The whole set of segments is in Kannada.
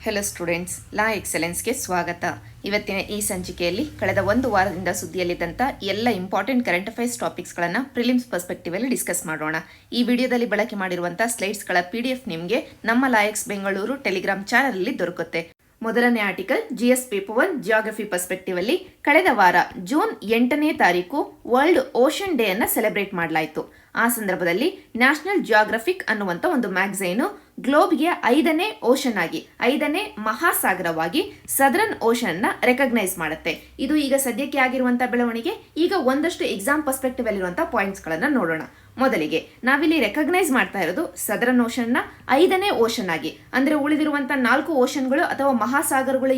ಹೆಲೋ ಸ್ಟೂಡೆಂಟ್ಸ್, ಲಾ ಎಕ್ಸಲೆನ್ಸ್ಗೆ ಸ್ವಾಗತ. ಇವತ್ತಿನ ಈ ಸಂಚಿಕೆಯಲ್ಲಿ ಕಳೆದ ಒಂದು ವಾರದಿಂದ ಸುದ್ದಿಯಲ್ಲಿದ್ದಂಥ ಎಲ್ಲ ಇಂಪಾರ್ಟೆಂಟ್ ಕರೆಂಟ್ ಅಫೈರ್ಸ್ ಟಾಪಿಕ್ಸ್ಗಳನ್ನು ಪ್ರಿಲಿಮ್ಸ್ ಪರ್ಸ್ಪೆಕ್ಟಿವಲ್ಲಿ ಡಿಸ್ಕಸ್ ಮಾಡೋಣ. ಈ ವಿಡಿಯೋದಲ್ಲಿ ಬಳಕೆ ಮಾಡಿರುವಂಥ ಸ್ಲೈಡ್ಸ್ಗಳ PDF ನಿಮಗೆ ನಮ್ಮ ಲಾ ಎಕ್ಸ್ ಬೆಂಗಳೂರು ಟೆಲಿಗ್ರಾಮ್ ಚಾನಲಲ್ಲಿ ದೊರಕುತ್ತೆ. ಮೊದಲನೇ article GS paper 1 geography perspective ಅಲ್ಲಿ ಕಳೆದ ವಾರ ಜೂನ್ 8ನೇ ತಾರೀಕು ವರ್ಲ್ಡ್ ಓಷನ್ ಡೇ ಅನ್ನ ಸೆಲೆಬ್ರೇಟ್ ಮಾಡಲಾಯಿತು. ಆ ಸಂದರ್ಭದಲ್ಲಿ ನ್ಯಾಷನಲ್ ಜಿಯೋಗ್ರಫಿಕ್ ಅನ್ನುವಂಥ ಒಂದು ಮ್ಯಾಗಝೈನು ಗ್ಲೋಬ್ಗೆ 5ನೇ ಓಷನ್ ಆಗಿ 5ನೇ ಮಹಾಸಾಗರವಾಗಿ ಸದರನ್ ಓಷನ್ ನ ರೆಕಗ್ನೈಸ್ ಮಾಡುತ್ತೆ. ಇದು ಈಗ ಸದ್ಯಕ್ಕೆ ಆಗಿರುವಂತಹ ಬೆಳವಣಿಗೆ. ಈಗ ಒಂದಷ್ಟು ಎಕ್ಸಾಮ್ ಪರ್ಸ್ಪೆಕ್ಟಿವ್ ಅಲ್ಲಿರುವಂತಹ ಪಾಯಿಂಟ್ಸ್ ಗಳನ್ನ ನೋಡೋಣ. ಮೊದಲಿಗೆ ನಾವಿಲ್ಲಿ ರೆಕಗ್ನೈಸ್ ಮಾಡ್ತಾ ಇರೋದು ಸದರನ್ ಓಷನ್ ನ 5ನೇ ಓಷನ್ ಆಗಿ. ಅಂದ್ರೆ ಉಳಿದಿರುವಂತಹ 4 ಓಷನ್ಗಳು ಅಥವಾ ಮಹಾಸಾಗರಗಳು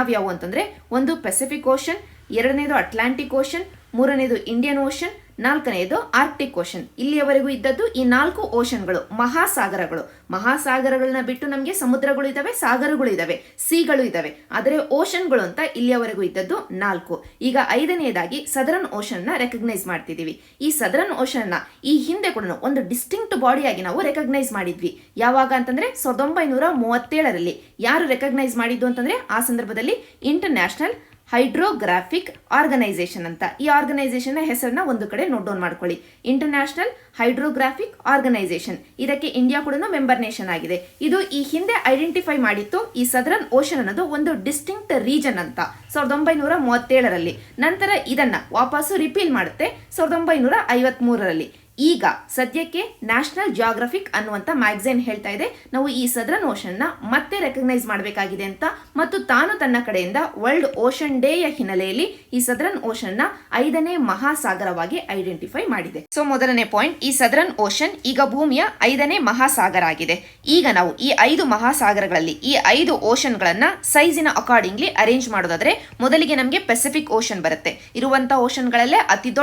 ಯಾವ್ಯಾವು ಅಂತಂದ್ರೆ, ಒಂದು ಪೆಸಿಫಿಕ್ ಓಷನ್, ಎರಡನೇದು ಅಟ್ಲಾಂಟಿಕ್ ಓಷನ್, ಮೂರನೇದು ಇಂಡಿಯನ್ ಓಷನ್, ನಾಲ್ಕನೆಯದು ಆರ್ಕ್ಟಿಕ್ ಓಷನ್. ಇಲ್ಲಿಯವರೆಗೂ ಇದ್ದದ್ದು ಈ 4 ಓಷನ್ಗಳು ಮಹಾಸಾಗರಗಳು. ಮಹಾಸಾಗರಗಳನ್ನ ಬಿಟ್ಟು ನಮಗೆ ಸಮುದ್ರಗಳು ಇದಾವೆ, ಸಾಗರಗಳು ಇದಾವೆ, ಸೀಗಳು ಇದಾವೆ. ಆದರೆ ಓಷನ್ಗಳು ಅಂತ ಇಲ್ಲಿಯವರೆಗೂ ಇದ್ದದ್ದು 4. ಈಗ 5ನೇದಾಗಿ ಸದರನ್ ಓಷನ್ ನ ರೆಕಗ್ನೈಸ್ ಮಾಡ್ತಿದೀವಿ. ಈ ಸದರನ್ ಓಷನ್ ನ ಈ ಹಿಂದೆ ಕೂಡ ಒಂದು ಡಿಸ್ಟಿಂಕ್ಟ್ ಬಾಡಿಯಾಗಿ ನಾವು ರೆಕಗ್ನೈಸ್ ಮಾಡಿದ್ವಿ. ಯಾವಾಗ ಅಂತಂದ್ರೆ 1937ರಲ್ಲಿ. ಯಾರು ರೆಕಗ್ನೈಸ್ ಮಾಡಿದ್ದು ಅಂತಂದ್ರೆ, ಆ ಸಂದರ್ಭದಲ್ಲಿ ಇಂಟರ್ನ್ಯಾಷನಲ್ ಹೈಡ್ರೋಗ್ರಾಫಿಕ್ ಆರ್ಗನೈಸೇಷನ್ ಅಂತ. ಈ ಆರ್ಗನೈಸೇಷನ್ ಹೆಸರನ್ನ ಒಂದು ಕಡೆ ನೋಟ್ ಡೌನ್ ಮಾಡ್ಕೊಳ್ಳಿ. International hydrographic organisation. ಇದಕ್ಕೆ ಇಂಡಿಯಾ ಕೂಡ ಮೆಂಬರ್ ನೇಷನ್ ಆಗಿದೆ. ಇದು ಈ ಹಿಂದೆ ಐಡೆಂಟಿಫೈ ಮಾಡಿತ್ತು ಈ ಸದರನ್ ಓಷನ್ ಅನ್ನೋದು ಒಂದು ಡಿಸ್ಟಿಂಕ್ಟ್ ರೀಜನ್ ಅಂತ 1937ರಲ್ಲಿ. ನಂತರ ಇದನ್ನ ವಾಪಸ್ಸು ರಿಪೀಲ್ ಮಾಡುತ್ತೆ 1953ರಲ್ಲಿ. ಈಗ ಸದ್ಯಕ್ಕೆ ನ್ಯಾಷನಲ್ ಜಿಯೋಗ್ರಫಿಕ್ ಅನ್ನುವಂಥ ಮ್ಯಾಗಝೈನ್ ಹೇಳ್ತಾ ಇದೆ, ನಾವು ಈ ಸದರನ್ ಓಷನ್ ನ ಮತ್ತೆ ರೆಕಗ್ನೈಸ್ ಮಾಡಬೇಕಾಗಿದೆ ಅಂತ. ಮತ್ತು ತಾನು ತನ್ನ ಕಡೆಯಿಂದ ವರ್ಲ್ಡ್ ಓಷನ್ ಡೇಯ ಹಿನ್ನೆಲೆಯಲ್ಲಿ ಈ ಸದರನ್ ಓಷನ್ ನ 5ನೇ ಮಹಾಸಾಗರವಾಗಿ ಐಡೆಂಟಿಫೈ ಮಾಡಿದೆ. ಸೊ ಮೊದಲನೇ ಪಾಯಿಂಟ್, ಈ ಸದರನ್ ಓಷನ್ ಈಗ ಭೂಮಿಯ 5ನೇ ಮಹಾಸಾಗರ ಆಗಿದೆ. ಈಗ ನಾವು ಈ 5 ಮಹಾಸಾಗರಗಳಲ್ಲಿ ಈ 5 ಓಷನ್ ಗಳನ್ನ ಸೈಜಿನ ಅಕಾರ್ಡಿಂಗ್ಲಿ ಅರೇಂಜ್ ಮಾಡೋದಾದ್ರೆ, ಮೊದಲಿಗೆ ನಮಗೆ ಪೆಸಿಫಿಕ್ ಓಷನ್ ಬರುತ್ತೆ. ಇರುವಂತಹ ಓಷನ್ ಗಳಲ್ಲೇ ಅತಿ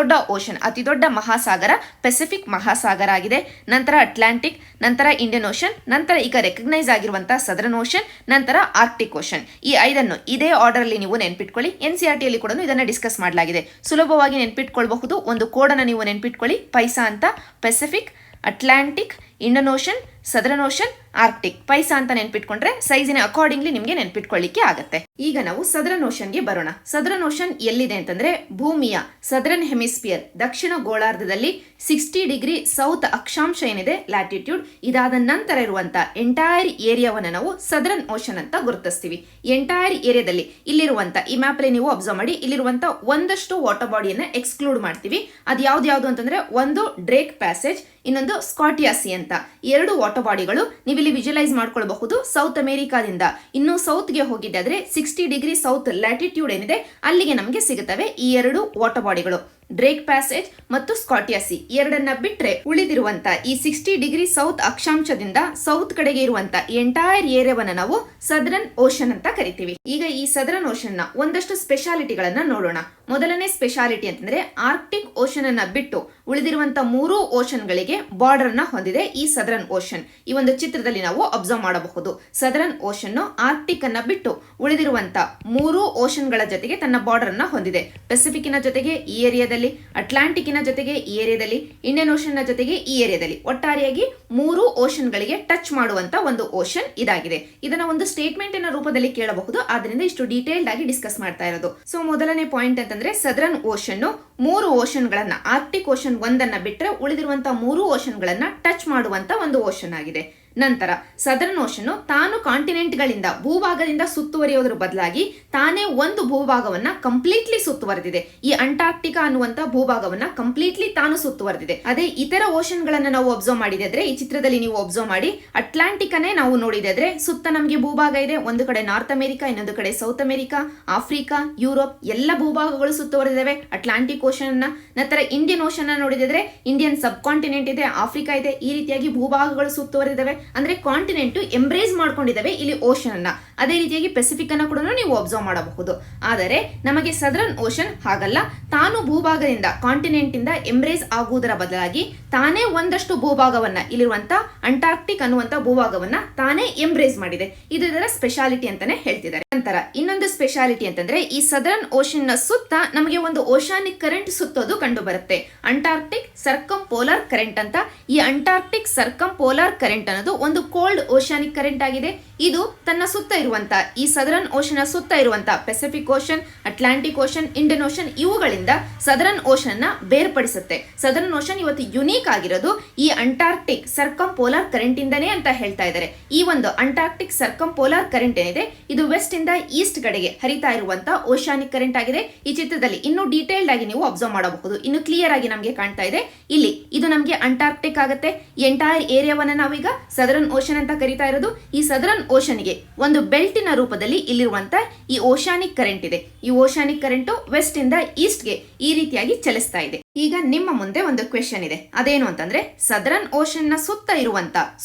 ದೊಡ್ಡ ಮಹಾಸಾಗರ ಪೆಸಿಫಿಕ್ ಮಹಾಸಾಗರ ಆಗಿದೆ. ನಂತರ ಅಟ್ಲಾಂಟಿಕ್, ನಂತರ ಇಂಡಿಯನ್ ಓಷನ್, ನಂತರ ಈಗ ರೆಕಗ್ನೈಸ್ ಆಗಿರುವಂತಹ ಸದರನ್ ಓಷನ್, ನಂತರ ಆರ್ಕ್ಟಿಕ್ ಓಷನ್. ಈ 5ಅನ್ನು ಇದೇ ಆರ್ಡರ್ ಅಲ್ಲಿ ನೀವು ನೆನ್ಪಿಟ್ಕೊಳ್ಳಿ. NCERT ಅಲ್ಲಿ ಕೂಡ ಇದನ್ನ ಡಿಸ್ಕಸ್ ಮಾಡಲಾಗಿದೆ. ಸುಲಭವಾಗಿ ನೆನ್ಪಿಟ್ಕೊಳ್ಬಹುದು. ಒಂದು ಕೋಡ್ ಅನ್ನು ನೀವು ನೆನ್ಪಿಟ್ಕೊಳ್ಳಿ, ಪೈಸಾ ಅಂತ. Pacific, Atlantic, Indian Ocean, Southern Ocean, Arctic. Paisa ಅಂತ ನೆನ್ಪಿಟ್ಕೊಂಡ್ರೆ ಸೈಜಿನ ಅಕಾರ್ಡಿಂಗ್ಲಿ ನಿಮಗೆ ನೆನ್ಪಿಟ್ಕೊಳ್ಳಿಕ್ಕೆ ಆಗುತ್ತೆ. ಈಗ ನಾವು ಸದರನ್ ಓಷನ್ಗೆ ಬರೋಣ. ಸದರನ್ ಓಷನ್ ಎಲ್ಲಿದೆ ಅಂತಂದ್ರೆ, ಭೂಮಿಯ ಸದರನ್ ಹೆಮಿಸ್ಫಿಯರ್ ದಕ್ಷಿಣ ಗೋಳಾರ್ಧದಲ್ಲಿ 60 ಡಿಗ್ರಿ ಸೌತ್ ಅಕ್ಷಾಂಶ ಏನಿದೆ ಲ್ಯಾಟಿಟ್ಯೂಡ್, ಇದಾದ ನಂತರ ಇರುವಂತ ಎಂಟೈರ್ ಏರಿಯಾವನ್ನ ನಾವು ಸದರನ್ ಓಷನ್ ಅಂತ ಗುರುತಿಸ್ತೀವಿ. ಎಂಟೈರ್ ಏರಿಯಾದಲ್ಲಿ ಇಲ್ಲಿರುವಂತ ಈ ಮ್ಯಾಪ್ ಅಲ್ಲಿ ನೀವು ಅಬ್ಸರ್ವ್ ಮಾಡಿ, ಇಲ್ಲಿರುವಂತ ಒಂದಷ್ಟು ವಾಟರ್ ಬಾಡಿಯನ್ನ ಎಕ್ಸ್ಕ್ಲೂಡ್ ಮಾಡ್ತೀವಿ. ಅದು ಯಾವ್ದು ಅಂತಂದ್ರೆ, ಒಂದು ಡ್ರೇಕ್ ಪ್ಯಾಸೇಜ್, ಇನ್ನೊಂದು ಸ್ಕಾಟಿಯಾ ಸಿ ಅಂತ. 2 ವಾಟರ್ ಬಾಡಿಗಳು ನೀವಿಲ್ಲಿ ವಿಜುವಲೈಸ್ ಮಾಡ್ಕೊಳ್ಬಹುದು. ಸೌತ್ ಅಮೆರಿಕಾದಿಂದ ಇನ್ನು ಸೌತ್ಗೆ ಹೋಗಿದ್ದಾದ್ರೆ 60 ಡಿಗ್ರಿ ಸೌತ್ ಲ್ಯಾಟಿಟ್ಯೂಡ್ ಏನಿದೆ ಅಲ್ಲಿಗೆ ನಮಗೆ ಸಿಗುತ್ತವೆ ಈ 2 ವಾಟರ್ ಬಾಡಿಗಳು, ಡ್ರೇಕ್ ಪ್ಯಾಸೇಜ್ ಮತ್ತು ಸ್ಕಾಟಿಯಾ ಸಿ. ಎರಡನ್ನ ಬಿಟ್ರೆ ಉಳಿದಿರುವಂತ ಈ 60 ಡಿಗ್ರಿ ಸೌತ್ ಅಕ್ಷಾಂಶದಿಂದ ಸೌತ್ ಕಡೆಗೆ ಇರುವಂತ ಎಂಟೈರ್ ಏರಿಯಾವನ್ನ ನಾವು ಸದರನ್ ಓಷನ್ ಅಂತ ಕರಿತೀವಿ. ಈಗ ಈ ಸದರನ್ ಓಷನ್ ನ ಒಂದಷ್ಟು ಸ್ಪೆಷಾಲಿಟಿಗಳನ್ನ ನೋಡೋಣ. ಮೊದಲನೇ ಸ್ಪೆಷಾಲಿಟಿ ಅಂತಂದ್ರೆ, ಆರ್ಕ್ಟಿಕ್ ಓಷನ್ ಅನ್ನ ಬಿಟ್ಟು ಉಳಿದಿರುವಂತ 3 ಓಷನ್ ಗಳಿಗೆ ಬಾರ್ಡರ್ ನ ಹೊಂದಿದೆ ಈ ಸದರನ್ ಓಷನ್. ಈ ಒಂದು ಚಿತ್ರದಲ್ಲಿ ನಾವು ಅಬ್ಸರ್ವ್ ಮಾಡಬಹುದು. ಸದರನ್ ಓಷನ್ ಆರ್ಕ್ಟಿಕ್ ಅನ್ನ ಬಿಟ್ಟು ಉಳಿದಿರುವಂತ 3 ಓಷನ್ ಗಳ ಜೊತೆಗೆ ತನ್ನ ಬಾರ್ಡರ್ ಅನ್ನ ಹೊಂದಿದೆ. ಪೆಸಿಫಿಕ್ ನ ಜೊತೆಗೆ ಈ ಏರಿಯಾದಲ್ಲಿ, ಅಟ್ಲಾಂಟಿಕ್ ನ ಜೊತೆಗೆ ಈ ಏರಿಯಾದಲ್ಲಿ, ಇಂಡಿಯನ್ ಓಷನ್ ನ ಜೊತೆಗೆ ಈ ಏರಿಯಾದಲ್ಲಿ, ಒಟ್ಟಾರೆಯಾಗಿ 3 ಓಷನ್ ಗಳಿಗೆ ಟಚ್ ಮಾಡುವಂತ ಒಂದು ಓಷನ್ ಇದಾಗಿದೆ. ಇದನ್ನ ಒಂದು ಸ್ಟೇಟ್ಮೆಂಟ್ ನ ರೂಪದಲ್ಲಿ ಕೇಳಬಹುದು, ಆದ್ರಿಂದ ಇಷ್ಟು ಡೀಟೇಲ್ಡ್ ಆಗಿ ಡಿಸ್ಕಸ್ ಮಾಡ್ತಾ ಇರೋದು. ಸೊ ಮೊದಲನೇ ಪಾಯಿಂಟ್ ಅಂತಂದ್ರೆ, ಸದರನ್ ಓಷನ್ 3 ಓಷನ್ ಗಳನ್ನ, ಆರ್ಕ್ಟಿಕ್ ಓಷನ್ ಒಂದನ್ನ ಬಿಟ್ಟರೆ ಉಳಿದಿರುವಂತಹ 3 ಓಷನ್ ಗಳನ್ನ ಟಚ್ ಮಾಡುವಂತ ಒಂದು ಓಷನ್ ಆಗಿದೆ. ನಂತರ ಸದರನ್ ಓಷನ್ ತಾನು ಕಾಂಟಿನೆಂಟ್ ಗಳಿಂದ, ಭೂಭಾಗದಿಂದ ಸುತ್ತುವರಿಯೋದ್ರ ಬದಲಾಗಿ ತಾನೇ ಒಂದು ಭೂಭಾಗವನ್ನ ಕಂಪ್ಲೀಟ್ಲಿ ಸುತ್ತುವರೆದಿದೆ. ಈ ಅಂಟಾರ್ಕ್ಟಿಕಾ ಅನ್ನುವಂತ ಭೂಭಾಗವನ್ನ ಕಂಪ್ಲೀಟ್ಲಿ ತಾನು ಸುತ್ತುವರೆದಿದೆ. ಅದೇ ಇತರ ಓಷನ್ ಗಳನ್ನ ನಾವು ಅಬ್ಸರ್ವ್ ಮಾಡಿದ್ರೆ, ಈ ಚಿತ್ರದಲ್ಲಿ ನೀವು ಅಬ್ಸರ್ವ್ ಮಾಡಿ, ಅಟ್ಲಾಂಟಿಕ್ ಅನ್ನೇ ನಾವು ನೋಡಿದ್ರೆ ಸುತ್ತ ನಮಗೆ ಭೂಭಾಗ ಇದೆ. ಒಂದು ಕಡೆ ನಾರ್ತ್ ಅಮೆರಿಕಾ, ಇನ್ನೊಂದು ಕಡೆ ಸೌತ್ ಅಮೆರಿಕಾ, ಆಫ್ರಿಕಾ, ಯುರೋಪ್ ಎಲ್ಲ ಭೂಭಾಗಗಳು ಸುತ್ತುವರೆದಿವೆ ಅಟ್ಲಾಂಟಿಕ್ ಓಷನ್ ಅನ್ನ. ನಂತರ ಇಂಡಿಯನ್ ಓಷನ್ ನೋಡಿದ್ರೆ ಇಂಡಿಯನ್ ಸಬ್ ಕಾಂಟಿನೆಂಟ್ ಇದೆ, ಆಫ್ರಿಕಾ ಇದೆ. ಈ ರೀತಿಯಾಗಿ ಭೂಭಾಗಗಳು ಸುತ್ತುವರೆದಿವೆ. ಅಂದ್ರೆ ಕಾಂಟಿನೆಂಟ್ ಎಂಬ್ರೇಸ್ ಮಾಡ್ಕೊಂಡಿದ್ದಾವೆ ಇಲ್ಲಿ ಓಷನ್ ಅನ್ನ. ಅದೇ ರೀತಿಯಾಗಿ ಪೆಸಿಫಿಕ್ ಅನ್ನ ಕೂಡ ನೀವು ಅಬ್ಸರ್ವ್ ಮಾಡಬಹುದು. ಆದರೆ ನಮಗೆ ಸದರನ್ ಓಷನ್ ಹಾಗಲ್ಲ. ತಾನು ಭೂಭಾಗದಿಂದ, ಕಾಂಟಿನೆಂಟ್ ಇಂದ ಎಂಬ್ರೇಸ್ ಆಗುವುದರ ಬದಲಾಗಿ ತಾನೇ ಒಂದಷ್ಟು ಭೂಭಾಗವನ್ನ, ಇಲ್ಲಿರುವಂತ ಅಂಟಾರ್ಕ್ಟಿಕ್ ಅನ್ನುವಂತ ಭೂಭಾಗವನ್ನ ತಾನೇ ಎಂಬ್ರೇಸ್ ಮಾಡಿದೆ. ಇದು ಇದರ ಸ್ಪೆಷಾಲಿಟಿ ಅಂತಾನೆ ಹೇಳ್ತಿದ್ದಾರೆ. ನಂತರ ಇನ್ನೊಂದು ಸ್ಪೆಷಾಲಿಟಿ ಅಂತಂದ್ರೆ, ಈ ಸದರನ್ ಓಷನ್ ನ ಸುತ್ತ ನಮಗೆ ಒಂದು ಓಷಾನಿಕ್ ಕರೆಂಟ್ ಸುತ್ತೋದು ಕಂಡು ಬರುತ್ತೆ. ಅಂಟಾರ್ಕ್ಟಿಕ್ ಸರ್ಕಂ ಪೋಲಾರ್ ಕರೆಂಟ್ ಅಂತ. ಈ ಅಂಟಾರ್ಕ್ಟಿಕ್ ಸರ್ಕಂ ಪೋಲಾರ್ ಕರೆಂಟ್ ಅನ್ನೋದು ಇರುವಂತದ್ದು ಒಂದು ಕೋಲ್ಡ್ ಓಷಾನಿಕ್ ಕರೆಂಟ್ ಆಗಿದೆ. ಇದು ತನ್ನ ಸುತ್ತ ಇರುವಂತ ಈ ಸದರನ್ ಓಷನ್ ಸುತ್ತ ಇರುವಂತ Pacific ocean, Atlantic ocean, Indian ocean ಇವುಗಳಿಂದ ಸದರನ್ ಓಷನ್ ನ ಬೇರ್ಪಡಿಸುತ್ತೆ. ಸದರನ್ ಓಷನ್ ಇವತ್ತು ಯುನೀಕ್ ಆಗಿರೋದು ಈ ಅಂಟಾರ್ಕ್ಟಿಕ್ ಸರ್ಕಮ್ ಪೋಲಾರ್ ಕರೆಂಟ್ ಇಂದನೇ ಅಂತ ಹೇಳ್ತಾ ಇದ್ದಾರೆ. ಈ ಒಂದು ಅಂಟಾರ್ಕ್ಟಿಕ್ ಸರ್ಕಮ್ ಪೋಲಾರ್ ಕರೆಂಟ್ ಏನಿದೆ ಇದು ವೆಸ್ಟ್ ಇಂದ ಈಸ್ಟ್ ಕಡೆಗೆ ಹರಿತಾ ಇರುವಂತ ಓಷಾನಿಕ್ ಕರೆಂಟ್ ಆಗಿದೆ. ಈ ಚಿತ್ರದಲ್ಲಿ ಇನ್ನೂ ಡೀಟೇಲ್ಡ್ ಆಗಿ ನೀವು ಅಬ್ಸರ್ವ್ ಮಾಡಬಹುದು. ಇನ್ನು ಕ್ಲಿಯರ್ ಆಗಿ ನಮಗೆ ಕಾಣ್ತಾ ಇದೆ. ಇಲ್ಲಿ ಇದು ನಮಗೆ ಅಂಟಾರ್ಕ್ಟಿಕ್ ಆಗುತ್ತೆ. ಎಂಟೈರ್ ಏರಿಯಾವನ್ನ ನಾವೀಗ ಸದರನ್ ಓಷನ್ ಅಂತ ಕರಿತಾ ಇರೋದು. ಈ ಸದರನ್ ಓಷನ್ಗೆ ಒಂದು ಬೆಲ್ಟಿನ ರೂಪದಲ್ಲಿ ಇಲ್ಲಿರುವಂತ ಈ ಓಷಾನಿಕ್ ಕರೆಂಟ್ ಇದೆ. ಈ ಓಷಾನಿಕ್ ಕರೆಂಟ್ ವೆಸ್ಟ್ ಇಂದ ಈಸ್ಟ್ಗೆ ಈ ರೀತಿಯಾಗಿ ಚಲಿಸ್ತಾ ಇದೆ. ಈಗ ನಿಮ್ಮ ಮುಂದೆ ಒಂದು ಕ್ವೆಶನ್ ಇದೆ. ಅದೇನು ಅಂತಂದ್ರೆ ಸದರನ್ ಓಷನ್ ನ ಸುತ್ತಾ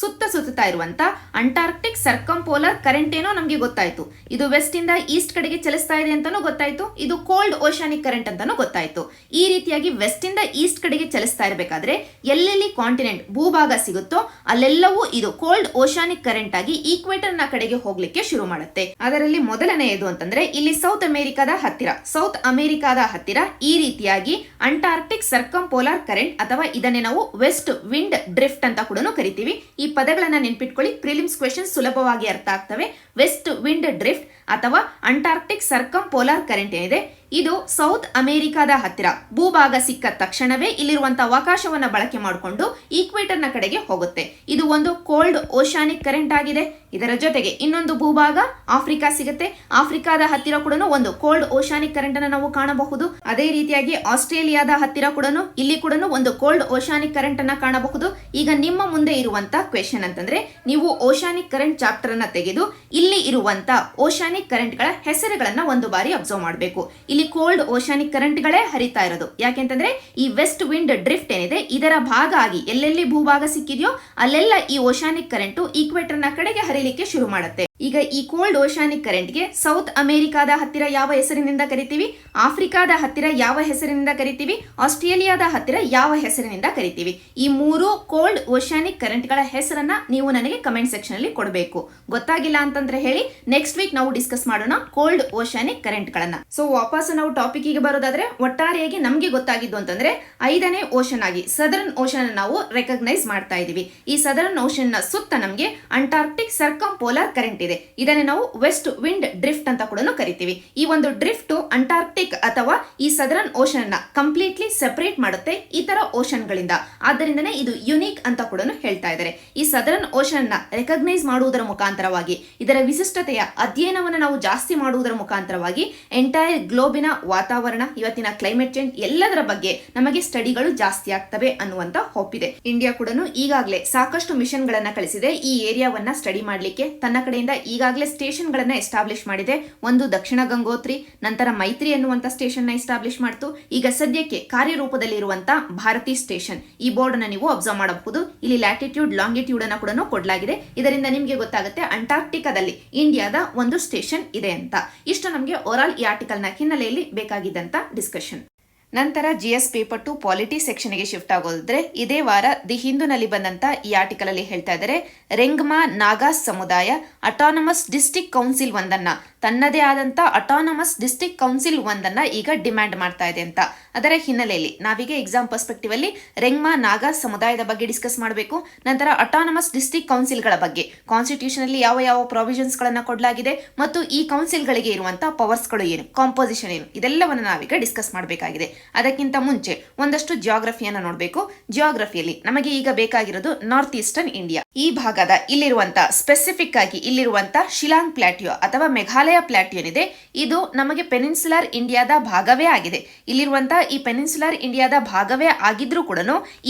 ಇರುವಂತ ಅಂಟಾರ್ಕ್ಟಿಕ್ ಸರ್ಕಮ್ ಪೋಲಾರ್ ಕರೆಂಟ್ ಏನೋ ನಮ್ಗೆ ಗೊತ್ತಾಯ್ತು. ಇದು ವೆಸ್ಟ್ ಇಂದ ಈಸ್ಟ್ ಕಡೆಗೆ ಚಲಿಸ್ತಾ ಇದೆ ಅಂತಾನೂ ಗೊತ್ತಾಯ್ತು. ಇದು ಕೋಲ್ಡ್ ಓಷಾನಿಕ್ ಕರೆಂಟ್ ಅಂತಾನೂ ಗೊತ್ತಾಯ್ತು. ಈ ರೀತಿಯಾಗಿ ವೆಸ್ಟ್ ಇಂದ ಈಸ್ಟ್ ಕಡೆಗೆ ಚಲಿಸ್ತಾ ಇರಬೇಕಾದ್ರೆ ಎಲ್ಲೆಲ್ಲಿ ಕಾಂಟಿನೆಂಟ್ ಭೂಭಾಗ ಸಿಗುತ್ತೋ ಅಲ್ಲೆಲ್ಲವೂ ಇದು ಕೋಲ್ಡ್ ಓಷಾನಿಕ್ ಕರೆಂಟ್ ಆಗಿ ಈಕ್ವೇಟರ್ ನ ಕಡೆಗೆ ಹೋಗ್ಲಿಕ್ಕೆ ಶುರು ಮಾಡುತ್ತೆ. ಅದರಲ್ಲಿ ಮೊದಲನೆಯದು ಅಂತಂದ್ರೆ ಇಲ್ಲಿ ಸೌತ್ ಅಮೆರಿಕಾದ ಹತ್ತಿರ ಈ ರೀತಿಯಾಗಿ ಅಂಟಾರ್ಕ್ಟಿಕ್ ಸರ್ಕಮ್ ಪೋಲಾರ್ ಕರೆಂಟ್ ಅಥವಾ ಇದನ್ನೇ ನಾವು ವೆಸ್ಟ್ ವಿಂಡ್ ಡ್ರಿಫ್ಟ್ ಅಂತ ಕೂಡ ಕರಿತೀವಿ. ಈ ಪದಗಳನ್ನ ನೆನ್ಪಿಟ್ಕೊಳ್ಳಿ, ಪ್ರಿಲಿಮ್ಸ್ ಕ್ವೆಶನ್ ಸುಲಭವಾಗಿ ಅರ್ಥ ಆಗ್ತವೆ. ವೆಸ್ಟ್ ವಿಂಡ್ ಡ್ರಿಫ್ಟ್ ಅಥವಾ ಅಂಟಾರ್ಕ್ಟಿಕ್ ಸರ್ಕಮ್ ಪೋಲಾರ್ ಕರೆಂಟ್ ಏನಿದೆ ಇದು ಸೌತ್ ಅಮೆರಿಕಾದ ಹತ್ತಿರ ಭೂಭಾಗ ಸಿಕ್ಕ ತಕ್ಷಣವೇ ಇಲ್ಲಿರುವಂತಹ ಅವಕಾಶವನ್ನ ಬಳಕೆ ಮಾಡಿಕೊಂಡು ಈಕ್ವೇಟರ್ ನ ಕಡೆಗೆ ಹೋಗುತ್ತೆ. ಇದು ಒಂದು ಕೋಲ್ಡ್ ಓಷಾನಿಕ್ ಕರೆಂಟ್ ಆಗಿದೆ. ಇದರ ಜೊತೆಗೆ ಇನ್ನೊಂದು ಭೂಭಾಗ ಆಫ್ರಿಕಾ ಸಿಗುತ್ತೆ. ಆಫ್ರಿಕಾದ ಹತ್ತಿರ ಕೂಡ ಒಂದು ಕೋಲ್ಡ್ ಓಷಾನಿಕ್ ಕರೆಂಟ್ ಅನ್ನು ನಾವು ಕಾಣಬಹುದು. ಅದೇ ರೀತಿಯಾಗಿ ಆಸ್ಟ್ರೇಲಿಯಾದ ಹತ್ತಿರ ಕೂಡ ಇಲ್ಲಿ ಕೂಡ ಒಂದು ಕೋಲ್ಡ್ ಓಷಾನಿಕ್ ಕರೆಂಟ್ ಅನ್ನ ಕಾಣಬಹುದು. ಈಗ ನಿಮ್ಮ ಮುಂದೆ ಇರುವಂತ ಕ್ವೆಶನ್ ಅಂತಂದ್ರೆ ನೀವು ಓಷಾನಿಕ್ ಕರೆಂಟ್ ಚಾಪ್ಟರ್ ಅನ್ನ ತೆಗೆದು ಇಲ್ಲಿ ಇರುವಂತ ಓಷಾನಿಕ್ ಕರೆಂಟ್ ಗಳ ಹೆಸರುಗಳನ್ನ ಒಂದು ಬಾರಿ ಅಬ್ಸರ್ವ್ ಮಾಡಬೇಕು. ಇಲ್ಲಿ ಕೋಲ್ಡ್ ಓಷಾನಿಕ್ ಕರೆಂಟ್ ಗಳೇ ಹರಿತಾ ಇರೋದು. ಯಾಕೆಂತಂದ್ರೆ ಈ ವೆಸ್ಟ್ ವಿಂಡ್ ಡ್ರಿಫ್ಟ್ ಏನಿದೆ ಇದರ ಭಾಗ ಆಗಿ ಎಲ್ಲೆಲ್ಲಿ ಭೂಭಾಗ ಸಿಕ್ಕಿದೆಯೋ ಅಲ್ಲೆಲ್ಲ ಈ ಓಷಾನಿಕ್ ಕರೆಂಟ್ ಈಕ್ವೇಟರ್ ನ ಕಡೆಗೆ ಹರಿಲಿಕ್ಕೆ ಶುರು ಮಾಡುತ್ತೆ. ಈಗ ಈ ಕೋಲ್ಡ್ ಓಷಾನಿಕ್ ಕರೆಂಟ್ಗೆ ಸೌತ್ ಅಮೆರಿಕಾದ ಹತ್ತಿರ ಯಾವ ಹೆಸರಿನಿಂದ ಕರಿತೀವಿ, ಆಫ್ರಿಕಾದ ಹತ್ತಿರ ಯಾವ ಹೆಸರಿನಿಂದ ಕರಿತೀವಿ, ಆಸ್ಟ್ರೇಲಿಯಾದ ಹತ್ತಿರ ಯಾವ ಹೆಸರಿನಿಂದ ಕರಿತೀವಿ, ಈ ಮೂರು ಕೋಲ್ಡ್ ಓಷಾನಿಕ್ ಕರೆಂಟ್ ಗಳ ಹೆಸರನ್ನ ನೀವು ನನಗೆ ಕಮೆಂಟ್ ಸೆಕ್ಷನ್ ಅಲ್ಲಿ ಕೊಡಬೇಕು. ಗೊತ್ತಾಗಿಲ್ಲ ಅಂತಂದ್ರೆ ಹೇಳಿ, ನೆಕ್ಸ್ಟ್ ವೀಕ್ ನಾವು ಡಿಸ್ಕಸ್ ಮಾಡೋಣ ಕೋಲ್ಡ್ ಓಷಾನಿಕ್ ಕರೆಂಟ್ ಗಳನ್ನ. ಸೊ ವಾಪಸ್ ನಾವು ಟಾಪಿಕ್ ಗೆ ಬರೋದಾದ್ರೆ ಒಟ್ಟಾರೆಯಾಗಿ ನಮ್ಗೆ ಗೊತ್ತಾಗಿದ್ದು ಅಂತಂದ್ರೆ 5ನೇ ಓಷನ್ ಆಗಿ ಸದರ್ನ್ ಓಷನ್ ನಾವು ರೆಕಗ್ನೈಸ್ ಮಾಡ್ತಾ ಇದೀವಿ. ಈ ಸದರ್ನ್ ಓಷನ್ ನ ಸುತ್ತ ನಮ್ಗೆ ಅಂಟಾರ್ಕ್ಟಿಕ್ ಸರ್ಕಮ್ ಪೋಲಾರ್ ಕರೆಂಟ್ ಇದೆ. ಇದನ್ನೇ ನಾವು ವೆಸ್ಟ್ ವಿಂಡ್ ಡ್ರಿಫ್ಟ್ ಅಂತ ಕೂಡ ಕರಿತೀವಿ. ಈ ಒಂದು ಡ್ರಿಫ್ಟ್ ಅಂಟಾರ್ಕ್ಟಿಕ್ ಅಥವಾ ಈ ಸದರನ್ ಓಷನ್ ನ ಕಂಪ್ಲೀಟ್ಲಿ ಸೆಪರೇಟ್ ಮಾಡುತ್ತೆ ಇತರ ಓಷನ್ ಗಳಿಂದ. ಆದ್ದರಿಂದನೇ ಇದು ಯುನೀಕ್ ಅಂತ ಕೂಡ ಹೇಳ್ತಾ ಇದ್ದಾರೆ. ಈ ಸದರನ್ ಓಷನ್ ನ ರೆಕಗ್ನೈಸ್ ಮಾಡುವುದರ ಮುಖಾಂತರವಾಗಿ, ಇದರ ವಿಶಿಷ್ಟತೆಯ ಅಧ್ಯಯನವನ್ನು ನಾವು ಜಾಸ್ತಿ ಮಾಡುವುದರ ಮುಖಾಂತರವಾಗಿ ಎಂಟೈರ್ ಗ್ಲೋಬಿನ ವಾತಾವರಣ, ಇವತ್ತಿನ ಕ್ಲೈಮೇಟ್ ಚೇಂಜ್ ಎಲ್ಲದರ ಬಗ್ಗೆ ನಮಗೆ ಸ್ಟಡಿಗಳು ಜಾಸ್ತಿ ಆಗ್ತವೆ ಅನ್ನುವಂತ ಹೋಪ್ ಇದೆ. ಇಂಡಿಯಾ ಕೂಡ ಈಗಾಗಲೇ ಸಾಕಷ್ಟು ಮಿಷನ್ ಗಳನ್ನ ಕಳಿಸಿದೆ ಈ ಏರಿಯಾವನ್ನ ಸ್ಟಡಿ ಮಾಡ್ಲಿಕ್ಕೆ. ತನ್ನ ಕಡೆಯಿಂದ ಈಗಾಗಲೇ ಸ್ಟೇಷನ್ ಗಳನ್ನ ಎಸ್ಟಾಬ್ಲಿಷ್ ಮಾಡಿದೆ. ಒಂದು ದಕ್ಷಿಣ ಗಂಗೋತ್ರಿ, ನಂತರ ಮೈತ್ರಿ ಎನ್ನುವಂತ ಸ್ಟೇಷನ್ ನ ಎಸ್ಟಾಬ್ಲಿಷ್ ಮಾಡ್ತು. ಈಗ ಸದ್ಯಕ್ಕೆ ಕಾರ್ಯರೂಪದಲ್ಲಿ ಇರುವಂತ ಭಾರತಿ ಸ್ಟೇಷನ್, ಈ ಬೋರ್ಡ್ ಅನ್ನ ನೀವು ಅಬ್ಸರ್ವ್ ಮಾಡಬಹುದು. ಇಲ್ಲಿ ಲ್ಯಾಟಿಟ್ಯೂಡ್ ಲಾಂಗಿಟ್ಯೂಡ್ ಅನ್ನ ಕೂಡ ಕೊಡಲಾಗಿದೆ. ಇದರಿಂದ ನಿಮಗೆ ಗೊತ್ತಾಗುತ್ತೆ ಅಂಟಾರ್ಕ್ಟಿಕಾದಲ್ಲಿ ಇಂಡಿಯಾದ ಒಂದು ಸ್ಟೇಷನ್ ಇದೆ ಅಂತ. ಇಷ್ಟು ನಮಗೆ ಓವರಾಲ್ ಈ ಆರ್ಟಿಕಲ್ ನ ಹಿನ್ನೆಲೆಯಲ್ಲಿ ಬೇಕಾಗಿದ್ದಂತ ಡಿಸ್ಕಷನ್. ನಂತರ GS ಪೇಪರ್ 2 ಪಾಲಿಟಿ ಸೆಕ್ಷನ್ ಗೆ ಶಿಫ್ಟ್ ಆಗೋದ್ರೆ ಇದೇ ವಾರ ದಿ ಹಿಂದೂನಲ್ಲಿ ಬಂದಂತ ಈ ಆರ್ಟಿಕಲ್ ಅಲ್ಲಿ ಹೇಳ್ತಾ ಇದ್ದಾರೆ, ರೆಂಗ್ಮಾ ನಾಗಾ ಸಮುದಾಯ ಅಟಾನಮಸ್ ಡಿಸ್ಟ್ರಿಕ್ಟ್ ಕೌನ್ಸಿಲ್ ಒಂದನ್ನ, ತನ್ನದೇ ಆದಂತ ಅಟಾನಮಸ್ ಡಿಸ್ಟ್ರಿಕ್ಟ್ ಕೌನ್ಸಿಲ್ ಒಂದನ್ನ ಈಗ ಡಿಮ್ಯಾಂಡ್ ಮಾಡ್ತಾ ಇದೆ ಅಂತ. ಅದರ ಹಿನ್ನೆಲೆಯಲ್ಲಿ ನಾವೀಗ ಎಕ್ಸಾಮ್ ಪರ್ಸ್ಪೆಕ್ಟಿವ್ ಅಲ್ಲಿ ರೆಂಗ್ಮಾ ನಾಗಾ ಸಮುದಾಯದ ಬಗ್ಗೆ ಡಿಸ್ಕಸ್ ಮಾಡಬೇಕು. ನಂತರ ಅಟಾನಮಸ್ ಡಿಸ್ಟ್ರಿಕ್ಟ್ ಕೌನ್ಸಿಲ್ ಗಳ ಬಗ್ಗೆ, ಕಾನ್ಸ್ಟಿಟ್ಯೂಷನ್ ಅಲ್ಲಿ ಯಾವ ಯಾವ ಪ್ರಾವಿಷನ್ಸ್ ಗಳನ್ನ ಕೊಡಲಾಗಿದೆ ಮತ್ತು ಈ ಕೌನ್ಸಿಲ್ ಗಳಿಗೆ ಇರುವಂತಹ ಪವರ್ಸ್ ಗಳು ಏನು, ಕಾಂಪೋಸಿಷನ್ ಏನು, ಇದೆಲ್ಲವನ್ನ ನಾವೀಗ ಡಿಸ್ಕಸ್ ಮಾಡಬೇಕಾಗಿದೆ. ಅದಕ್ಕಿಂತ ಮುಂಚೆ ಒಂದಷ್ಟು ಜಿಯೋಗ್ರಫಿಯನ್ನ ನೋಡಬೇಕು. ಜಿಯೋಗ್ರಫಿಯಲ್ಲಿ ನಮಗೆ ಈಗ ಬೇಕಾಗಿರೋದು ನಾರ್ತ್ ಈಸ್ಟರ್ನ್ ಇಂಡಿಯಾ. ಈ ಭಾಗದ ಇಲ್ಲಿರುವಂತ ಸ್ಪೆಸಿಫಿಕ್ ಆಗಿ ಇಲ್ಲಿರುವಂತ ಶಿಲಾಂಗ್ ಪ್ಲಾಟ್ಯೂ ಅಥವಾ ಮೇಘಾಲಯ ಪ್ಲಾಟ್ಯೂ ಏನಿದೆ ಇದು ನಮಗೆ ಪೆನಿನ್ಸುಲರ್ ಇಂಡಿಯಾದ ಭಾಗವೇ ಆಗಿದೆ. ಇಲ್ಲಿರುವಂತ ಈ ಪೆನಿನ್ಸುಲರ್ ಇಂಡಿಯಾದ ಭಾಗವೇ ಆಗಿದ್ರೂ ಕೂಡ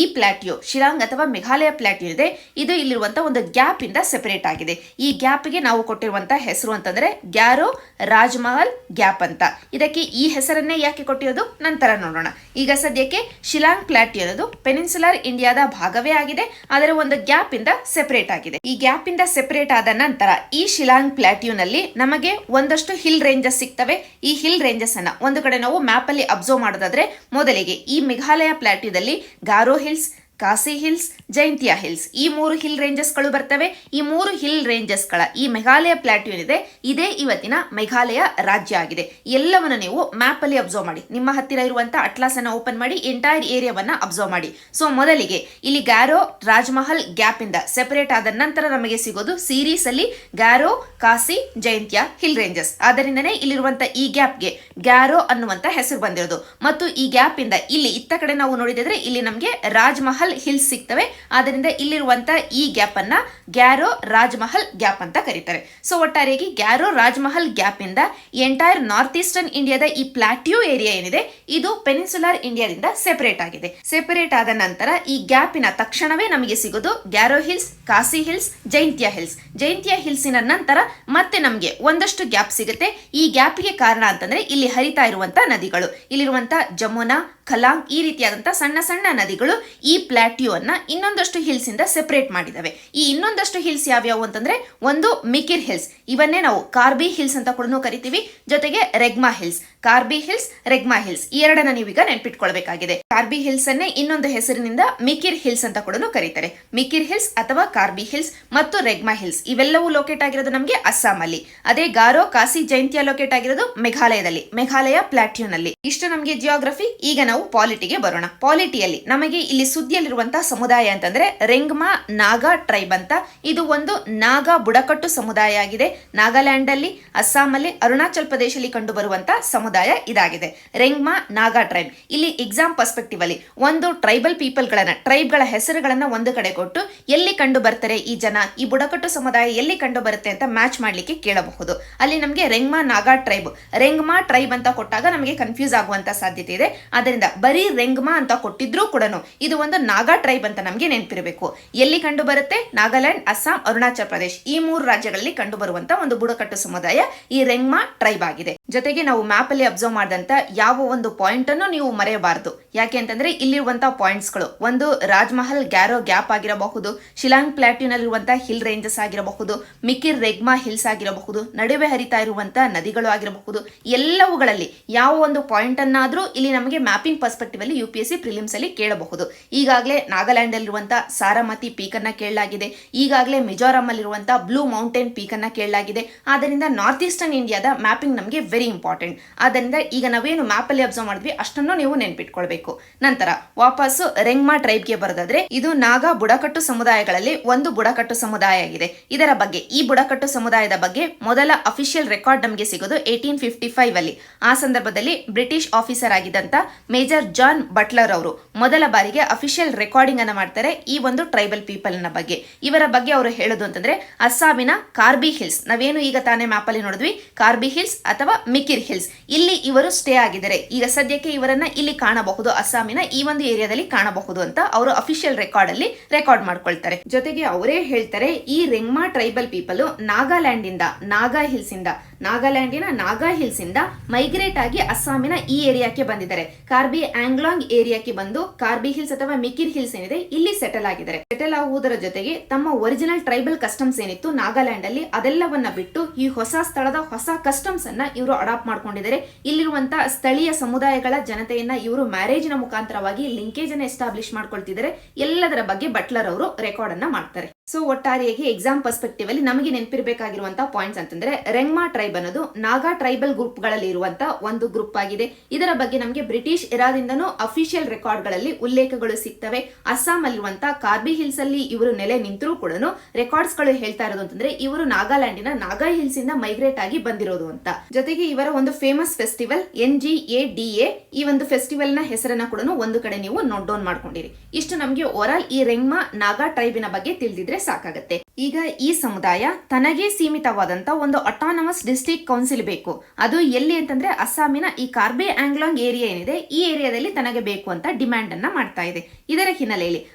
ಈ ಪ್ಲಾಟ್ಯೂ ಶಿಲಾಂಗ್ ಅಥವಾ ಮೇಘಾಲಯ ಪ್ಲಾಟ್ಯೂ ಇದೆ ಇದು ಇಲ್ಲಿರುವಂತ ಒಂದು ಗ್ಯಾಪ್ ಇಂದ ಸೆಪರೇಟ್ ಆಗಿದೆ. ಈ ಗ್ಯಾಪ್ ಗೆ ನಾವು ಕೊಟ್ಟಿರುವಂತ ಹೆಸರು ಅಂತಂದ್ರೆ ಗ್ಯಾರೋ ರಾಜ್ಮಹಲ್ ಗ್ಯಾಪ್ ಅಂತ. ಇದಕ್ಕೆ ಈ ಹೆಸರನ್ನೇ ಯಾಕೆ ಕೊಟ್ಟಿರೋದು ನಂತರ ನೋಡೋಣ. ಈಗ ಸದ್ಯಕ್ಕೆ ಶಿಲಾಂಗ್ ಪ್ಲಾಟ್ಯೂ ಅನ್ನೋದು ಪೆನಿನ್ಸುಲರ್ ಇಂಡಿಯಾದ ಭಾಗವೇ ಆಗಿದೆ, ಅದರ ಒಂದು ಗ್ಯಾಪ್ ಇಂದ ಸೆಪರೇಟ್ ಆಗಿದೆ. ಈ ಗ್ಯಾಪ್ ಇಂದ ಸೆಪರೇಟ್ ಆದ ನಂತರ ಈ ಶಿಲಾಂಗ್ ಪ್ಲಾಟ್ಯೂ ನಲ್ಲಿ ನಮಗೆ ಒಂದಷ್ಟು ಹಿಲ್ ರೇಂಜಸ್ ಸಿಗ್ತವೆ. ಈ ಹಿಲ್ ರೇಂಜಸ್ ಅನ್ನ ಒಂದು ಕಡೆ ನಾವು ಮ್ಯಾಪ್ ಅಲ್ಲಿ ಅಬ್ಸರ್ವ್ ಮಾಡೋದಾದ್ರೆ ಮೊದಲಿಗೆ ಈ ಮೇಘಾಲಯ ಪ್ಲಾಟ್ಯೂದಲ್ಲಿ ಗಾರೋ ಹಿಲ್ಸ್, ಕಾಸಿ ಹಿಲ್ಸ್, ಜೈಂತಿಯಾ ಹಿಲ್ಸ್, ಈ 3 ಹಿಲ್ ರೇಂಜಸ್ಗಳು ಬರ್ತವೆ. ಈ 3 ಹಿಲ್ ರೇಂಜಸ್ಗಳ ಈ ಮೇಘಾಲಯ ಪ್ಲಾಟ್ಯೂ ಏನಿದೆ ಇದೇ ಇವತ್ತಿನ ಮೇಘಾಲಯ ರಾಜ್ಯ ಆಗಿದೆ. ಎಲ್ಲವನ್ನ ನೀವು ಮ್ಯಾಪ್ ಅಲ್ಲಿ ಅಬ್ಸರ್ವ್ ಮಾಡಿ. ನಿಮ್ಮ ಹತ್ತಿರ ಇರುವಂತಹ ಅಟ್ಲಾಸ್ ಅನ್ನ ಓಪನ್ ಮಾಡಿ ಎಂಟೈರ್ ಏರಿಯಾವನ್ನ ಅಬ್ಸರ್ವ್ ಮಾಡಿ. ಸೊ ಮೊದಲಿಗೆ ಇಲ್ಲಿ ಗ್ಯಾರೋ ರಾಜ್ಮಹಲ್ ಗ್ಯಾಪ್ ಇಂದ ಸೆಪರೇಟ್ ಆದ ನಂತರ ನಮಗೆ ಸಿಗೋದು ಸೀರೀಸ್ ಅಲ್ಲಿ ಗ್ಯಾರೋ, ಕಾಸಿ, ಜೈಂತಿಯಾ ಹಿಲ್ ರೇಂಜಸ್. ಆದ್ದರಿಂದನೇ ಇಲ್ಲಿರುವಂತಹ ಈ ಗ್ಯಾಪ್ಗೆ ಗ್ಯಾರೋ ಅನ್ನುವಂತ ಹೆಸರು ಬಂದಿರೋದು. ಮತ್ತು ಈ ಗ್ಯಾಪ್ ಇಂದ ಇಲ್ಲಿ ಇತ್ತ ಕಡೆ ನಾವು ನೋಡಿದ್ರೆ ಇಲ್ಲಿ ನಮಗೆ ರಾಜ್ಮಹಲ್ ಹಿಲ್ಸ್ ಸಿಗ್ತವೆ. ಆದ್ದರಿಂದ ಇಲ್ಲಿರುವಂತ ಈ ಗ್ಯಾಪ್ ಅನ್ನ ಗ್ಯಾರೋ ರಾಜ್ಮಹಲ್ ಗ್ಯಾಪ್ ಅಂತ ಕರೀತಾರೆ. ಸೊ ಒಟ್ಟಾರೆಯಾಗಿ ಗ್ಯಾರೋ ರಾಜ್ಮಹಲ್ ಗ್ಯಾಪ್ ಇಂದ ಎಂಟೈರ್ ನಾರ್ತ್ ಈಸ್ಟರ್ನ್ ಇಂಡಿಯಾದ ಈ ಪ್ಲಾಟ್ಯೂ ಏರಿಯಾ ಏನಿದೆ ಇದು ಪೆನಿನ್ಸುಲರ್ ಇಂಡಿಯಾದಿಂದ ಸೆಪರೇಟ್ ಆಗಿದೆ. ಸೆಪರೇಟ್ ಆದ ನಂತರ ಈ ಗ್ಯಾಪಿನ ತಕ್ಷಣವೇ ನಮಗೆ ಸಿಗೋದು ಗ್ಯಾರೋ ಹಿಲ್ಸ್, ಕಾಸಿ ಹಿಲ್ಸ್, ಜೈಂತಿಯಾ ಹಿಲ್ಸ್. ಜೈಂತಿಯಾ ಹಿಲ್ಸಿನ ನಂತರ ಮತ್ತೆ ನಮಗೆ ಒಂದಷ್ಟು ಗ್ಯಾಪ್ ಸಿಗುತ್ತೆ. ಈ ಗ್ಯಾಪ್ಗೆ ಕಾರಣ ಅಂತಂದ್ರೆ ಇಲ್ಲಿ ಹರಿತಾ ಇರುವಂತ ನದಿಗಳು, ಇಲ್ಲಿರುವಂತ ಜಮುನಾ, ಖಲಾಂಗ್ ಈ ರೀತಿಯಾದಂತಹ ಸಣ್ಣ ಸಣ್ಣ ನದಿಗಳು ಈ ಪ್ಲಾಟ್ಯೂ ಅನ್ನ ಇನ್ನೊಂದಷ್ಟು ಹಿಲ್ಸ್ ಇಂದ ಸೆಪರೇಟ್ ಮಾಡಿದವೆ. ಈ ಇನ್ನೊಂದಷ್ಟು ಹಿಲ್ಸ್ ಯಾವ್ಯಾವು ಅಂತಂದ್ರೆ ಒಂದು ಮಿಕಿರ್ ಹಿಲ್ಸ್, ಇವನ್ನೇ ನಾವು ಕಾರ್ಬಿ ಹಿಲ್ಸ್ ಅಂತ ಕೂಡ ಕರಿತೀವಿ. ಜೊತೆಗೆ ರೆಗ್ಮಾ ಹಿಲ್ಸ್, ಕಾರ್ಬಿ ಹಿಲ್ಸ್, ರೆಗ್ಮಾ ಹಿಲ್ಸ್ ಈ ಎರಡನ್ನ ನೀವೀಗ ನೆನ್ಪಿಟ್ಕೊಳ್ಬೇಕಾಗಿದೆ. ಕಾರ್ಬಿ ಹಿಲ್ಸ್ ಅನ್ನೇ ಇನ್ನೊಂದು ಹೆಸರಿನಿಂದ ಮಿಕಿರ್ ಹಿಲ್ಸ್ ಅಂತ ಕೂಡ ಕರೀತಾರೆ. ಮಿಕಿರ್ ಹಿಲ್ಸ್ ಅಥವಾ ಕಾರ್ಬಿ ಹಿಲ್ಸ್ ಮತ್ತು ರೆಗ್ಮಾ ಹಿಲ್ಸ್ ಇವೆಲ್ಲವೂ ಲೊಕೇಟ್ ಆಗಿರೋದು ನಮಗೆ ಅಸ್ಸಾಂ ಅಲ್ಲಿ. ಅದೇ ಗಾರೋ, ಕಾಸಿ, ಜೈಂತಿಯಾ ಲೊಕೇಟ್ ಆಗಿರೋದು ಮೇಘಾಲಯದಲ್ಲಿ, ಮೇಘಾಲಯ ಪ್ಲಾಟ್ಯೂ ನಲ್ಲಿ. ಇಷ್ಟು ನಮಗೆ ಜಿಯೋಗ್ರಫಿ. ಈಗ ನಾವು ಪಾಲಿಟಿಗೆ ಬರೋಣ. ಪಾಲಿಟಿಯಲ್ಲಿ ನಮಗೆ ಇಲ್ಲಿ ಸುದ್ದಿಯಲ್ಲಿರುವಂತಹ ಸಮುದಾಯ ಅಂತಂದ್ರೆ ರೆಂಗ್ಮಾ ನಾಗಾ ಟ್ರೈಬ್ ಅಂತ. ಇದು ಒಂದು ನಾಗಾ ಬುಡಕಟ್ಟು ಸಮುದಾಯ ಆಗಿದೆ. ನಾಗಾಲ್ಯಾಂಡ್ ಅಲ್ಲಿ, ಅಸ್ಸಾಂ ಅಲ್ಲಿ, ಅರುಣಾಚಲ್ ಪ್ರದೇಶದಲ್ಲಿ ಕಂಡು ಬರುವಂತಹ ಸಮುದಾಯ ಇದಾಗಿದೆ, ರೆಂಗ್ಮಾ ನಾಗಾ ಟ್ರೈಬ್. ಇಲ್ಲಿ ಎಕ್ಸಾಮ್ ಪರ್ಸ್ಪೆಕ್ಟಿವ್ ಅಲ್ಲಿ ಒಂದು ಟ್ರೈಬಲ್ ಪೀಪಲ್ ಗಳನ್ನ, ಟ್ರೈಬ್ಗಳ ಹೆಸರುಗಳನ್ನ ಒಂದು ಕಡೆ ಕೊಟ್ಟು ಎಲ್ಲಿ ಕಂಡು ಬರ್ತಾರೆ ಈ ಜನ, ಈ ಬುಡಕಟ್ಟು ಸಮುದಾಯ ಎಲ್ಲಿ ಕಂಡು ಬರುತ್ತೆ ಅಂತ ಮ್ಯಾಚ್ ಮಾಡ್ಲಿಕ್ಕೆ ಕೇಳಬಹುದು. ಅಲ್ಲಿ ನಮಗೆ ರೆಂಗ್ಮಾ ನಾಗಾ ಟ್ರೈಬ್, ರೆಂಗ್ಮಾ ಟ್ರೈಬ್ ಅಂತ ಕೊಟ್ಟಾಗ ನಮಗೆ ಕನ್ಫ್ಯೂಸ್ ಆಗುವಂತ ಸಾಧ್ಯತೆ ಇದೆ. ಅದರಿಂದ ಬರೀ ರೆಂಗ್ಮಾ ಅಂತ ಕೊಟ್ಟಿದ್ರೂ ಕೂಡ ಇದು ಒಂದು ನಾಗಾ ಟ್ರೈಬ್ ಅಂತ ನಮಗೆ ನೆನಪಿರಬೇಕು. ಎಲ್ಲಿ ಕಂಡು ಬರುತ್ತೆ? ನಾಗಾಲ್ಯಾಂಡ್, ಅಸ್ಸಾಂ, ಅರುಣಾಚಲ್ ಪ್ರದೇಶ್ ಈ 3 ರಾಜ್ಯಗಳಲ್ಲಿ ಕಂಡು ಬರುವಂತ ಒಂದು ಬುಡಕಟ್ಟು ಸಮುದಾಯ ಈ ರೆಂಗ್ಮಾ ಟ್ರೈಬ್ ಆಗಿದೆ. ಜೊತೆಗೆ ನಾವು ಮ್ಯಾಪ್ ಅಲ್ಲಿ ಅಬ್ಸರ್ವ್ ಮಾಡಿದಂತ ಯಾವ ಒಂದು ಪಾಯಿಂಟ್ ಅನ್ನು ನೀವು ಮರೆಯಬಾರದು. ಯಾಕೆ ಅಂತಂದ್ರೆ ಇಲ್ಲಿರುವಂತಹ ಪಾಯಿಂಟ್ಸ್ ಗಳು ಒಂದು ರಾಜ್ಮಹಲ್ ಗ್ಯಾರೋ ಗ್ಯಾಪ್ ಆಗಿರಬಹುದು, ಶಿಲಾಂಗ್ ಪ್ಲಾಟ್ಯೂ ನಲ್ಲಿರುವಂತಹ ಹಿಲ್ ರೇಂಜಸ್ ಆಗಿರಬಹುದು, ಮಿಕಿರ್ ರೆಗ್ಮಾ ಹಿಲ್ಸ್ ಆಗಿರಬಹುದು, ನಡುವೆ ಹರಿತಾ ಇರುವಂತಹ ನದಿಗಳು ಆಗಿರಬಹುದು. ಎಲ್ಲವುಗಳಲ್ಲಿ ಯಾವ ಒಂದು ಪಾಯಿಂಟ್ ಅನ್ನಾದ್ರೂ ಇಲ್ಲಿ ನಮಗೆ ಮ್ಯಾಪಿಂಗ್ ಪರ್ಸ್ಪೆಕ್ಟಿವ್ ಅಲ್ಲಿ UPSC ಪ್ರಿಲಿಮ್ಸ್ ಅಲ್ಲಿ ಕೇಳಬಹುದು. ಈಗಾಗಲೇ ನಾಗಾಲ್ಯಾಂಡ್ ಅಲ್ಲಿರುವಂತಹ ಸಾರಮತಿ ಪೀಕ್ ಅನ್ನ ಕೇಳಲಾಗಿದೆ. ಈಗಾಗಲೇ ಮಿಜೋರಾಂ ಅಲ್ಲಿರುವಂತಹ ಬ್ಲೂ ಮೌಂಟೇನ್ ಪೀಕ್ ಅನ್ನ ಕೇಳಲಾಗಿದೆ. ಆದ್ದರಿಂದ ನಾರ್ತ್ ಈಸ್ಟರ್ನ್ ಇಂಡಿಯಾದ ಮ್ಯಾಪಿಂಗ್ ನಮಗೆ ವೆರಿ ಇಂಪಾರ್ಟೆಂಟ್. ಆದ್ದರಿಂದ ಈಗ ನಾವೇನು ಮ್ಯಾಪ್ ಅಲ್ಲಿ ಅಬ್ಸರ್ವ್ ಮಾಡಿದ್ವಿ ಅಷ್ಟನ್ನು ನೀವು ನೆನ್ಪಿಟ್ಕೊಳ್ಬೇಕು. ನಂತರ ವಾಪಸ್ಸು ರೆಂಗ್ಮಾ ಟ್ರೈಬ್ಗೆ ಬರೋದಾದ್ರೆ ಇದು ನಾಗಾ ಬುಡಕಟ್ಟು ಸಮುದಾಯಗಳಲ್ಲಿ ಒಂದು ಬುಡಕಟ್ಟು ಸಮುದಾಯ ಆಗಿದೆ. ಇದರ ಬಗ್ಗೆ, ಈ ಬುಡಕಟ್ಟು ಸಮುದಾಯದ ಬಗ್ಗೆ ಮೊದಲ ಅಫಿಷಿಯಲ್ ರೆಕಾರ್ಡ್ ನಮಗೆ ಸಿಗೋದು 1855 ಅಲ್ಲಿ. ಆ ಸಂದರ್ಭದಲ್ಲಿ ಬ್ರಿಟಿಷ್ ಆಫೀಸರ್ ಆಗಿದ್ದಂತ ಮೇಜರ್ ಜಾನ್ ಬಟ್ಲರ್ ಅವರು ಮೊದಲ ಬಾರಿಗೆ ಅಫಿಷಿಯಲ್ ರೆಕಾರ್ಡಿಂಗ್ ಅನ್ನ ಮಾಡ್ತಾರೆ ಈ ಒಂದು ಟ್ರೈಬಲ್ ಪೀಪಲ್ ನ ಬಗ್ಗೆ. ಇವರ ಬಗ್ಗೆ ಅವರು ಹೇಳೋದು ಅಂತಂದ್ರೆ ಅಸ್ಸಾಮಿನ ಕಾರ್ಬಿ ಹಿಲ್ಸ್, ನಾವೇನು ಈಗ ತಾನೇ ಮ್ಯಾಪ್ ಅಲ್ಲಿ ನೋಡಿದ್ವಿ ಕಾರ್ಬಿ ಹಿಲ್ಸ್ ಅಥವಾ ಮಿಕಿರ್ ಹಿಲ್ಸ್, ಇಲ್ಲಿ ಇವರು ಸ್ಟೇ ಆಗಿದ್ದಾರೆ. ಈಗ ಸದ್ಯಕ್ಕೆ ಇವರನ್ನ ಇಲ್ಲಿ ಕಾಣಬಹುದು, ಅಸ್ಸಾಮಿನ ಈ ಒಂದು ಏರಿಯಾದಲ್ಲಿ ಕಾಣಬಹುದು ಅಂತ ಅವರು ಅಫಿಷಿಯಲ್ ರೆಕಾರ್ಡ್ ಅಲ್ಲಿ ರೆಕಾರ್ಡ್ ಮಾಡ್ಕೊಳ್ತಾರೆ. ಜೊತೆಗೆ ಅವರೇ ಹೇಳ್ತಾರೆ ಈ ರೆಂಗ್ಮಾ ಟ್ರೈಬಲ್ ಪೀಪಲ್ ನಾಗಾಲ್ಯಾಂಡ್ ಇಂದ, ನಾಗಾ ಹಿಲ್ಸ್ ಇಂದ, ನಾಗಾಲ್ಯಾಂಡಿನ ನಾಗಾ ಹಿಲ್ಸ್ ಇಂದ ಮೈಗ್ರೇಟ್ ಆಗಿ ಅಸ್ಸಾಮಿನ ಈ ಏರಿಯಾಕ್ಕೆ ಬಂದಿದ್ದಾರೆ. ಕಾರ್ಬಿ ಆಂಗ್ಲಾಂಗ್ ಏರಿಯಾಕ್ಕೆ ಬಂದು ಕಾರ್ಬಿ ಹಿಲ್ಸ್ ಅಥವಾ ಮಿಕಿರ್ ಹಿಲ್ಸ್ ಏನಿದೆ ಇಲ್ಲಿ ಸೆಟಲ್ ಆಗಿದ್ದಾರೆ. ಸೆಟಲ್ ಆಗುವುದರ ಜೊತೆಗೆ ತಮ್ಮ ಒರಿಜಿನಲ್ ಟ್ರೈಬಲ್ ಕಸ್ಟಮ್ಸ್ ಏನಿತ್ತು ನಾಗಾಲ್ಯಾಂಡ್ ಅಲ್ಲಿ ಅದೆಲ್ಲವನ್ನ ಬಿಟ್ಟು ಈ ಹೊಸ ಸ್ಥಳದ ಹೊಸ ಕಸ್ಟಮ್ಸ್ ಅನ್ನ ಇವರು ಅಡಾಪ್ಟ್ ಮಾಡ್ಕೊಂಡಿದ್ದಾರೆ. ಇಲ್ಲಿರುವಂತಹ ಸ್ಥಳೀಯ ಸಮುದಾಯಗಳ ಜನತೆಯನ್ನ ಇವರು ಮ್ಯಾರೇಜಿನ ಮುಖಾಂತರವಾಗಿ ಲಿಂಕೇಜ್ ಅನ್ನು ಎಸ್ಟಾಬ್ಲಿಷ್ ಮಾಡ್ಕೊಳ್ತಿದ್ದಾರೆ. ಎಲ್ಲದರ ಬಗ್ಗೆ ಬಟ್ಲರ್ ಅವರು ರೆಕಾರ್ಡ್ ಅನ್ನ ಮಾಡ್ತಾರೆ. ಸೊ ಒಟ್ಟಾರೆಯಾಗಿ ಎಕ್ಸಾಮ್ ಪರ್ಸ್ಪೆಕ್ಟಿವ್ ಅಲ್ಲಿ ನಮಗೆ ನೆನಪಿರಬೇಕಾಗಿರುವಂತಹ ಪಾಯಿಂಟ್ಸ್ ಅಂತಂದ್ರೆ ರೆಂಗ್ಮಾ ಟ್ರೈಬ್ ಅನ್ನೋದು ನಾಗಾ ಟ್ರೈಬಲ್ ಗ್ರೂಪ್ ಗಳಲ್ಲಿ ಇರುವಂತಹ ಒಂದು ಗ್ರೂಪ್ ಆಗಿದೆ. ಇದರ ಬಗ್ಗೆ ನಮಗೆ ಬ್ರಿಟಿಷ್ ಇರಾದಿಂದನೂ ಅಫಿಷಿಯಲ್ ರೆಕಾರ್ಡ್ ಗಳಲ್ಲಿ ಉಲ್ಲೇಖಗಳು ಸಿಗ್ತವೆ. ಅಸ್ಸಾಂ ಅಲ್ಲಿರುವಂತಹ ಕಾರ್ಬಿ ಹಿಲ್ಸ್ ಅಲ್ಲಿ ಇವರು ನೆಲೆ ನಿಂತರೂ ಕೂಡ ರೆಕಾರ್ಡ್ಸ್ ಗಳು ಹೇಳ್ತಾ ಇರೋದು ಅಂತಂದ್ರೆ ಇವರು ನಾಗಾಲ್ಯಾಂಡಿನ ನಾಗಾ ಹಿಲ್ಸ್ ಇಂದ ಮೈಗ್ರೇಟ್ ಆಗಿ ಬಂದಿರೋದು ಅಂತ. ಜೊತೆಗೆ ಇವರ ಒಂದು ಫೇಮಸ್ ಫೆಸ್ಟಿವಲ್ NGADA, ಈ ಒಂದು ಫೆಸ್ಟಿವಲ್ ನ ಹೆಸರನ್ನ ಕೂಡ ಒಂದು ಕಡೆ ನೀವು ನೋಟ್ ಡೌನ್ ಮಾಡ್ಕೊಂಡಿರಿ. ಇಷ್ಟು ನಮಗೆ ಓವರಾಲ್ ಈ ರೆಂಗ್ಮಾ ನಾಗಾ ಟ್ರೈಬಿನ ಬಗ್ಗೆ ತಿಳಿದಿದ್ರೆ ಸಾಕಾಗತ್ತೆ. ಈಗ ಈ ಸಮುದಾಯ ತನಗೆ ಸೀಮಿತವಾದಂತ ಒಂದು ಅಟಾನಮಸ್ ಡಿಸ್ಟ್ರಿಕ್ಟ್ ಕೌನ್ಸಿಲ್ ಬೇಕು. ಅದು ಎಲ್ಲಿ ಅಂತಂದ್ರೆ ಅಸ್ಸಾಮಿನ ಈ ಕಾರ್ಬಿ ಆಂಗ್ಲಾಂಗ್ ಏರಿಯಾ ಏನಿದೆ ಈ ಏರಿಯಾದಲ್ಲಿ ತನಗೆ ಬೇಕು ಅಂತ ಡಿಮ್ಯಾಂಡ್ ಅನ್ನ ಮಾಡ್ತಾ ಇದೆ. ಇದರ ಹಿನ್ನೆಲೆಯಲ್ಲಿ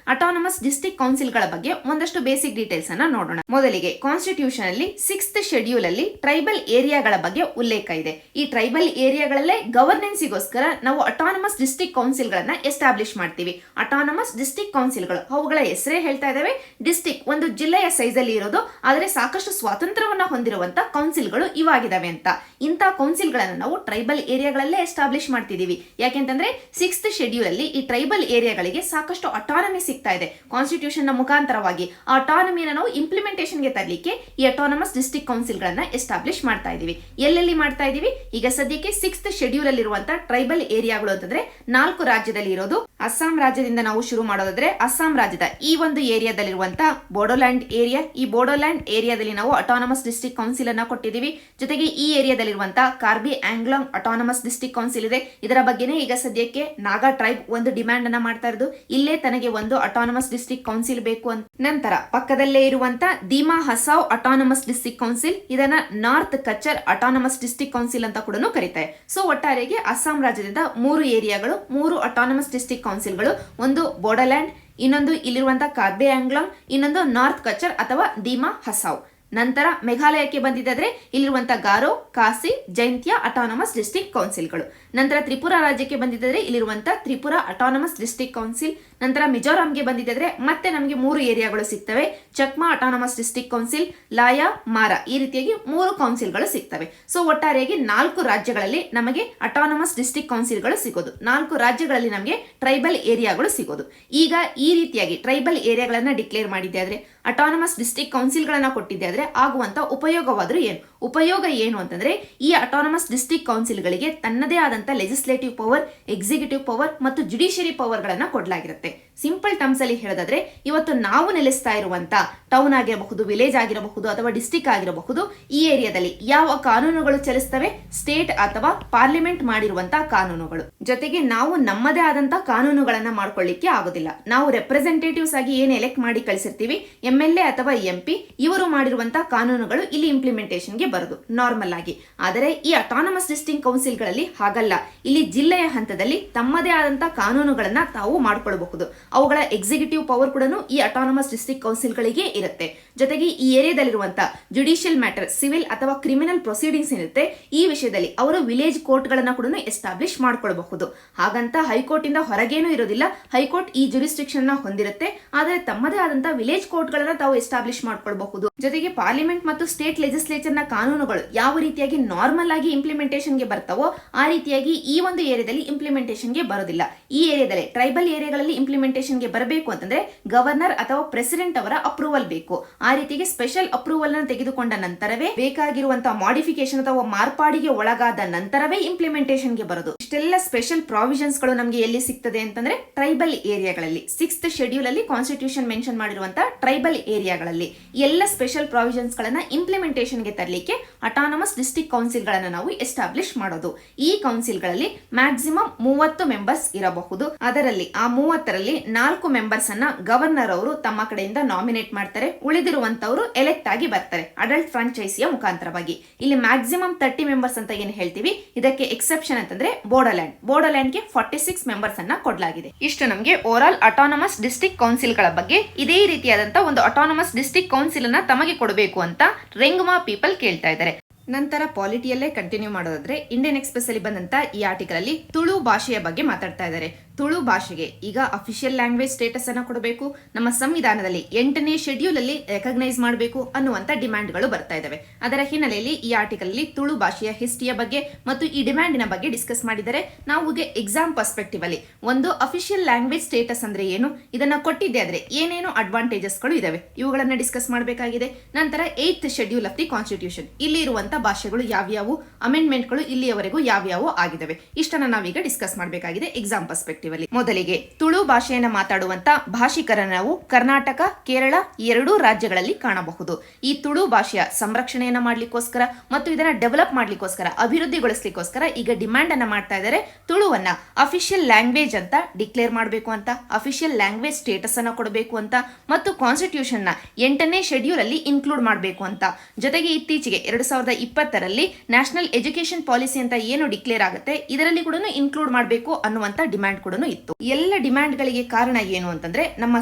ಅಟಾನಮಸ್ ಡಿಸ್ಟ್ರಿಕ್ಟ್ ಕೌನ್ಸಿಲ್ ಗಳ ಬಗ್ಗೆ ಒಂದಷ್ಟು ಬೇಸಿಕ್ ಡೀಟೇಲ್ಸ್ ಅನ್ನ ನೋಡೋಣ. ಮೊದಲಿಗೆ ಕಾನ್ಸ್ಟಿಟ್ಯೂಷನ್ ಅಲ್ಲಿ 6th ಶೆಡ್ಯೂಲ್ ಅಲ್ಲಿ ಟ್ರೈಬಲ್ ಏರಿಯಾಗಳ ಬಗ್ಗೆ ಉಲ್ಲೇಖ ಇದೆ. ಈ ಟ್ರೈಬಲ್ ಏರಿಯಾಗಳಲ್ಲೇ ಗವರ್ನೆನ್ಸಿಗೋಸ್ಕರ ನಾವು ಅಟಾನಮಸ್ ಡಿಸ್ಟ್ರಿಕ್ಟ್ ಕೌನ್ಸಿಲ್ ಗಳನ್ನ ಎಸ್ಟಾಬ್ಲಿಷ್ ಮಾಡ್ತೀವಿ. ಅಟಾನಮಸ್ ಡಿಸ್ಟ್ರಿಕ್ಟ್ ಕೌನ್ಸಿಲ್ ಗಳು ಅವುಗಳ ಹೆಸರೇ ಹೇಳ್ತಾ ಇದಾವೆ, ಡಿಸ್ಟ್ರಿಕ್ಟ್ ಒಂದು ಜಿಲ್ಲೆಯ ಸೈಜ್ ಸೈಜ್ ಅಲ್ಲಿ ಇರೋದು, ಆದರೆ ಸಾಕಷ್ಟು ಸ್ವಾತಂತ್ರ್ಯವನ್ನ ಹೊಂದಿರುವಂತ ಕೌನ್ಸಿಲ್ಗಳು ಇವಾಗಿದಾವೆ ಅಂತ. ಇಂಥ ಕೌನ್ಸಿಲ್ಗಳನ್ನ ನಾವು ಟ್ರೈಬಲ್ ಏರಿಯಾಗಳಲ್ಲೇ ಎಸ್ಟಾಬ್ಲಿಷ್ ಮಾಡ್ತಿದೀವಿ. ಯಾಕೆಂತಂದ್ರೆ 6th ಶೆಡ್ಯೂಲ್ ಅಲ್ಲಿ ಈ ಟ್ರೈಬಲ್ ಏರಿಯಾಗಳಿಗೆ ಸಾಕಷ್ಟು ಅಟಾನಮಿ ಸಿಗ್ತಾ ಇದೆ ಕಾನ್ಸ್ಟಿಟ್ಯೂಷನ್ ನ ಮುಖಾಂತರವಾಗಿ. ಆ ಅಟಾನಮಿನ ನಾವು ಇಂಪ್ಲಿಮೆಂಟೇಷನ್ ಗೆ ತರಲಿಕ್ಕೆ ಈ ಅಟಾನಮಸ್ ಡಿಸ್ಟ್ರಿಕ್ಟ್ ಕೌನ್ಸಿಲ್ ಗಳನ್ನ ಎಸ್ಟಾಬ್ಲಿಷ್ ಮಾಡ್ತಾ ಇದೀವಿ. ಎಲ್ಲೆಲ್ಲಿ ಮಾಡ್ತಾ ಇದೀವಿ? ಈಗ ಸದ್ಯಕ್ಕೆ 6th ಶೆಡ್ಯೂಲ್ ಅಲ್ಲಿ ಇರುವಂತಹ ಟ್ರೈಬಲ್ ಏರಿಯಾಗಳು ಅಂತಂದ್ರೆ 4 ರಾಜ್ಯದಲ್ಲಿ ಇರೋದು. ಅಸ್ಸಾಂ ರಾಜ್ಯದಿಂದ ನಾವು ಶುರು ಮಾಡೋದಾದ್ರೆ ಅಸ್ಸಾಂ ರಾಜ್ಯದ ಈ ಒಂದು ಏರಿಯಾದಲ್ಲಿರುವಂತಹ ಬೋಡೋಲ್ಯಾಂಡ್ ಏರಿಯಾ, ಈ ಬೋಡೋಲ್ಯಾಂಡ್ ಏರಿಯಾದಲ್ಲಿ ನಾವು ಅಟಾನಮಸ್ ಡಿಸ್ಟ್ರಿಕ್ಟ್ ಕೌನ್ಸಿಲ್ ಅನ್ನ ಕೊಟ್ಟಿದ್ದೀವಿ. ಜೊತೆಗೆ ಈ ಏರಿಯಾದಲ್ಲಿರುವಂತಹ Karbi Anglong autonomous district council ಇದೆ. ಇದರ ಬಗ್ಗೆನೇ ಈಗ ಸದ್ಯಕ್ಕೆ ನಾಗಾ ಟ್ರೈಬ್ ಒಂದು ಡಿಮ್ಯಾಂಡ್ ಅನ್ನ ಮಾಡ್ತಾ ಇರೋದು, ಇಲ್ಲೇ ತನಗೆ ಒಂದು ಅಟಾನಮಸ್ ಡಿಸ್ಟ್ರಿಕ್ಟ್ ಕೌನ್ಸಿಲ್ ಬೇಕು ಅಂತ. ನಂತರ ಪಕ್ಕದಲ್ಲೇ ಇರುವಂತ ದೀಮಾ ಹಸಾವ್ ಅಟಾನಮಸ್ ಡಿಸ್ಟ್ರಿಕ್ಟ್ ಕೌನ್ಸಿಲ್, ಇದನ್ನ north Cachar autonomous district council ಅಂತ ಕೂಡ ಕರೀತಾರೆ. ಸೊ ಒಟ್ಟಾರೆಗೆ ಅಸ್ಸಾಂ ರಾಜ್ಯದಿಂದ 3 ಏರಿಯಾಗಳು, 3 ಅಟಾನಮಸ್ ಡಿಸ್ಟ್ರಿಕ್ಟ್ ಕೌನ್ಸಿಲ್ಗಳು, ಒಂದು ಬೋಡೋಲ್ಯಾಂಡ್, ಇನ್ನೊಂದು ಇಲ್ಲಿರುವಂತಹ ಕಾರ್ಬೆ ಆಂಗ್ಲಾಂಗ್, ಇನ್ನೊಂದು ನಾರ್ತ್ ಕಚರ್ ಅಥವಾ ದೀಮಾ ಹಸಾವ್. ನಂತರ ಮೇಘಾಲಯಕ್ಕೆ ಬಂದಿದ್ದಾದ್ರೆ ಇಲ್ಲಿರುವಂತಹ ಗಾರೋ, ಕಾಸಿ, ಜೈಂತ್ಯಾ ಅಟಾನಮಸ್ ಡಿಸ್ಟ್ರಿಕ್ಟ್ ಕೌನ್ಸಿಲ್ಗಳು. ನಂತರ ತ್ರಿಪುರಾ ರಾಜ್ಯಕ್ಕೆ ಬಂದಿದ್ದಾದ್ರೆ ಇಲ್ಲಿರುವಂತಹ ತ್ರಿಪುರಾ ಅಟಾನಮಸ್ ಡಿಸ್ಟ್ರಿಕ್ಟ್ ಕೌನ್ಸಿಲ್. ನಂತರ ಮಿಜೋರಾಂಗೆ ಬಂದಿದ್ದಾದ್ರೆ ಮತ್ತೆ ನಮಗೆ 3 ಏರಿಯಾಗಳು ಸಿಗ್ತವೆ, ಚಕ್ಮಾ ಅಟಾನಮಸ್ ಡಿಸ್ಟ್ರಿಕ್ಟ್ ಕೌನ್ಸಿಲ್, ಲಾಯಾ, ಮಾರಾ, ಈ ರೀತಿಯಾಗಿ 3 ಕೌನ್ಸಿಲ್ಗಳು ಸಿಗ್ತವೆ. ಸೊ ಒಟ್ಟಾರೆಯಾಗಿ 4 ರಾಜ್ಯಗಳಲ್ಲಿ ನಮಗೆ ಅಟಾನಮಸ್ ಡಿಸ್ಟ್ರಿಕ್ಟ್ ಕೌನ್ಸಿಲ್ಗಳು ಸಿಗೋದು, 4 ರಾಜ್ಯಗಳಲ್ಲಿ ನಮಗೆ ಟ್ರೈಬಲ್ ಏರಿಯಾಗಳು ಸಿಗೋದು. ಈಗ ಈ ರೀತಿಯಾಗಿ ಟ್ರೈಬಲ್ ಏರಿಯಾಗಳನ್ನ ಡಿಕ್ಲೇರ್ ಮಾಡಿದ್ದೆ ಆದ್ರೆ, ಅಟಾನಮಸ್ ಡಿಸ್ಟ್ರಿಕ್ಟ್ ಕೌನ್ಸಿಲ್ಗಳನ್ನ ಕೊಟ್ಟಿದ್ದೆ ಆದ್ರೆ ಆಗುವಂತ ಉಪಯೋಗವಾದ್ರೂ ಏನು? ಉಪಯೋಗ ಏನು ಅಂತಂದ್ರೆ, ಈ ಅಟಾನಮಸ್ ಡಿಸ್ಟ್ರಿಕ್ಟ್ ಕೌನ್ಸಿಲ್ಗಳಿಗೆ ತನ್ನದೇ ಆದಂತ ಲೆಜಿಸ್ಲೇಟಿವ್ ಪವರ್, ಎಕ್ಸಿಕ್ಯೂಟಿವ್ ಪವರ್ ಮತ್ತು ಜುಡಿಷಿಯರಿ ಪವರ್ ಗಳನ್ನ ಕೊಡಲಾಗಿರುತ್ತೆ. ಸಿಂಪಲ್ ಟರ್ಮ್ಸ್ ಅಲ್ಲಿ ಹೇಳೋದಾದ್ರೆ, ಇವತ್ತು ನಾವು ನೆಲೆಸ್ತಾ ಇರುವಂತ ಟೌನ್ ಆಗಿರಬಹುದು, ವಿಲೇಜ್ ಆಗಿರಬಹುದು ಅಥವಾ ಡಿಸ್ಟ್ರಿಕ್ಟ್ ಆಗಿರಬಹುದು, ಈ ಏರಿಯಾದಲ್ಲಿ ಯಾವ ಕಾನೂನುಗಳು ಚಲಿಸ್ತವೆ? ಸ್ಟೇಟ್ ಅಥವಾ ಪಾರ್ಲಿಮೆಂಟ್ ಮಾಡಿರುವಂತಹ ಕಾನೂನುಗಳು. ಜೊತೆಗೆ ನಾವು ನಮ್ಮದೇ ಆದಂತ ಕಾನೂನುಗಳನ್ನ ಮಾಡ್ಕೊಳ್ಳಿಕ್ಕೆ ಆಗೋದಿಲ್ಲ. ನಾವು ರೆಪ್ರೆಸೆಂಟೇಟಿವ್ಸ್ ಆಗಿ ಏನ್ ಎಲೆಕ್ಟ್ ಮಾಡಿ ಕಳಿಸಿರ್ತೀವಿ, MLA ಅಥವಾ MP, ಇವರು ಮಾಡಿರುವಂತಹ ಕಾನೂನುಗಳು ಇಲ್ಲಿ ಇಂಪ್ಲಿಮೆಂಟೇಷನ್ಗೆ ಬರೋದು ನಾರ್ಮಲ್ ಆಗಿ. ಆದರೆ ಈ ಅಟಾನಮಸ್ ಡಿಸ್ಟ್ರಿಕ್ಟ್ ಕೌನ್ಸಿಲ್ಗಳಲ್ಲಿ ಹಾಗಲ್ಲ. ಇಲ್ಲಿ ಜಿಲ್ಲೆಯ ಹಂತದಲ್ಲಿ ತಮ್ಮದೇ ಆದಂತಹ ಕಾನೂನುಗಳನ್ನ ತಾವು ಮಾಡ್ಕೊಳ್ಬಹುದು. ಅವುಗಳ ಎಕ್ಸಿಕ್ಯೂಟಿವ್ ಪವರ್ ಕೂಡ ಈ ಅಟಾನಮಸ್ ಡಿಸ್ಟ್ರಿಕ್ಟ್ ಕೌನ್ಸಿಲ್ಗಳಿಗೆ ಇರುತ್ತೆ. ಜೊತೆಗೆ ಈ ಏರಿಯಾದಲ್ಲಿರುವಂತಹ ಜುಡಿಷಿಯಲ್ ಮ್ಯಾಟರ್, ಸಿವಿಲ್ ಅಥವಾ ಕ್ರಿಮಿನಲ್ ಪ್ರೊಸೀಡಿಂಗ್ಸ್ ಇರುತ್ತೆ, ಈ ವಿಷಯದಲ್ಲಿ ಅವರು ವಿಲೇಜ್ ಕೋರ್ಟ್ ಗಳನ್ನ ಕೂಡ ಎಸ್ಟಾಬ್ಲಿಷ್ ಮಾಡ್ಕೊಳ್ಬಹುದು. ಹಾಗಂತ ಹೈಕೋರ್ಟ್ ಇಂದ ಹೊರಗೇನೂ ಇರೋದಿಲ್ಲ. ಹೈಕೋರ್ಟ್ ಈ ಜುರಿಸ್ಟ್ರಿಕ್ಷನ್ ಹೊಂದಿರುತ್ತೆ, ಆದರೆ ತಮ್ಮದೇ ಆದಂತಹ ವಿಲೇಜ್ ಕೋರ್ಟ್ ಗಳನ್ನ ತಾವು ಎಸ್ಟಾಬ್ಲಿಷ್ ಮಾಡ್ಕೊಳ್ಬಹುದು. ಜೊತೆಗೆ ಪಾರ್ಲಿಮೆಂಟ್ ಮತ್ತು ಸ್ಟೇಟ್ ಲೆಜಿಸ್ಲೇಚರ್ ನ ಕಾನೂನುಗಳು ಯಾವ ರೀತಿಯಾಗಿ ನಾರ್ಮಲ್ ಆಗಿ ಇಂಪ್ಲಿಮೆಂಟೇಷನ್ ಗೆ ಬರ್ತಾವೋ ಆ ರೀತಿಯಾಗಿ ಈ ಒಂದು ಏರಿಯಾದಲ್ಲಿ ಇಂಪ್ಲಿಮೆಂಟೇಷನ್ ಗೆ ಬರೋದಿಲ್ಲ. ಈ ಏರಿಯಾದಲ್ಲಿ ಟ್ರೈಬಲ್ ಏರಿಯಾಗಳಲ್ಲಿ ಇಂಪ್ಲಿಮೆಂಟೇಷನ್ ಗೆ ಬರಬೇಕು ಅಂತಂದ್ರೆ ಗವರ್ನರ್ ಅಥವಾ ಪ್ರೆಸಿಡೆಂಟ್ ಅವರ ಅಪ್ರೂವಲ್ ಬೇಕು. ಆ ರೀತಿಗೆ ಸ್ಪೆಷಲ್ ಅಪ್ರೂವಲ್ ಅನ್ನು ತೆಗೆದುಕೊಂಡ ನಂತರವೇ ಬೇಕಾಗಿರುವಂತಹ ಮಾಡಿಫಿಕೇಶನ್ ಅಥವಾ ಮಾರ್ಪಾಡಿಗೆ ಒಳಗಾದ ನಂತರವೇ ಇಂಪ್ಲಿಮೆಂಟೇಷನ್ ಗೆ ಬರೋದು. ಇಷ್ಟೆಲ್ಲ ಸ್ಪೆಷಲ್ ಪ್ರಾವಿಷನ್ಸ್ ಗಳು ನಮಗೆ ಎಲ್ಲಿ ಸಿಗ್ತದೆ ಅಂತಂದ್ರೆ ಟ್ರೈಬಲ್ ಏರಿಯಾಗಳಲ್ಲಿ. 6th ಶೆಡ್ಯೂಲ್ ಅಲ್ಲಿ ಕಾನ್ಸ್ಟಿಟ್ಯೂಷನ್ ಮೆನ್ಷನ್ ಮಾಡಿರುವಂತಹ ಟ್ರೈಬಲ್ ಏರಿಯಾಗಳಲ್ಲಿ ಎಲ್ಲ ಸ್ಪೆಷಲ್ ಪ್ರಾವಿಷನ್ಸ್ ಗಳನ್ನ ಇಂಪ್ಲಿಮೆಂಟೇಷನ್ ಗೆ ತರಲಿಕ್ಕೆ ಅಟಾನಮಸ್ ಡಿಸ್ಟ್ರಿಕ್ಟ್ ಕೌನ್ಸಿಲ್ ಗಳನ್ನ ನಾವು ಎಸ್ಟಾಬ್ಲಿಷ್ ಮಾಡೋದು. ಈ ಕೌನ್ಸಿಲ್ ಗಳಲ್ಲಿ ಮ್ಯಾಕ್ಸಿಮಮ್ 30 ಮೆಂಬರ್ಸ್ ಇರಬಹುದು. ಅದರಲ್ಲಿ ಆ 30ರಲ್ಲಿ 4 ಮೆಂಬರ್ಸ್ ಅನ್ನ ಗವರ್ನರ್ ಅವರು ತಮ್ಮ ಕಡೆಯಿಂದ ನಾಮಿನೇಟ್ ಮಾಡ್ತಾರೆ. ಉಳಿದಿರುವಂತವರು ಎಲೆಕ್ಟ್ ಆಗಿ ಬರ್ತಾರೆ ಅಡಲ್ಟ್ ಫ್ರಾಂಚೈಸಿಯ ಮುಖಾಂತರವಾಗಿ. ಇಲ್ಲಿ ಮ್ಯಾಕ್ಸಿಮಮ್ 30 ಮೆಂಬರ್ಸ್ ಅಂತ ಏನ್ ಹೇಳ್ತೀವಿ, ಇದಕ್ಕೆ ಎಕ್ಸೆಪ್ಷನ್ ಅಂತಂದ್ರೆ ಬೋಡೋಲ್ಯಾಂಡ್ ಗೆ 46 ಮೆಂಬರ್ಸ್ ಅನ್ನ ಕೊಡಲಾಗಿದೆ. ಇಷ್ಟು ನಮಗೆ overall autonomous district council ಗಳ ಬಗ್ಗೆ. ಇದೇ ರೀತಿಯಾದಂತಹ ಒಂದು ಅಟಾನಮಸ್ ಡಿಸ್ಟ್ರಿಕ್ಟ್ ಕೌನ್ಸಿಲ್ ಅನ್ನ ತಮಗೆ ಕೊಡಬೇಕು ಅಂತ ರೆಂಗ್ಮಾ ಪೀಪಲ್ ಕೇಳ್ತಾ ಇದ್ದಾರೆ. ನಂತರ ಪಾಲಿಟಿಯಲ್ಲೇ ಕಂಟಿನ್ಯೂ ಮಾಡೋದಾದ್ರೆ ಇಂಡಿಯನ್ ಎಕ್ಸ್‌ಪ್ರೆಸ್ ಅಲ್ಲಿ ಬಂದಂತ ಈ ಆರ್ಟಿಕಲ್ ಅಲ್ಲಿ ತುಳು ಭಾಷೆಯ ಬಗ್ಗೆ ಮಾತಾಡ್ತಾ ಇದ್ದಾರೆ. ತುಳು ಭಾಷೆಗೆ ಈಗ ಅಫಿಷಿಯಲ್ ಲ್ಯಾಂಗ್ವೇಜ್ ಸ್ಟೇಟಸ್ ಅನ್ನ ಕೊಡಬೇಕು, ನಮ್ಮ ಸಂವಿಧಾನದಲ್ಲಿ 8ನೇ ಶೆಡ್ಯೂಲ್ ಅಲ್ಲಿ ರೆಕಗ್ನೈಸ್ ಮಾಡಬೇಕು ಅನ್ನುವಂತ ಡಿಮ್ಯಾಂಡ್ಗಳು ಬರ್ತಾ ಇದಾವೆ. ಅದರ ಹಿನ್ನೆಲೆಯಲ್ಲಿ ಈ ಆರ್ಟಿಕಲ್ ಅಲ್ಲಿ ತುಳು ಭಾಷೆಯ ಹಿಸ್ಟ್ರಿಯ ಬಗ್ಗೆ ಮತ್ತು ಈ ಡಿಮ್ಯಾಂಡಿನ ಬಗ್ಗೆ ಡಿಸ್ಕಸ್ ಮಾಡಿದರೆ ನಾವು ಎಕ್ಸಾಮ್ ಪರ್ಸ್ಪೆಕ್ಟಿವ್ ಅಲ್ಲಿ ಒಂದು ಅಫಿಷಿಯಲ್ ಲ್ಯಾಂಗ್ವೇಜ್ ಸ್ಟೇಟಸ್ ಅಂದ್ರೆ ಏನು, ಇದನ್ನ ಕೊಟ್ಟಿದ್ದೆ ಆದ್ರೆ ಏನೇನು ಅಡ್ವಾಂಟೇಜಸ್ ಇದಾವೆ, ಇವುಗಳನ್ನ ಡಿಸ್ಕಸ್ ಮಾಡಬೇಕಾಗಿದೆ. ನಂತರ 8th schedule of the constitution, ಇಲ್ಲಿ ಇರುವಂತ ಭಾಷೆಗಳು ಯಾವ್ಯಾವು, ಅಮೆಂಡ್ಮೆಂಟ್ಗಳು ಇಲ್ಲಿಯವರೆಗೂ ಯಾವ್ಯಾವು ಆಗಿದಾವೆ, ಇಷ್ಟನ್ನ ನಾವೀಗ ಡಿಸ್ಕಸ್ ಮಾಡಬೇಕಾಗಿದೆ ಎಕ್ಸಾಮ್ ಪರ್ಸ್ಪೆಕ್ಟಿವ್ ಅಲ್ಲಿ. ಮೊದಲಿಗೆ ತುಳು ಭಾಷೆಯನ್ನ ಮಾತಾಡುವಂತ ಭಾಷಿಕರನ್ನು ನಾವು ಕರ್ನಾಟಕ, ಕೇರಳ ಎರಡೂ ರಾಜ್ಯಗಳಲ್ಲಿ ಕಾಣಬಹುದು. ಈ ತುಳು ಭಾಷೆಯ ಸಂರಕ್ಷಣೆಯನ್ನ ಮಾಡ್ಲಿಕ್ಕೋಸ್ಕರ ಮತ್ತು ಇದನ್ನ ಡೆವಲಪ್ ಮಾಡ್ಲಿಕ್ಕೋಸ್ಕರ, ಅಭಿವೃದ್ಧಿಗೊಳಿಸ್ಲಿಕ್ಕೋಸ್ಕರ ಈಗ ಡಿಮ್ಯಾಂಡ್ ಅನ್ನ ಮಾಡ್ತಾ ಇದ್ದಾರೆ. ತುಳುವನ್ನ ಅಫಿಷಿಯಲ್ ಲ್ಯಾಂಗ್ವೇಜ್ ಅಂತ ಡಿಕ್ಲೇರ್ ಮಾಡಬೇಕು ಅಂತ, ಅಫಿಷಿಯಲ್ ಲ್ಯಾಂಗ್ವೇಜ್ ಸ್ಟೇಟಸ್ ಅನ್ನ ಕೊಡಬೇಕು ಅಂತ ಮತ್ತು ಕಾನ್ಸ್ಟಿಟ್ಯೂಷನ್ ನ 8ನೇ ಶೆಡ್ಯೂಲ್ ಅಲ್ಲಿ ಇನ್ಕ್ಲೂಡ್ ಮಾಡಬೇಕು ಅಂತ. ಜೊತೆಗೆ ಇತ್ತೀಚೆಗೆ 2020ರಲ್ಲಿ ನ್ಯಾಷನಲ್ ಎಜುಕೇಶನ್ ಪಾಲಿಸಿ ಅಂತ ಏನು ಡಿಕ್ಲೇರ್ ಆಗುತ್ತೆ, ಇದರಲ್ಲಿ ಕೂಡ ಇನ್ಕ್ಲೂಡ್ ಮಾಡಬೇಕು ಅನ್ನುವಂತ ಡಿಮ್ಯಾಂಡ್ ಕೂಡ ಕೂಡ ಇತ್ತು. ಎಲ್ಲ ಡಿಮ್ಯಾಂಡ್ಗಳಿಗೆ ಕಾರಣ ಏನು ಅಂತಂದ್ರೆ ನಮ್ಮ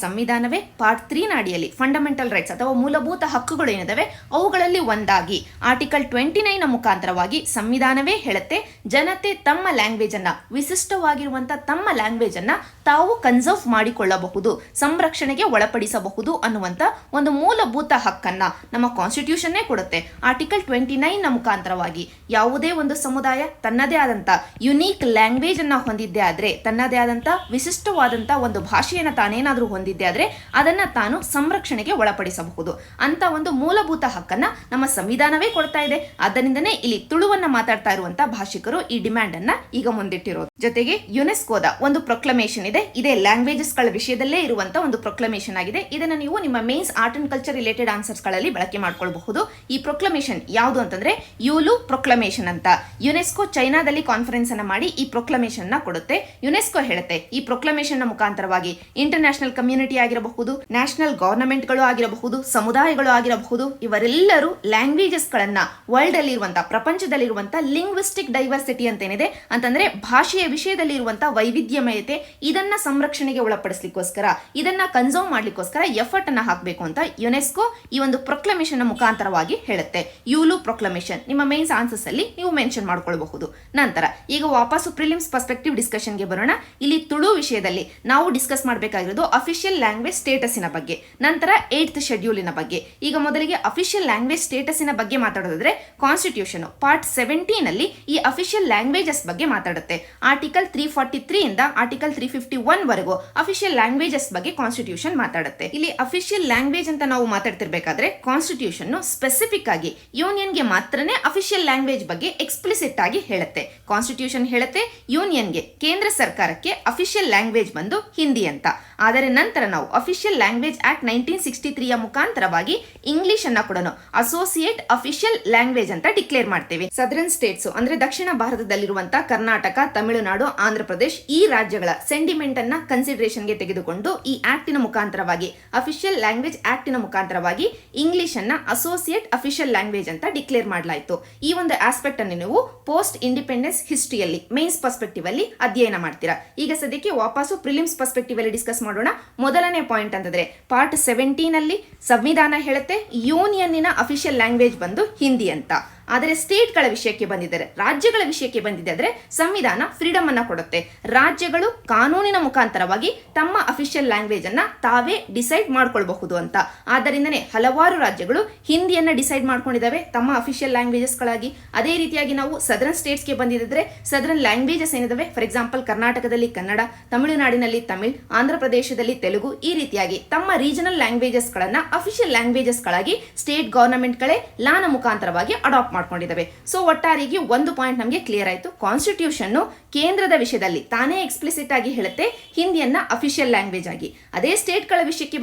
ಸಂವಿಧಾನವೇ ಪಾರ್ಟ್ 3 ನ ಅಡಿಯಲ್ಲಿ ಫಂಡಮೆಂಟಲ್ ರೈಟ್ಸ್ ಅಥವಾ ಮೂಲಭೂತ ಹಕ್ಕುಗಳು ಏನಿದಾವೆ ಅವುಗಳಲ್ಲಿ ಒಂದಾಗಿ ಆರ್ಟಿಕಲ್ 29 ನ ಮುಖಾಂತರವಾಗಿ ಸಂವಿಧಾನವೇ ಹೇಳುತ್ತೆ ಜನತೆ ತಮ್ಮ ಲ್ಯಾಂಗ್ವೇಜ್ ಅನ್ನ, ವಿಶಿಷ್ಟವಾಗಿರುವಂತಹ ತಮ್ಮ ಲ್ಯಾಂಗ್ವೇಜ್ ಅನ್ನ ತಾವು ಕನ್ಸರ್ವ್ ಮಾಡಿಕೊಳ್ಳಬಹುದು, ಸಂರಕ್ಷಣೆಗೆ ಒಳಪಡಿಸಬಹುದು ಅನ್ನುವಂತ ಒಂದು ಮೂಲಭೂತ ಹಕ್ಕನ್ನ ನಮ್ಮ ಕಾನ್ಸ್ಟಿಟ್ಯೂಷನ್ನೇ ಕೊಡುತ್ತೆ. ಆರ್ಟಿಕಲ್ 29 ನ ಮುಖಾಂತರವಾಗಿ ಯಾವುದೇ ಒಂದು ಸಮುದಾಯ ತನ್ನದೇ ಆದಂತ ಯುನೀಕ್ ಲ್ಯಾಂಗ್ವೇಜ್ ಅನ್ನ ಹೊಂದಿದ್ದೆ ಆದ್ರೆ, ತನ್ನದೇ ಆದಂತ ವಿಶಿಷ್ಟವಾದಂತ ಒಂದು ಭಾಷೆಯನ್ನ ತಾನೇನಾದ್ರೂ ಹೊಂದಿದ್ದೆ ಆದ್ರೆ ಅದನ್ನ ತಾನು ಸಂರಕ್ಷಣೆಗೆ ಒಳಪಡಿಸಬಹುದು ಅಂತ ಒಂದು ಮೂಲಭೂತ ಹಕ್ಕನ್ನ ನಮ್ಮ ಸಂವಿಧಾನವೇ ಕೊಡ್ತಾ ಇದೆ. ಅದರಿಂದನೇ ಇಲ್ಲಿ ತುಳುವನ್ನ ಮಾತಾಡ್ತಾ ಇರುವಂತ ಭಾಷಿಕರು ಈ ಡಿಮ್ಯಾಂಡ್ ಅನ್ನ ಈಗ ಮುಂದಿಟ್ಟಿರೋದು. ಜೊತೆಗೆ ಯುನೆಸ್ಕೋದ ಒಂದು ಪ್ರೊಕ್ಲಮೇಷನ್ ಇದೆ, ಇದೇ ಲ್ಯಾಂಗ್ವೇಜಸ್ ಗಳ ವಿಷಯದಲ್ಲೇ ಇರುವಂತ ಒಂದು ಪ್ರೊಕ್ಲಮೇಷನ್ ಆಗಿದೆ. ಇದನ್ನ ನೀವು ನಿಮ್ಮ mains art and culture related answers ಗಳಲ್ಲಿ ಬಳಕೆ ಮಾಡ್ಕೊಳ್ಬಹುದು. ಈ ಪ್ರೊಕ್ಲಮೇಷನ್ ಯಾವುದು ಅಂತಂದ್ರೆ ಯೂಲು ಪ್ರೊಕ್ಲಮೇಷನ್ ಅಂತ. ಯುನೆಸ್ಕೋ ಚೈನಾದಲ್ಲಿ ಕಾನ್ಫರೆನ್ಸ್ ಅನ್ನ ಮಾಡಿ ಈ ಪ್ರೊಕ್ಲಮೇಷನ್ ನ ಕೊಡುತ್ತೆ. ಯುನೆಸ್ಕೋ ಹೇಳುತ್ತೆ ಈ ಪ್ರೊಕ್ಲಮೇಷನ್ ನ ಮುಖಾಂತರವಾಗಿ ಇಂಟರ್ನ್ಯಾಷನಲ್ ಕಮ್ಯುನಿಟಿ ಆಗಿರಬಹುದು, ನ್ಯಾಷನಲ್ ಗವರ್ನಮೆಂಟ್ ಗಳು ಆಗಿರಬಹುದು, ಸಮುದಾಯಗಳು ಆಗಿರಬಹುದು, ಇವರೆಲ್ಲರೂ ಲ್ಯಾಂಗ್ವೇಜಸ್ ಗಳನ್ನ ವರ್ಲ್ಡ್ ಅಲ್ಲಿ ಇರುವಂತಹ, ಪ್ರಪಂಚದಲ್ಲಿರುವಂತಹ ಲಿಂಗ್ವಿಸ್ಟಿಕ್ ಡೈವರ್ಸಿಟಿ ಅಂತ ಏನಿದೆ ಅಂತಂದ್ರೆ ಭಾಷೆಯ ವಿಷಯದಲ್ಲಿ ಇರುವಂತಹ ವೈವಿಧ್ಯಮಯತೆ, ಇದನ್ನ ಸಂರಕ್ಷಣೆಗೆ ಒಳಪಡಿಸಲಿಕ್ಕೋಸ್ಕರ, ಇದನ್ನ ಕನ್ಸರ್ವ್ ಮಾಡ್ಲಿಕ್ಕೋಸ್ಕರ ಎಫರ್ಟ್ ಅನ್ನ ಹಾಕಬೇಕು ಅಂತ ಯುನೆಸ್ಕೋ ಈ ಒಂದು ಪ್ರೊಕ್ಲಮೇಷನ್ ಮುಖಾಂತರವಾಗಿ ಹೇಳುತ್ತೆ. ಯೂಲು ಪ್ರೊಕ್ಲಮೇಷನ್ ನಿಮ್ಮ ಮೇನ್ಸ್ ಆನ್ಸರ್ಸ್ ಅಲ್ಲಿ ನೀವು ಮೆನ್ಷನ್ ಮಾಡ್ಕೊಳ್ಬಹುದು. ನಂತರ ಈಗ ವಾಪಸ್ಸು ಪ್ರಿಲಿಮ್ಸ್ ಪರ್ಸ್ಪೆಕ್ಟಿವ್ ಡಿಸ್ಕಷನ್ಗೆ ಬರೋಣ. ಇಲ್ಲಿ ತುಳು ವಿಷಯದಲ್ಲಿ ನಾವು ಡಿಸ್ಕಸ್ ಮಾಡಬೇಕಾಗಿರೋದು ಅಫಿಷಿಯಲ್ ಲ್ಯಾಂಗ್ವೇಜ್ ಸ್ಟೇಟಸ್ನ ಬಗ್ಗೆ, ನಂತರ 8th ಶೆಡ್ಯೂಲಿನ ಬಗ್ಗೆ. ಈಗ ಮೊದಲಿಗೆ ಅಫಿಷಿಯಲ್ ಲ್ಯಾಂಗ್ವೇಜ್ ಸ್ಟೇಟಸ್ನ ಬಗ್ಗೆ ಮಾತಾಡೋದಾದ್ರೆ ಕಾನ್ಸ್ಟಿಟ್ಯೂಷನ್ ಪಾರ್ಟ್ 17 ನಲ್ಲಿ ಈ ಅಫಿಷಿಯಲ್ ಲ್ಯಾಂಗ್ವೇಜಸ್ ಬಗ್ಗೆ ಮಾತಾಡುತ್ತೆ. ಆರ್ಟಿಕಲ್ 343 ಇಂದ ಆರ್ಟಿಕಲ್ 351 ವರೆಗೂ ಅಫಿಷಿಯಲ್ ಲ್ಯಾಂಗ್ವೇಜಸ್ ಬಗ್ಗೆ ಕಾನ್ಸ್ಟಿಟ್ಯೂಷನ್ ಮಾತಾಡುತ್ತೆ. ಇಲ್ಲಿ ಅಫಿಷಿಯಲ್ ಲ್ಯಾಂಗ್ವೇಜ್ ಅಂತ ನಾವು ಮಾತಾಡ್ತಿರ್ಬೇಕಾದ್ರೆ ಕಾನ್ಸ್ಟಿಟ್ಯೂಷನ್ ಸ್ಪೆಸಿಫಿಕ್ ಆಗಿ ಯೂನಿಯನ್ಗೆ ಮಾತ್ರನೇ ಅಫಿಷಿಯಲ್ ಲ್ಯಾಂಗ್ವೇಜ್ ಬಗ್ಗೆ ಎಕ್ಸ್ಪ್ಲಿಸಿಟ್ ಆಗಿ ಹೇಳುತ್ತೆ. ಕಾನ್ಸ್ಟಿಟ್ಯೂಷನ್ ಹೇಳುತ್ತೆ ಯೂನಿಯನ್ಗೆ, ಕೇಂದ್ರ ಸರ್ಕಾರಕ್ಕೆ ಅಫಿಷಿಯಲ್ ಲ್ಯಾಂಗ್ವೇಜ್ ಬಂದು ಹಿಂದಿ ಅಂತ. ಆದರೆ ನಂತರ ನಾವು ಅಫಿಷಿಯಲ್ ಲ್ಯಾಂಗ್ವೇಜ್ ಆಕ್ಟ್ 1963 ಮುಖಾಂತರವಾಗಿ ಇಂಗ್ಲಿಷ್ ಅನ್ನ ಕೂಡ ಅಸೋಸಿಯೇಟ್ ಅಫಿಷಿಯಲ್ ಲ್ಯಾಂಗ್ವೇಜ್ ಅಂತ ಡಿಕ್ಲೇರ್ ಮಾಡ್ತೇವೆ. ಸದರ್ನ್ ಸ್ಟೇಟ್ಸ್ ಅಂದ್ರೆ ದಕ್ಷಿಣ ಭಾರತದಲ್ಲಿರುವಂತಹ ಕರ್ನಾಟಕ, ತಮಿಳುನಾಡು, ಆಂಧ್ರ ಪ್ರದೇಶ್ ಈ ರಾಜ್ಯಗಳ ಸೆಂಟಿಮೆಂಟ್ ಅನ್ನ ಕನ್ಸಿಡರೇಷನ್ಗೆ ತೆಗೆದುಕೊಂಡು ಈ ಆಕ್ಟಿನ ಮುಖಾಂತರವಾಗಿ, ಅಫಿಷಿಯಲ್ ಲ್ಯಾಂಗ್ವೇಜ್ ಆಕ್ಟಿನ ಮುಖಾಂತರವಾಗಿ ಇಂಗ್ಲಿಷ್ ಅನ್ನ ಅಸೋಸಿಯೇಟ್ ಅಫಿಷಿಯಲ್ ಲ್ಯಾಂಗ್ವೇಜ್ ಅಂತ ಡಿಕ್ಲೇರ್ ಮಾಡಲಾಯಿತು. ಈ ಒಂದು ಆಸ್ಪೆಕ್ಟ್ ಅನ್ನು ನೀವು ಪೋಸ್ಟ್ ಇಂಡಿಪೆಂಡೆನ್ಸ್ ಹಿಸ್ಟ್ರಿಯಲ್ಲಿ ಮೇನ್ಸ್ ಪರ್ಸ್ಪೆಕ್ಟಿವ್ ಅಲ್ಲಿ ಅಧ್ಯಯನ ಮಾಡ್ತೀರಾ. ಈಗ ಸದ್ಯಕ್ಕೆ ವಾಪಸ್ಸು ಪ್ರಿಲಿಮ್ಸ್ ಪರ್ಸ್ಪೆಕ್ಟಿವ್ ಅಲ್ಲಿ ಡಿಸ್ಕಸ್ ಮಾಡೋಣ. ಮೊದಲನೇ ಪಾಯಿಂಟ್ ಅಂತಂದ್ರೆ ಪಾರ್ಟ್ 17 ಅಲ್ಲಿ ಸಂವಿಧಾನ ಹೇಳುತ್ತೆ ಯೂನಿಯನ್ನಿನ ಅಫಿಷಿಯಲ್ ಲ್ಯಾಂಗ್ವೇಜ್ ಬಂದು ಹಿಂದಿ ಅಂತ. ಆದರೆ ಸ್ಟೇಟ್ಗಳ ವಿಷಯಕ್ಕೆ ಬಂದಿದ್ದಾರೆ, ರಾಜ್ಯಗಳ ವಿಷಯಕ್ಕೆ ಬಂದಿದ್ದರೆ ಸಂವಿಧಾನ ಫ್ರೀಡಮ್ ಅನ್ನ ಕೊಡುತ್ತೆ. ರಾಜ್ಯಗಳು ಕಾನೂನಿನ ಮುಖಾಂತರವಾಗಿ ತಮ್ಮ ಅಫಿಷಿಯಲ್ ಲ್ಯಾಂಗ್ವೇಜ್ ಅನ್ನ ತಾವೇ ಡಿಸೈಡ್ ಮಾಡ್ಕೊಳ್ಬಹುದು ಅಂತ. ಆದ್ದರಿಂದನೇ ಹಲವಾರು ರಾಜ್ಯಗಳು ಹಿಂದಿಯನ್ನ ಡಿಸೈಡ್ ಮಾಡ್ಕೊಂಡಿದ್ದಾವೆ ತಮ್ಮ ಅಫಿಷಿಯಲ್ ಲ್ಯಾಂಗ್ವೇಜಸ್ ಗಳಾಗಿ. ಅದೇ ರೀತಿಯಾಗಿ ನಾವು ಸದರ್ನ್ ಸ್ಟೇಟ್ಸ್ಗೆ ಬಂದಿದ್ರೆ ಸದರ್ನ್ ಲ್ಯಾಂಗ್ವೇಜಸ್ ಏನಿದಾವೆ, ಫಾರ್ ಎಕ್ಸಾಂಪಲ್ ಕರ್ನಾಟಕದಲ್ಲಿ ಕನ್ನಡ, ತಮಿಳುನಾಡಿನಲ್ಲಿ ತಮಿಳ್, ಆಂಧ್ರ ಪ್ರದೇಶದಲ್ಲಿ ತೆಲುಗು, ಈ ರೀತಿಯಾಗಿ ತಮ್ಮ ರೀಜನಲ್ ಲ್ಯಾಂಗ್ವೇಜಸ್ ಗಳನ್ನ ಅಫಿಷಿಯಲ್ ಲ್ಯಾಂಗ್ವೇಜಸ್ ಗಳಾಗಿ ಸ್ಟೇಟ್ ಗವರ್ನಮೆಂಟ್ ಗಳೇ ಲಾನ ಮುಖಾಂತರವಾಗಿ ಅಡಾಪ್ಟ್ ಮಾಡ್ಕೊಂಡಿದ್ದಾವೆ. ಸೊ ಒಟ್ಟಾರೆಯಾಗಿ ಒಂದು ಪಾಯಿಂಟ್ ನಮಗೆ ಕ್ಲಿಯರ್ ಆಯಿತು. ಕಾನ್ಸ್ಟಿಟ್ಯೂಷನ್ ಕೇಂದ್ರದ ವಿಷಯದಲ್ಲಿ ತಾನೇ ಎಕ್ಸ್ಪ್ಲಿಸಿಟ್ ಆಗಿ ಹೇಳುತ್ತೆ ಹಿಂದಿಯನ್ನ ಅಫಿಷಿಯಲ್ ಲ್ಯಾಂಗ್ವೇಜ್ ಆಗಿ. ಅದೇ ಸ್ಟೇಟ್ಗಳ ವಿಷಯಕ್ಕೆ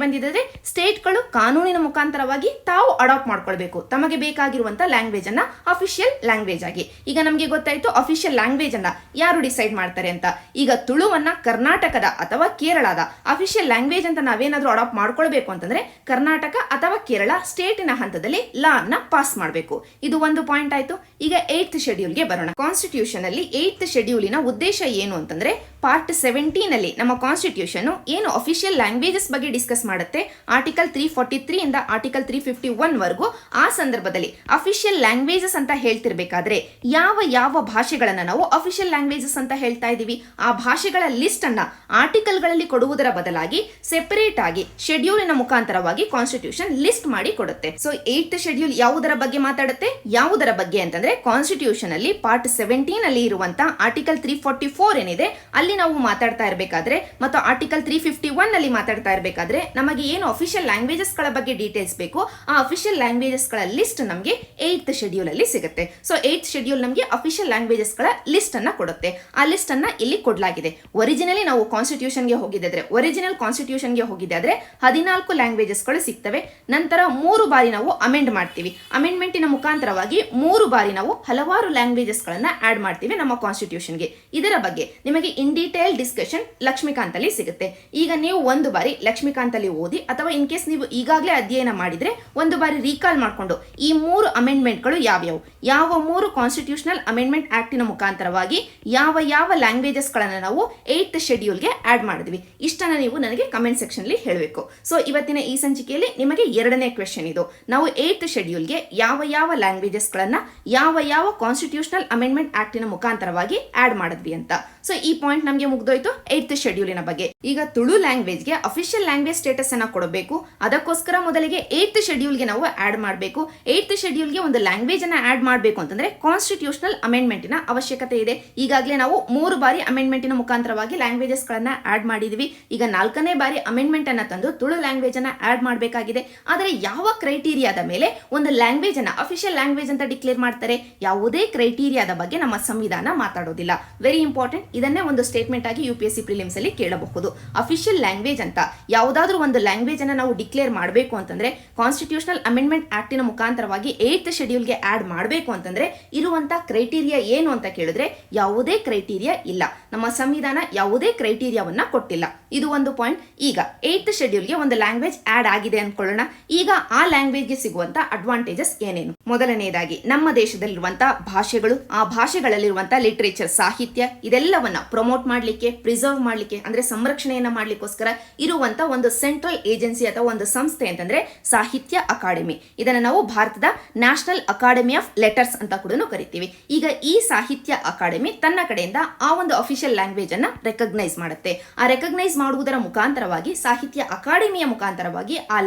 ಬಂದಿದ್ದರೆ ಸ್ಟೇಟ್ಗಳು ಕಾನೂನಿನ ಮುಖಾಂತರವಾಗಿ ತಾವು ಅಡಾಪ್ಟ್ ಮಾಡ್ಕೊಳ್ಬೇಕು ತಮಗೆ ಬೇಕಾಗಿರುವಂತಹ ಲ್ಯಾಂಗ್ವೇಜ್ ಅನ್ನ ಅಫಿಷಿಯಲ್ ಲ್ಯಾಂಗ್ವೇಜ್ ಆಗಿ. ಈಗ ನಮಗೆ ಗೊತ್ತಾಯ್ತು ಅಫಿಷಿಯಲ್ ಲ್ಯಾಂಗ್ವೇಜ್ ಅನ್ನ ಯಾರು ಡಿಸೈಡ್ ಮಾಡ್ತಾರೆ ಅಂತ. ಈಗ ತುಳುವನ್ನ ಕರ್ನಾಟಕದ ಅಥವಾ ಕೇರಳದ ಅಫಿಷಿಯಲ್ ಲ್ಯಾಂಗ್ವೇಜ್ ಅಂತ ನಾವೇನಾದ್ರೂ ಅಡಾಪ್ಟ್ ಮಾಡ್ಕೊಳ್ಬೇಕು ಅಂತಂದ್ರೆ ಕರ್ನಾಟಕ ಅಥವಾ ಕೇರಳ ಸ್ಟೇಟಿನ ಹಂತದಲ್ಲಿ ಲಾ ಅನ್ನ ಪಾಸ್ ಮಾಡಬೇಕು. ಇದು ಒಂದು ಪಾಯಿಂಟ್ ಆಯ್ತು. ಈಗ 8th ಶೆಡ್ಯೂಲ್ಗೆ ಬರೋಣ. ಕಾನ್ಸ್ಟಿಟ್ಯೂಷನ್ ಅಲ್ಲಿ 8th ಶೆಡ್ಯೂಲಿನ ಉದ್ದೇಶ ಏನು ಅಂತಂದ್ರೆ ಪಾರ್ಟ್ 17 ಅಲ್ಲಿ ನಮ್ಮ ಕಾನ್ಸ್ಟಿಟ್ಯೂಷನ್ ಏನು ಅಫಿಷಿಯಲ್ ಲ್ಯಾಂಗ್ವೇಜಸ್ ಬಗ್ಗೆ ಡಿಸ್ಕಸ್ ಮಾಡುತ್ತೆ, ಆರ್ಟಿಕಲ್ 343 ಇಂದ ಆರ್ಟಿಕಲ್ 351 ವರೆಗೂ. ಆ ಸಂದರ್ಭದಲ್ಲಿ ಅಫಿಷಿಯಲ್ ಲ್ಯಾಂಗ್ವೇಜಸ್ ಅಂತ ಹೇಳ್ತಿರ್ಬೇಕಾದ್ರೆ ಯಾವ ಯಾವ ಭಾಷೆಗಳನ್ನ ನಾವು ಅಫಿಷಿಯಲ್ ಲ್ಯಾಂಗ್ವೇಜಸ್ ಅಂತ ಹೇಳ್ತಾ ಇದೀವಿ, ಆ ಭಾಷೆಗಳ ಲಿಸ್ಟ್ ಅನ್ನ ಆರ್ಟಿಕಲ್ ಗಳಲ್ಲಿ ಕೊಡುವುದರ ಬದಲಾಗಿ ಸೆಪರೇಟ್ ಆಗಿ ಶೆಡ್ಯೂಲಿನ ಮುಖಾಂತರವಾಗಿ ಕಾನ್ಸ್ಟಿಟ್ಯೂಷನ್ ಲಿಸ್ಟ್ ಮಾಡಿ ಕೊಡುತ್ತೆ. ಸೊ 8th ಶೆಡ್ಯೂಲ್ ಯಾವುದರ ಬಗ್ಗೆ ಮಾತಾಡುತ್ತೆ, ಯಾವುದರ ಬಗ್ಗೆ ಅಂತಂದ್ರೆ ಕಾನ್ಸ್ಟಿಟ್ಯೂಷನ್ ಅಲ್ಲಿ ಪಾರ್ಟ್ 17 ಅಲ್ಲಿ ಇರುವಂತಹ ಆರ್ಟಿಕಲ್ 344 ಏನಿದೆ ಅಲ್ಲಿ ನಾವು ಮಾತಾಡ್ತಾ ಇರಬೇಕಾದ್ರೆ ಮತ್ತು ಆರ್ಟಿಕಲ್ 351 ಅಲ್ಲಿ ಮಾತಾಡ್ತಾ ಇರಬೇಕಾದ್ರೆ ನಮಗೆ ಏನು ಅಫಿಷಿಯಲ್ ಲ್ಯಾಂಗ್ವೇಜಸ್ ಗಳ ಬಗ್ಗೆ ಡೀಟೇಲ್ಸ್ ಬೇಕು, ಆ ಅಫಿಷಿಯಲ್ ಲ್ಯಾಂಗ್ವೇಜಸ್ ಗಳ ಲಿಸ್ಟ್ ನಮಗೆ 8th ಶೆಡ್ಯೂಲ್ ಅಲ್ಲಿ ಸಿಗುತ್ತೆ. ಸೊ 8th ಶೆಡ್ಯೂಲ್ ನಮಗೆ ಅಫಿಷಿಯಲ್ ಲ್ಯಾಂಗ್ವೇಜಸ್ ಗಳ ಲಿಸ್ಟ್ ಅನ್ನ ಕೊಡುತ್ತೆ. ಆ ಲಿಸ್ಟ್ ಅನ್ನ ಇಲ್ಲಿ ಕೊಡಲಾಗಿದೆ. ಒರಿಜಿನಲಿ ನಾವು ಕಾನ್ಸ್ಟಿಟ್ಯೂಷನ್ಗೆ ಹೋಗಿದ್ರೆ, ಒರಿಜಿನಲ್ ಕಾನ್ಸ್ಟಿಟ್ಯೂಷನ್ಗೆ ಹೋಗಿದ್ರೆ 14 ಲ್ಯಾಂಗ್ವೇಜಸ್ ಗಳು ಸಿಗ್ತವೆ. ನಂತರ 3 ಬಾರಿ ನಾವು ಅಮೆಂಡ್ ಮಾಡ್ತೀವಿ. ಅಮೆಂಡ್ಮೆಂಟಿನ ಮುಖಾಂತರವಾಗಿ 3 ಬಾರಿ ನಾವು ಹಲವಾರು ಲ್ಯಾಂಗ್ವೇಜಸ್ಗಳನ್ನು ಆಡ್ ಮಾಡ್ತೀವಿ ನಮ್ಮ ಕಾನ್ಸ್ಟಿಟ್ಯೂಷನ್ಗೆ. ಇದರ ಬಗ್ಗೆ ನಿಮಗೆ ಇನ್ ಡೀಟೇಲ್ ಡಿಸ್ಕಷನ್ ಲಕ್ಷ್ಮೀಕಾಂತ್ ಅಲ್ಲಿ ಸಿಗುತ್ತೆ. ಈಗ ನೀವು ಒಂದು ಬಾರಿ ಲಕ್ಷ್ಮೀಕಾಂತ್ ಅಲ್ಲಿ ಓದಿ ಅಥವಾ ಇನ್ ಕೇಸ್ ನೀವು ಈಗಾಗಲೇ ಅಧ್ಯಯನ ಮಾಡಿದ್ರೆ ಒಂದು ಬಾರಿ ರೀಕಾಲ್ ಮಾಡಿಕೊಂಡು ಈ 3 ಅಮೆಂಡ್ಮೆಂಟ್ಗಳು ಯಾವ್ಯಾವು, ಯಾವ 3 ಕಾನ್ಸ್ಟಿಟ್ಯೂಷನಲ್ ಅಮೆಂಡ್ಮೆಂಟ್ ಆಕ್ಟಿನ ಮುಖಾಂತರವಾಗಿ ಯಾವ ಲ್ಯಾಂಗ್ವೇಜಸ್ಗಳನ್ನು ನಾವು 8th ಶೆಡ್ಯೂಲ್ಗೆ ಆಡ್ ಮಾಡಿದ್ವಿ, ಇಷ್ಟನ್ನ ನೀವು ನನಗೆ ಕಮೆಂಟ್ ಸೆಕ್ಷನ್ ಅಲ್ಲಿ ಹೇಳಬೇಕು. ಸೊ ಇವತ್ತಿನ ಈ ಸಂಚಿಕೆಯಲ್ಲಿ ನಿಮಗೆ 2ನೇ ಕ್ವೆಶ್ಚನ್ ಇದು. ನಾವು 8th ಶೆಡ್ಯೂಲ್ಗೆ ಯಾವ ಲ್ಯಾಂಗ್ವೇಜಸ್ಗಳನ್ನು ಯಾವ ಕಾನ್ಸ್ಟಿಟ್ಯೂಷನಲ್ ಅಮೆಂಡ್ಮೆಂಟ್ ಆಕ್ಟಿನ ಮುಖಾಂತರವಾಗಿ ಆಡ್ ಮಾಡಿದ್ವಿ ಅಂತ. ಸೊ ಈ ಪಾಯಿಂಟ್ ನಮಗೆ ಮುಗ್ದೋಯ್ತು 8th ಶೆಡ್ಯೂಲಿನ ಬಗ್ಗೆ. ಈಗ ತುಳು ಲ್ಯಾಂಗ್ವೇಜ್ಗೆ ಅಫಿಷಿಯಲ್ ಲ್ಯಾಂಗ್ವೇಜ್ ಸ್ಟೇಟಸ್ ಅನ್ನ ಕೊಡಬೇಕು. ಅದಕ್ಕೋಸ್ಕರ ಮೊದಲಿಗೆ 8th ಶೆಡ್ಯೂಲ್ಗೆ ನಾವು ಆಡ್ ಮಾಡಬೇಕು. 8th ಶೆಡ್ಯೂಲ್ಗೆ ಒಂದು ಲ್ಯಾಂಗ್ವೇಜ್ ಅನ್ನ ಆಡ್ ಮಾಡಬೇಕು ಅಂತಂದ್ರೆ ಕಾನ್ಸ್ಟಿಟ್ಯೂಷನಲ್ ಅಮೆಂಡ್ಮೆಂಟಿನ ಅವಶ್ಯಕತೆ ಇದೆ. ಈಗಾಗಲೇ ನಾವು 3 ಬಾರಿ ಅಮೆಂಡ್ಮೆಂಟಿನ ಮುಖಾಂತರವಾಗಿ ಲ್ಯಾಂಗ್ವೇಜಸ್ ಗಳನ್ನ ಆಡ್ ಮಾಡಿದ್ವಿ. ಈಗ 4ನೇ ಬಾರಿ ಅಮೆಂಡ್ಮೆಂಟ್ ಅನ್ನ ತಂದು ತುಳು ಲ್ಯಾಂಗ್ವೇಜ್ ಅನ್ನ ಆಡ್ ಮಾಡಬೇಕಾಗಿದೆ. ಆದರೆ ಯಾವ ಕ್ರೈಟೀರಿಯಾದ ಮೇಲೆ ಒಂದು ಲ್ಯಾಂಗ್ವೇಜ್ ಅನ್ನ ಅಫಿಷಿಯಲ್ ಲ್ಯಾಂಗ್ವೇಜ್ ಅಂತ ಡಿಕ್ಲೇರ್ ಮಾಡ್ತಾರೆ? ಯಾವುದೇ ಕ್ರೈಟೀರಿಯಾದ ಬಗ್ಗೆ ನಮ್ಮ ಸಂವಿಧಾನ ಮಾತಾಡೋದಿಲ್ಲ. Very important. ಇದನ್ನೇ ಒಂದು ಸ್ಟೇಟ್ಮೆಂಟ್ ಆಗಿ UPSC ಪ್ರಿಲಿಮ್ಸ್ ಅಲ್ಲಿ ಕೇಳಬಹುದು. ಅಫಿಷಿಯಲ್ ಲ್ಯಾಂಗ್ವೇಜ್ ಅಂತ ಯಾವುದಾದ್ರೂ ಒಂದು ಲ್ಯಾಂಗ್ವೇಜ್ ಅನ್ನ ನಾವು ಡಿಕ್ಲೇರ್ ಮಾಡಬೇಕು ಅಂತಂದ್ರೆ ಕಾನ್ಸ್ಟಿಟ್ಯೂಷನಲ್ ಅಮೆಂಡ್ಮೆಂಟ್ ಆಕ್ಟಿನ ಮುಖಾಂತರವಾಗಿ 8th ಶೆಡ್ಯೂಲ್ಗೆ ಆಡ್ ಮಾಡಬೇಕು ಅಂತಂದ್ರೆ ಇರುವಂತ ಕ್ರೈಟೀರಿಯಾ ಏನು ಅಂತ ಕೇಳಿದ್ರೆ ಯಾವುದೇ ಕ್ರೈಟೀರಿಯಾ ಇಲ್ಲ. ನಮ್ಮ ಸಂವಿಧಾನ ಯಾವುದೇ ಕ್ರೈಟೀರಿಯಾವನ್ನ ಕೊಟ್ಟಿಲ್ಲ. ಇದು ಒಂದು ಪಾಯಿಂಟ್. ಈಗ 8th ಶೆಡ್ಯೂಲ್ಗೆ ಒಂದು ಲ್ಯಾಂಗ್ವೇಜ್ ಆಡ್ ಆಗಿದೆ ಅನ್ಕೊಳ್ಳೋಣ. ಈಗ ಆ ಲ್ಯಾಂಗ್ವೇಜ್ಗೆ ಸಿಗುವಂತ ಅಡ್ವಾಂಟೇಜಸ್ ಏನೇನು? ಮೊದಲನೇದಾಗಿ ನಮ್ಮ ದೇಶದಲ್ಲಿರುವಂತಹ ಭಾಷೆಗಳು, ಆ ಭಾಷೆಗಳಲ್ಲಿರುವಂತಹ ಲಿಟರೇಚರ್, ಸಾಹಿತ್ಯ, ಇದೆಲ್ಲವನ್ನ ಪ್ರಮೋಟ್ ಮಾಡಲಿಕ್ಕೆ, ಪ್ರಿಸರ್ವ್ ಮಾಡಲಿಕ್ಕೆ ಅಂದ್ರೆ ಸಂರಕ್ಷಣೆಯನ್ನ ಮಾಡ್ಲಿಕ್ಕೋಸ್ಕರ ಇರುವಂತ ಒಂದು ಸೆಂಟ್ರಲ್ ಏಜೆನ್ಸಿ ಅಥವಾ ಒಂದು ಸಂಸ್ಥೆ ಅಂತಂದ್ರೆ ಸಾಹಿತ್ಯ ಅಕಾಡೆಮಿ. ಇದನ್ನ ನಾವು ಭಾರತದ ನ್ಯಾಷನಲ್ ಅಕಾಡೆಮಿ ಆಫ್ ಲೆಟರ್ಸ್ ಅಂತ ಕೂಡ ಕರಿತೀವಿ. ಈಗ ಈ ಸಾಹಿತ್ಯ ಅಕಾಡೆಮಿ ತನ್ನ ಕಡೆಯಿಂದ ಆ ಒಂದು ಅಫಿಷಿಯಲ್ ಲ್ಯಾಂಗ್ವೇಜ್ ಅನ್ನ ರೆಕಗ್ನೈಸ್ ಮಾಡುತ್ತೆ. ಆ ರೆಕಗ್ನೈಸ್ ಮಾಡುವುದರ ಮುಖಾಂತರವಾಗಿ ಸಾಹಿತ್ಯ ಅಕಾಡೆಮಿಯ ಮುಖಾಂತರವಾಗಿ ಆ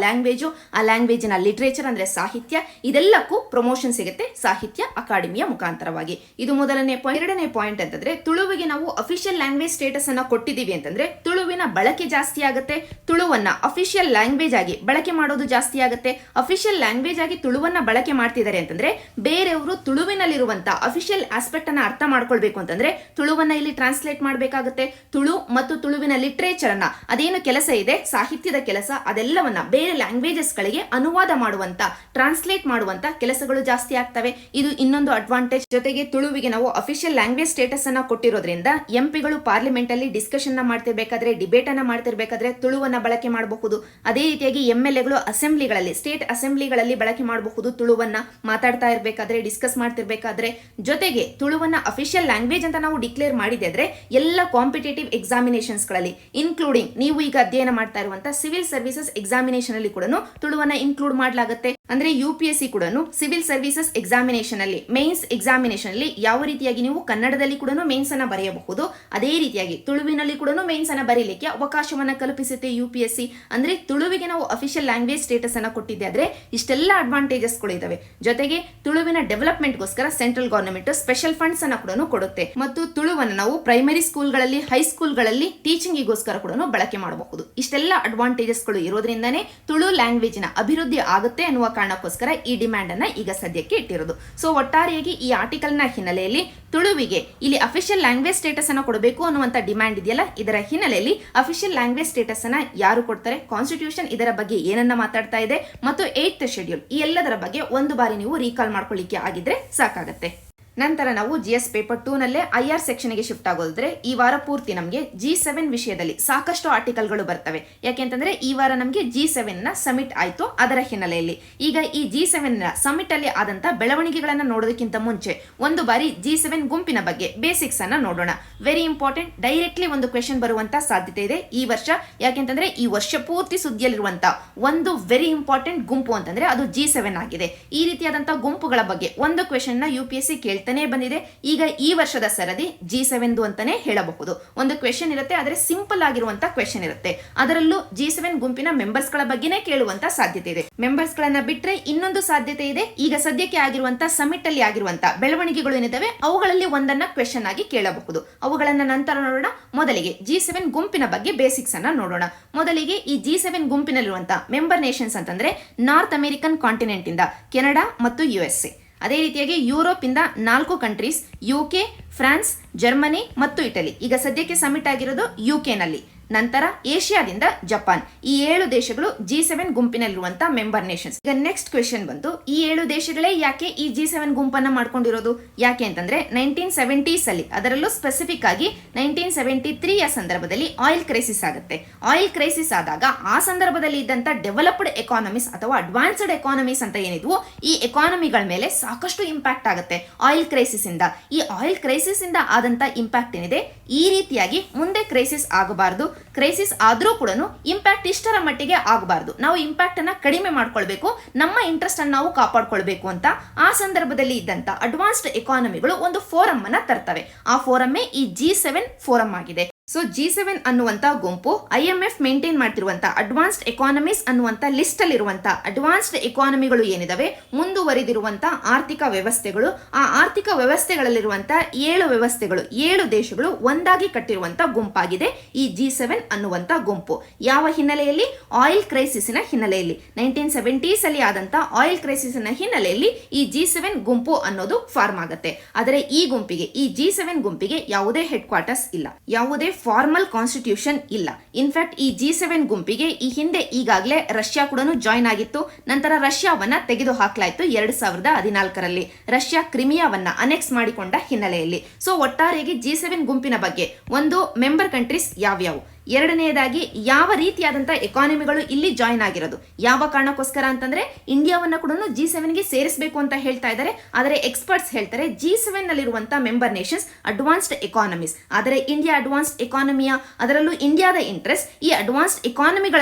ಲ್ಯಾಂಗ್ವೇಜಿನ ಲಿಟರೇಚರ್ ಅಂದ್ರೆ ಸಾಹಿತ್ಯ ಇದೆಲ್ಲಕ್ಕೂ ಪ್ರಮೋಷನ್ ಸಿಗುತ್ತೆ ಸಾಹಿತ್ಯ ಅಕಾಡೆಮಿಯ ಮುಖಾಂತರವಾಗಿ. ಇದು ಮೊದಲನೇ ಪಾಯಿಂಟ್. 2ನೇ ಪಾಯಿಂಟ್ ಅಂತಂದ್ರೆ ತುಳುವಿಗೆ ನಾವು ಅಫಿಷಿಯಲ್ ಲ್ಯಾಂಗ್ವೇಜ್ ಸ್ಟೇಟಸ್ ಅನ್ನ ಕೊಟ್ಟಿದ್ದೀವಿ ಅಂತಂದ್ರೆ ತುಳುವಿನ ಬಳಕೆ ಜಾಸ್ತಿ ಆಗುತ್ತೆ. ತುಳುವನ್ನ ಅಫಿಷಿಯಲ್ ಲ್ಯಾಂಗ್ವೇಜ್ ಆಗಿ ಬಳಕೆ ಮಾಡೋದು ಜಾಸ್ತಿ ಆಗುತ್ತೆ. ಅಫಿಷಿಯಲ್ ಲ್ಯಾಂಗ್ವೇಜ್ ಆಗಿ ತುಳುವನ್ನ ಬಳಕೆ ಮಾಡ್ತಿದ್ದಾರೆ ಅಂತಂದ್ರೆ ಬೇರೆಯವರು ತುಳುವಿನಲ್ಲಿರುವಂತ ಅಫಿಷಿಯಲ್ ಆಸ್ಪೆಕ್ಟ್ ಅನ್ನ ಅರ್ಥ ಮಾಡ್ಕೊಳ್ಬೇಕು ಅಂತಂದ್ರೆ ತುಳುವನ್ನ ಇಲ್ಲಿ ಟ್ರಾನ್ಸ್ಲೇಟ್ ಮಾಡಬೇಕಾಗುತ್ತೆ. ತುಳು ಮತ್ತು ತುಳುವಿನ ಲಿಟರೇಚರ್ ಅನ್ನ ಅದೇನು ಕೆಲಸ ಇದೆ, ಸಾಹಿತ್ಯದ ಕೆಲಸ, ಅದೆಲ್ಲವನ್ನ ಬೇರೆ ಲ್ಯಾಂಗ್ವೇಜಸ್ ಗಳಿಗೆ ಅನುವಾದ ಮಾಡುವಂತ, ಟ್ರಾನ್ಸ್ಲೇಟ್ ಮಾಡುವಂತ ಕೆಲಸಗಳು ಜಾಸ್ತಿ ಆಗ್ತವೆ. ಇದು ಇನ್ನೊಂದು ಅಡ್ವಾಂಟೇಜ್. ಜೊತೆಗೆ ತುಳುವಿಗೆ ನಾವು ಅಫಿಷಿಯಲ್ ಲ್ಯಾಂಗ್ವೇಜ್ ಸ್ಟೇಟಸ್ ಅನ್ನ ಕೊಟ್ಟಿರೋದ್ರಿಂದ ಎಂಪಿಗಳು ಪಾರ್ಲಿಮೆಂಟ್ ಅಲ್ಲಿ ಡಿಸ್ಕಷನ್ ಮಾಡ್ತಿರ್ಬೇಕಾದ್ರೆ, ಡಿಬೇಟ್ ಅನ್ನ ಮಾಡ್ತಿರ್ಬೇಕಾದ್ರೆ ತುಳುವನ್ನ ಬಳಕೆ ಮಾಡಬಹುದು. ಅದೇ ರೀತಿಯಾಗಿ MLAಗಳು ಅಸೆಂಬ್ಲಿಗಳಲ್ಲಿ, ಸ್ಟೇಟ್ ಅಸೆಂಬ್ಲಿಗಳಲ್ಲಿ ಬಳಕೆ ಮಾಡಬಹುದು. ತುಳುವನ್ನ ಮಾತಾಡ್ತಾ ಇರಬೇಕಾದ್ರೆ, ಡಿಸ್ಕಸ್ ಮಾಡ್ತಿರ್ಬೇಕಾದ್ರೆ. ಜೊತೆಗೆ ತುಳುವನ್ನ ಅಫಿಷಿಯಲ್ ಲ್ಯಾಂಗ್ವೇಜ್ ಅಂತ ನಾವು ಡಿಕ್ಲೇರ್ ಮಾಡಿದ್ರೆ ಎಲ್ಲ ಕಾಂಪಿಟೇಟಿವ್ ಎಕ್ಸಾಮಿನೇಷನ್ಸ್ ಗಳಲ್ಲಿ ಇನ್ಕ್ಲೂಡಿಂಗ್ ನೀವು ಈಗ ಅಧ್ಯಯನ ಮಾಡ್ತಾ ಇರುವಂತ ಸಿವಿಲ್ ಸರ್ವಿಸಸ್ ಎಕ್ಸಾಮಿನೇಷನ್ ಅಲ್ಲಿ ಕೂಡ ತುಳುವನ್ನ ಇನ್ಕ್ಲೂಡ್ ಮಾಡಲಾಗುತ್ತೆ. ಅಂದ್ರೆ UPSC ಕೂಡ ಸಿವಿಲ್ ಸರ್ವಿಸಸ್ ಎಕ್ಸಾಮಿನೇಷನ್ ಅಲ್ಲಿ, ಮೇನ್ಸ್ ಎಕ್ಸಾಮಿನೇಷನ್ ಅಲ್ಲಿ ಯಾವ ರೀತಿಯಾಗಿ ನೀವು ಕನ್ನಡದಲ್ಲಿ ಕೂಡ ಮೇನ್ಸ್ ಅನ್ನ ಬರೆಯಬಹುದು, ಅದೇ ರೀತಿಯಾಗಿ ತುಳುವಿನಲ್ಲಿ ಕೂಡ ಮೇನ್ಸ್ ಅನ್ನ ಬರೀಲಿಕ್ಕೆ ಅವಕಾಶವನ್ನ ಕಲ್ಪಿಸುತ್ತೆ UPSC. ಅಂದ್ರೆ ತುಳುವಿಗೆ ನಾವು ಅಫಿಷಿಯಲ್ ಲ್ಯಾಂಗ್ವೇಜ್ ಸ್ಟೇಟಸ್ ಅನ್ನ ಕೊಟ್ಟಿದ್ದೆ ಆದ್ರೆ ಇಷ್ಟೆಲ್ಲ ಅಡ್ವಾಂಟೇಜಸ್ ಗಳು ಇದಾವೆ. ಜೊತೆಗೆ ತುಳುವಿನ ಡೆವಲಪ್ಮೆಂಟ್ ಗೋಸ್ಕರ ಸೆಂಟ್ರಲ್ ಗವರ್ನಮೆಂಟ್ ಸ್ಪೆಷಲ್ ಫಂಡ್ಸ್ ಅನ್ನ ಕೂಡ ಕೊಡುತ್ತೆ. ಮತ್ತು ತುಳುವನ್ನು ನಾವು ಪ್ರೈಮರಿ ಸ್ಕೂಲ್ಗಳಲ್ಲಿ, ಹೈಸ್ಕೂಲ್ಗಳಲ್ಲಿ ಟೀಚಿಂಗಿಗೋಸ್ಕರ ಕೂಡ ಬಳಕೆ ಮಾಡಬಹುದು. ಇಷ್ಟೆಲ್ಲ ಅಡ್ವಾಂಟೇಜಸ್ ಗಳು ಇರೋದ್ರಿಂದಾನೇ ತುಳು ಲ್ಯಾಂಗ್ವೇಜಿನ ಅಭಿವೃದ್ಧಿ ಆಗುತ್ತೆ ಅನ್ನುವ ಕಾರಣಕ್ಕೋಸ್ಕರ ಈ ಡಿಮ್ಯಾಂಡ್ ಅನ್ನ ಈಗ ಸದ್ಯಕ್ಕೆ ಇಟ್ಟಿರೋದು. ಸೊ ಒಟ್ಟಾರೆಯಾಗಿ ಈ ಆರ್ಟಿಕಲ್ ನ ಹಿನ್ನೆಲೆಯಲ್ಲಿ ತುಳುವಿಗೆ ಇಲ್ಲಿ ಅಫಿಷಿಯಲ್ ಲ್ಯಾಂಗ್ವೇಜ್ ಸ್ಟೇಟಸ್ ಅನ್ನ ಕೊಡಬೇಕು ಅನ್ನುವಂತ ಡಿಮ್ಯಾಂಡ್ ಇದೆಯಲ್ಲ, ಇದರ ಹಿನ್ನೆಲೆಯಲ್ಲಿ ಅಫಿಷಿಯಲ್ ಲ್ಯಾಂಗ್ವೇಜ್ ಸ್ಟೇಟಸ್ ಅನ್ನ ಯಾರು ಕೊಡ್ತಾರೆ, ಕಾನ್ಸ್ಟಿಟ್ಯೂಷನ್ ಇದರ ಬಗ್ಗೆ ಏನನ್ನ ಮಾತಾಡ್ತಾ ಇದೆ ಮತ್ತು 8th ಶೆಡ್ಯೂಲ್ ಈ ಎಲ್ಲದರ ಬಗ್ಗೆ ಒಂದು ಬಾರಿ ನೀವು ರೀಕಾಲ್ ಮಾಡ್ಕೊಳ್ಳಿಕ್ಕೆ ಆಗಿದ್ರೆ ಸಾಕಾಗತ್ತೆ. ನಂತರ ನಾವು GS ಪೇಪರ್ 2 ನಲ್ಲೇ IR ಸೆಕ್ಷನ್ಗೆ ಶಿಫ್ಟ್ ಆಗೋದ್ರೆ ಈ ವಾರ ಪೂರ್ತಿ ನಮಗೆ G7 ವಿಷಯದಲ್ಲಿ ಸಾಕಷ್ಟು ಆರ್ಟಿಕಲ್ಗಳು ಬರ್ತವೆ. ಯಾಕೆಂತಂದ್ರೆ ಈ ವಾರ ನಮಗೆ G7 ನ ಸಮಿಟ್ ಆಯ್ತು. ಅದರ ಹಿನ್ನೆಲೆಯಲ್ಲಿ ಈಗ ಈ G7 ನ ಸಮಿಟ್ ಅಲ್ಲಿ ಆದಂತ ಬೆಳವಣಿಗೆಗಳನ್ನ ನೋಡೋದಕ್ಕಿಂತ ಮುಂಚೆ ಒಂದು ಬಾರಿ G7 ಗುಂಪಿನ ಬಗ್ಗೆ ಬೇಸಿಕ್ಸ್ ಅನ್ನ ನೋಡೋಣ. Very important. ಡೈರೆಕ್ಟ್ಲಿ ಒಂದು ಕ್ವೆಶನ್ ಬರುವಂತ ಸಾಧ್ಯತೆ ಇದೆ ಈ ವರ್ಷ. ಯಾಕೆಂತಂದ್ರೆ ಈ ವರ್ಷ ಪೂರ್ತಿ ಸುದ್ದಿಯಲ್ಲಿರುವಂತ ಒಂದು ವೆರಿ ಇಂಪಾರ್ಟೆಂಟ್ ಗುಂಪು ಅಂತಂದ್ರೆ ಅದು G7 ಆಗಿದೆ. ಈ ರೀತಿಯಾದಂತಹ ಗುಂಪುಗಳ ಬಗ್ಗೆ ಒಂದು ಕ್ವೆಶನ್ ನ UPSC ಕೇಳ್ತಾನೆ ಬಂದಿದೆ. ಈಗ ಈ ವರ್ಷದ ಸರದಿ G7 ಅಂತಾನೆ ಹೇಳಬಹುದು. ಒಂದು ಕ್ವೆಶನ್ ಇರುತ್ತೆ, ಆದರೆ ಸಿಂಪಲ್ ಆಗಿರುವಂತ ಕ್ವೆಶನ್ ಇರುತ್ತೆ. ಅದರಲ್ಲೂ G7 ಗುಂಪಿನ ಮೆಂಬರ್ಸ್ ಗಳ ಬಗ್ಗೆನೇ ಕೇಳುವಂತ ಸಾಧ್ಯತೆ ಇದೆ. ಮೆಂಬರ್ಸ್ ಗಳನ್ನ ಬಿಟ್ರೆ ಇನ್ನೊಂದು ಸಾಧ್ಯತೆ ಇದೆ. ಈಗ ಸದ್ಯಕ್ಕೆ ಆಗಿರುವಂತ ಸಮಿಟ್ ಅಲ್ಲಿ ಆಗಿರುವಂತ ಬೆಳವಣಿಗೆಗಳು ಏನಿದಾವೆ ಅವುಗಳಲ್ಲಿ ಒಂದನ್ನ ಕ್ವೆಶನ್ ಆಗಿ ಕೇಳಬಹುದು. ಅವುಗಳನ್ನ ನಂತರ ನೋಡೋಣ. ಮೊದಲಿಗೆ G7 ಗುಂಪಿನ ಬಗ್ಗೆ ಬೇಸಿಕ್ಸ್ ಅನ್ನ ನೋಡೋಣ. ಮೊದಲಿಗೆ ಈ G7 ಗುಂಪಿನಲ್ಲಿರುವಂತ ಮೆಂಬರ್ ನೇಷನ್ಸ್ ಅಂತಂದ್ರೆ ನಾರ್ತ್ ಅಮೆರಿಕನ್ ಕಾಂಟಿನೆಂಟ್ ಇಂದ ಕೆನಡಾ ಮತ್ತು USA. ಅದೇ ರೀತಿಯಾಗಿ ಯುರೋಪ್ ಇಂದ 4 ಕಂಟ್ರೀಸ್, UK, ಫ್ರಾನ್ಸ್, ಜರ್ಮನಿ ಮತ್ತು ಇಟಲಿ. ಈಗ ಸದ್ಯಕ್ಕೆ ಸಮಿಟ್ ಆಗಿರೋದು UK ನಲ್ಲಿ. ನಂತರ ಏಷ್ಯಾದಿಂದ ಜಪಾನ್. ಈ 7 ದೇಶಗಳು G7 ಗುಂಪಿನಲ್ಲಿರುವಂತಹ ಮೆಂಬರ್ ನೇಷನ್ಸ್. ಈಗ ನೆಕ್ಸ್ಟ್ ಕ್ವೆಶ್ಚನ್ ಬಂತು, ಈ 7 ದೇಶಗಳೇ ಯಾಕೆ ಈ G7 ಗುಂಪನ್ನ ಮಾಡ್ಕೊಂಡಿರೋದು? ಯಾಕೆ ಅಂತಂದ್ರೆ 1970s ಅಲ್ಲಿ, ಅದರಲ್ಲೂ ಸ್ಪೆಸಿಫಿಕ್ ಆಗಿ 1973ಯ ಸಂದರ್ಭದಲ್ಲಿ ಆಯಿಲ್ ಕ್ರೈಸಿಸ್ ಆಗುತ್ತೆ. ಆಯಿಲ್ ಕ್ರೈಸಿಸ್ ಆದಾಗ ಆ ಸಂದರ್ಭದಲ್ಲಿ ಇದ್ದಂತ ಡೆವಲಪ್ಡ್ ಎಕಾನಮೀಸ್ ಅಥವಾ ಅಡ್ವಾನ್ಸ್ಡ್ ಎಕಾನಮೀಸ್ ಅಂತ ಏನಿದ್ವು, ಈ ಎಕಾನಮಿಗಳ ಮೇಲೆ ಸಾಕಷ್ಟು ಇಂಪ್ಯಾಕ್ಟ್ ಆಗುತ್ತೆ ಆಯಿಲ್ ಕ್ರೈಸಿಸ್ ಇಂದ. ಈ ಆಯಿಲ್ ಕ್ರೈಸಿಸ್ ಇಂದ ಆದಂತ ಇಂಪ್ಯಾಕ್ಟ್ ಏನಿದೆ, ಈ ರೀತಿಯಾಗಿ ಮುಂದೆ ಕ್ರೈಸಿಸ್ ಆಗಬಾರದು. ಕ್ರೈಸಿಸ್ ಆದ್ರೂ ಕೂಡ ಇಂಪ್ಯಾಕ್ಟ್ ಇಷ್ಟರ ಮಟ್ಟಿಗೆ ಆಗಬಾರದು. ನಾವು ಇಂಪ್ಯಾಕ್ಟ್ ಅನ್ನ ಕಡಿಮೆ ಮಾಡ್ಕೊಳ್ಬೇಕು, ನಮ್ಮ ಇಂಟ್ರೆಸ್ಟ್ ಅನ್ನು ನಾವು ಕಾಪಾಡ್ಕೊಳ್ಬೇಕು ಅಂತ ಆ ಸಂದರ್ಭದಲ್ಲಿ ಇದ್ದಂತ ಅಡ್ವಾನ್ಸ್ಡ್ ಎಕಾನಮಿಗಳು ಒಂದು ಫೋರಂ ಅನ್ನ ತರ್ತವೆ. ಆ ಫೋರಮ್ಮೇ ಈ G7 ಫೋರಂ ಆಗಿದೆ. ಸೊ G7 ಅನ್ನುವಂತ ಗುಂಪು IMF ಮೇಂಟೈನ್ ಮಾಡ್ತಿರುವಂತ ಅಡ್ವಾನ್ಸ್ಡ್ ಎಕಾನಮೀಸ್ ಅನ್ನುವಂತ ಲಿಸ್ಟ್ ಅಲ್ಲಿರುವಂತ ಅಡ್ವಾನ್ಸ್ಡ್ ಎಕಾನಮಿಗಳು ಏನಿದಾವೆ, ಮುಂದುವರಿದಿರುವಂತ ಆರ್ಥಿಕ ವ್ಯವಸ್ಥೆಗಳು, ಆ ಆರ್ಥಿಕ ವ್ಯವಸ್ಥೆಗಳಲ್ಲಿರುವಂತ 7 ವ್ಯವಸ್ಥೆಗಳು, 7 ದೇಶಗಳು ಒಂದಾಗಿ ಕಟ್ಟಿರುವಂತ ಗುಂಪಾಗಿದೆ ಈ G7 ಅನ್ನುವಂತ ಗುಂಪು. ಯಾವ ಹಿನ್ನೆಲೆಯಲ್ಲಿ? ಆಯಿಲ್ ಕ್ರೈಸಿಸ್ನ ಹಿನ್ನೆಲೆಯಲ್ಲಿ. 1970s ಅಲ್ಲಿ ಆದಂತ ಆಯಿಲ್ ಕ್ರೈಸಿಸ್ನ ಹಿನ್ನೆಲೆಯಲ್ಲಿ ಈ G7 ಗುಂಪು ಅನ್ನೋದು ಫಾರ್ಮ್ ಆಗುತ್ತೆ. ಆದರೆ ಈ ಗುಂಪಿಗೆ, ಈ G7 ಗುಂಪಿಗೆ ಯಾವುದೇ ಹೆಡ್ ಕ್ವಾರ್ಟರ್ಸ್ ಇಲ್ಲ, ಯಾವುದೇ ಫಾರ್ಮಲ್ ಕಾನ್ಸ್ಟಿಟ್ಯೂಷನ್ ಇಲ್ಲ. ಇನ್ಫ್ಯಾಕ್ಟ್ ಈ G7 ಗುಂಪಿಗೆ ಈ ಹಿಂದೆ ಈಗಾಗಲೇ ರಷ್ಯಾ ಕೂಡ ಜಾಯ್ನ್ ಆಗಿತ್ತು. ನಂತರ ರಷ್ಯಾವನ್ನ ತೆಗೆದು ಹಾಕಲಾಯಿತು 2014ರಲ್ಲಿ, ರಷ್ಯಾ ಕ್ರಿಮಿಯಾವನ್ನ ಅನೆಕ್ಸ್ ಮಾಡಿಕೊಂಡ ಹಿನ್ನೆಲೆಯಲ್ಲಿ. ಸೊ ಒಟ್ಟಾರೆಯಾಗಿ G7 ಗುಂಪಿನ ಬಗ್ಗೆ ಒಂದು ಮೆಂಬರ್ ಕಂಟ್ರೀಸ್ ಯಾವ್ಯಾವು, ಎರಡನೆಯದಾಗಿ ಯಾವ ರೀತಿಯಾದಂತಹ ಎಕಾನಮಿಗಳು ಇಲ್ಲಿ ಜಾಯಿನ್ ಆಗಿರೋದು, ಯಾವ ಕಾರಣಕ್ಕೋಸ್ಕರ ಅಂತಂದ್ರೆ ಇಂಡಿಯಾವನ್ನ ಕೂಡ G7ಗೆ ಸೇರಿಸಬೇಕು ಅಂತ ಹೇಳ್ತಾ ಇದ್ದಾರೆ. ಆದರೆ ಎಕ್ಸ್ಪರ್ಟ್ಸ್ ಹೇಳ್ತಾರೆ G7 ನಲ್ಲಿರುವಂತಹ ಮೆಂಬರ್ ನೇಷನ್ಸ್ ಅಡ್ವಾನ್ಸ್ಡ್ ಎಕಾನಮೀಸ್. ಆದರೆ ಇಂಡಿಯಾ ಅಡ್ವಾನ್ಸ್ಡ್ ಎಕಾನಮಿಯ, ಅದರಲ್ಲೂ ಇಂಡಿಯಾದ ಇಂಟ್ರೆಸ್ಟ್ ಈ ಅಡ್ವಾನ್ಸ್ಡ್ ಎಕಾನಮಿಗಳ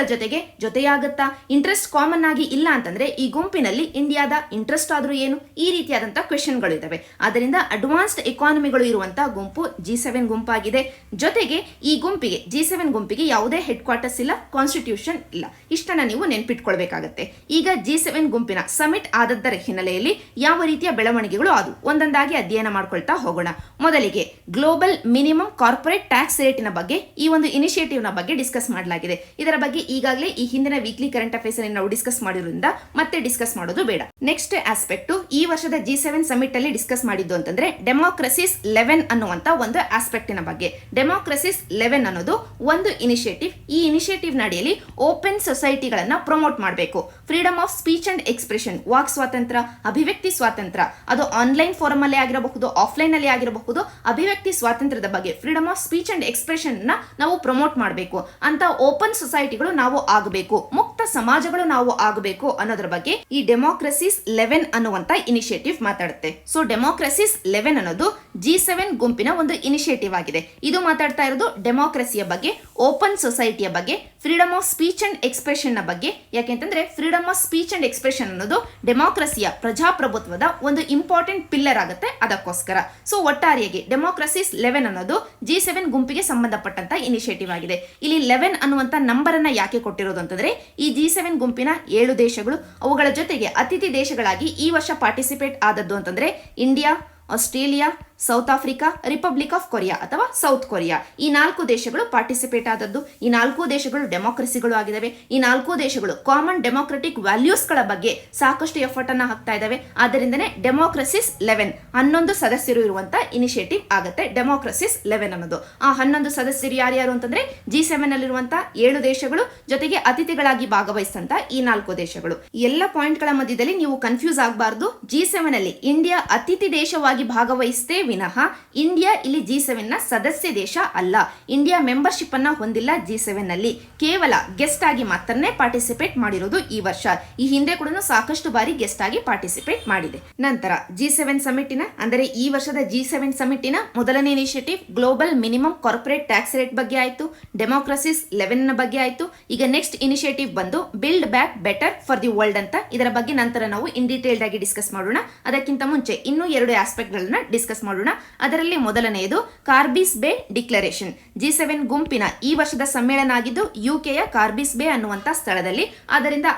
ಜೊತೆಯಾಗುತ್ತಾ? ಇಂಟ್ರೆಸ್ಟ್ ಕಾಮನ್ ಆಗಿ ಇಲ್ಲ ಅಂತಂದ್ರೆ ಈ ಗುಂಪಿನಲ್ಲಿ ಇಂಡಿಯಾದ ಇಂಟ್ರೆಸ್ಟ್ ಆದ್ರೂ ಏನು? ಈ ರೀತಿಯಾದಂತಹ ಕ್ವೆಶ್ಚನ್ಗಳು ಇದಾವೆ. ಆದ್ದರಿಂದ ಅಡ್ವಾನ್ಸ್ಡ್ ಎಕಾನಮಿಗಳು ಇರುವಂತಹ ಗುಂಪು G7 ಗುಂಪಾಗಿದೆ. ಜೊತೆಗೆ ಈ ಗುಂಪಿಗೆ G7 ಗುಂಪಿಗೆ ಯಾವುದೇ ಹೆಡ್ ಕ್ವಾರ್ಟರ್ಸ್ ಇಲ್ಲ, ಕಾನ್ಸ್ಟಿಟ್ಯೂಷನ್ ಇಲ್ಲ. ಇಷ್ಟನ್ನ ನೀವು ನೆನ್ಪಿಟ್ಕೊಳ್ಬೇಕಾಗತ್ತೆ. ಈಗ G7 ಗುಂಪಿನ ಸಮಿಟ್ ಆದದ್ದರ ಹಿನ್ನೆಲೆಯಲ್ಲಿ ಯಾವ ರೀತಿಯ ಬೆಳವಣಿಗೆಗಳು ಅದು ಒಂದೊಂದಾಗಿ ಅಧ್ಯಯನ ಮಾಡ್ಕೊಳ್ತಾ ಹೋಗೋಣ. ಮೊದಲಿಗೆ ಗ್ಲೋಬಲ್ ಮಿನಿಮಮ್ ಕಾರ್ಪೊರೇಟ್ ಟ್ಯಾಕ್ಸ್ ರೇಟಿನ ಬಗ್ಗೆ, ಈ ಒಂದು ಇನಿಷಿಯೇಟಿವ್ ನ ಬಗ್ಗೆ ಡಿಸ್ಕಸ್ ಮಾಡಲಾಗಿದೆ. ಇದರ ಬಗ್ಗೆ ಈಗಾಗಲೇ ಈ ಹಿಂದಿನ ವೀಕ್ಲಿ ಕರೆಂಟ್ ಅಫೇರ್ಸ್ ಅಲ್ಲಿ ನಾವು ಡಿಸ್ಕಸ್ ಮಾಡಿರೋದ್ರಿಂದ ಮತ್ತೆ ಡಿಸ್ಕಸ್ ಮಾಡೋದು ಬೇಡ. ನೆಕ್ಸ್ಟ್ ಆಸ್ಪೆಕ್ಟ್ ಈ ವರ್ಷದ G7 ಸಮಿಟ್ ಅಲ್ಲಿ ಡಿಸ್ಕಸ್ ಮಾಡಿದ್ದು ಅಂತಂದ್ರೆ ಡೆಮೋಕ್ರಸಿಸ್ 11 ಅನ್ನುವಂತ ಒಂದು ಆಸ್ಪೆಕ್ಟಿನ ಬಗ್ಗೆ. ಡೆಮೋಕ್ರಸಿಸ್ 11 ಅನ್ನೋದು ಒಂದು ಇನಿಷಿಯೇಟಿವ್. ಈ ಇನಿಷಿಯೇಟಿವ್ ನಡಿಯಲ್ಲಿ ಓಪನ್ ಸೊಸೈಟಿಗಳನ್ನ ಪ್ರಮೋಟ್ ಮಾಡಬೇಕು. Freedom of speech and expression, walk ಸ್ವಾತಂತ್ರ್ಯ, ಅಭಿವ್ಯಕ್ತಿ ಸ್ವಾತಂತ್ರ್ಯ, ಅದು ಆನ್ಲೈನ್ ಫೋರಂ ಅಲ್ಲಿ ಆಗಿರಬಹುದು, ಆಫ್ಲೈನ್ ಅಲ್ಲಿ ಆಗಿರಬಹುದು, ಅಭಿವ್ಯಕ್ತಿ ಸ್ವಾತಂತ್ರ್ಯದ ಬಗ್ಗೆ, freedom of speech and expression ನಾವು ಪ್ರಮೋಟ್ ಮಾಡಬೇಕು ಅಂತ ಓಪನ್ ಸೊಸೈಟಿಗಳು ನಾವು ಆಗಬೇಕು, ಮುಕ್ತ ಸಮಾಜಗಳು ನಾವು ಆಗಬೇಕು ಅನ್ನೋದ್ರ ಬಗ್ಗೆ ಈ ಡೆಮೋಕ್ರಸಿಸ್ 11 ಅನ್ನುವಂತ ಇನಿಷಿಯೇಟಿವ್ ಮಾತಾಡುತ್ತೆ. ಸೊ ಡೆಮೋಕ್ರಸಿಸ್ 11 ಅನ್ನೋದು G7 ಗುಂಪಿನ ಒಂದು ಇನಿಷಿಯೇಟಿವ್ ಆಗಿದೆ. ಇದು ಮಾತಾಡ್ತಾ ಇರೋದು ಡೆಮೋಕ್ರಸಿಯ ಬಗ್ಗೆ, ಓಪನ್ ಸೊಸೈಟಿಯ ಬಗ್ಗೆ, freedom of speech and expression ನ ಬಗ್ಗೆ. ಯಾಕೆಂತಂದ್ರೆ freedom of speech and expression ಅನ್ನೋದು ಡೆಮೋಕ್ರಸಿಯ, ಪ್ರಜಾಪ್ರಭುತ್ವದ ಒಂದು ಇಂಪಾರ್ಟೆಂಟ್ ಪಿಲ್ಲರ್ ಆಗುತ್ತೆ, ಅದಕ್ಕೋಸ್ಕರ. ಸೊ ಒಟ್ಟಾರೆಯಾಗಿ ಡೆಮೋಕ್ರಸಿಸ್ 11 ಅನ್ನೋದು G7 ಗುಂಪಿಗೆ ಸಂಬಂಧಪಟ್ಟಂತ ಇನಿಷಿಯೇಟಿವ್ ಆಗಿದೆ. ಇಲ್ಲಿ 11 ಅನ್ನುವಂತ ನಂಬರ್ ಅನ್ನ ಯಾಕೆ ಕೊಟ್ಟಿರೋದು ಅಂತಂದ್ರೆ ಈ G7 ಗುಂಪಿನ 7 ದೇಶಗಳು, ಅವುಗಳ ಜೊತೆಗೆ ಅತಿಥಿ ದೇಶಗಳಾಗಿ ಈ ವರ್ಷ ಪಾರ್ಟಿಸಿಪೇಟ್ ಆದದ್ದು ಅಂತಂದ್ರೆ India, Australia, south Africa, republic of Korea ಅಥವಾ ಸೌತ್ ಕೊರಿಯಾ, ಈ 4 ದೇಶಗಳು ಪಾರ್ಟಿಸಿಪೇಟ್ ಆದದ್ದು. ಈ 4 ದೇಶಗಳು ಡೆಮೋಕ್ರಸಿಗಳು ಆಗಿದ್ದಾವೆ. ಈ 4 ದೇಶಗಳು ಕಾಮನ್ ಡೆಮೋಕ್ರೆಟಿಕ್ ವ್ಯಾಲ್ಯೂಸ್ ಗಳ ಬಗ್ಗೆ ಸಾಕಷ್ಟು ಎಫರ್ಟ್ ಅನ್ನ ಹಾಕ್ತಾ ಇದ್ದಾವೆ. ಆದ್ದರಿಂದನೇ ಡೆಮೋಕ್ರಸಿಸ್ 11 11 ಸದಸ್ಯರು ಇರುವಂತ ಇನಿಷಿಯೇಟಿವ್ ಆಗುತ್ತೆ ಡೆಮೋಕ್ರಸಿಸ್ 11 ಅನ್ನೋದು. ಆ 11 ಸದಸ್ಯರು ಯಾರ್ಯಾರು ಅಂತಂದ್ರೆ G7 ನಲ್ಲಿರುವಂತ 7 ದೇಶಗಳು, ಜೊತೆಗೆ ಅತಿಥಿಗಳಾಗಿ ಭಾಗವಹಿಸಿದಂತ ಈ 4 ದೇಶಗಳು. ಎಲ್ಲ ಪಾಯಿಂಟ್ ಗಳ ಮಧ್ಯದಲ್ಲಿ ನೀವು ಕನ್ಫ್ಯೂಸ್ ಆಗಬಾರದು. G7 ಅಲ್ಲಿ ಇಂಡಿಯಾ ಅತಿಥಿ ದೇಶವಾಗಿ ಭಾಗವಹಿಸದೆ ವಿನಃ ಇಂಡಿಯಾ ಇಲ್ಲಿ G7 ನ ಸದಸ್ಯ ದೇಶ ಅಲ್ಲ. ಇಂಡಿಯಾ ಮೆಂಬರ್ಶಿಪ್ ಅನ್ನ ಹೊಂದಿಲ್ಲ G7 ನಲ್ಲಿ, ಕೇವಲ ಗೆಸ್ಟ್ ಆಗಿ ಮಾತ್ರನೇ ಪಾರ್ಟಿಸಿಪೇಟ್ ಮಾಡಿರೋದು ಈ ವರ್ಷ. ಈ ಹಿಂದೆ ಕೂಡ ಸಾಕಷ್ಟು ಬಾರಿ ಗೆಸ್ಟ್ ಆಗಿ ಪಾರ್ಟಿಸಿಪೇಟ್ ಮಾಡಿದೆ. ನಂತರ G7 ಸಮಿಟಿನ, ಅಂದರೆ ಈ ವರ್ಷದ G7 ಸಮಿಟಿನ ಮೊದಲನೇ initiative global minimum corporate tax rate ಬಗ್ಗೆ ಆಯ್ತು, ಡೆಮೋಕ್ರಸಿಸ್ 11 ನ ಬಗ್ಗೆ ಆಯ್ತು. ಈಗ ನೆಕ್ಸ್ಟ್ ಇನಿಷಿಯೇಟಿವ್ ಬಂದು build back better for the world ಅಂತ. ಇದರ ಬಗ್ಗೆ ನಂತರ ನಾವು ಇನ್ ಡೀಟೇಲ್ಡ್ ಆಗಿ ಡಿಸ್ಕಸ್ ಮಾಡೋಣ. ಅದಕ್ಕಿಂತ ಮುಂಚೆ ಇನ್ನೂ 2 ಆಸ್ಪೆಕ್ಟ್ ಗಳನ್ನ ಡಿಸ್ಕಸ್ ಮಾಡೋಣ. ಅದರಲ್ಲಿ ಮೊದಲನೆಯದು ಕಾರ್ಬಿಸ್ ಬೇ ಡಿಕ್ಲರೇಷನ್. G7 ಗುಂಪಿನ ಈ ವರ್ಷದ ಸಮ್ಮೇಳನ ಆಗಿದ್ದು ಯುಕೆಯ ಕಾರ್ಬಿಸ್ ಬೇ ಅನ್ನುವಂತ ಸ್ಥಳದಲ್ಲಿ. ಆದ್ದರಿಂದ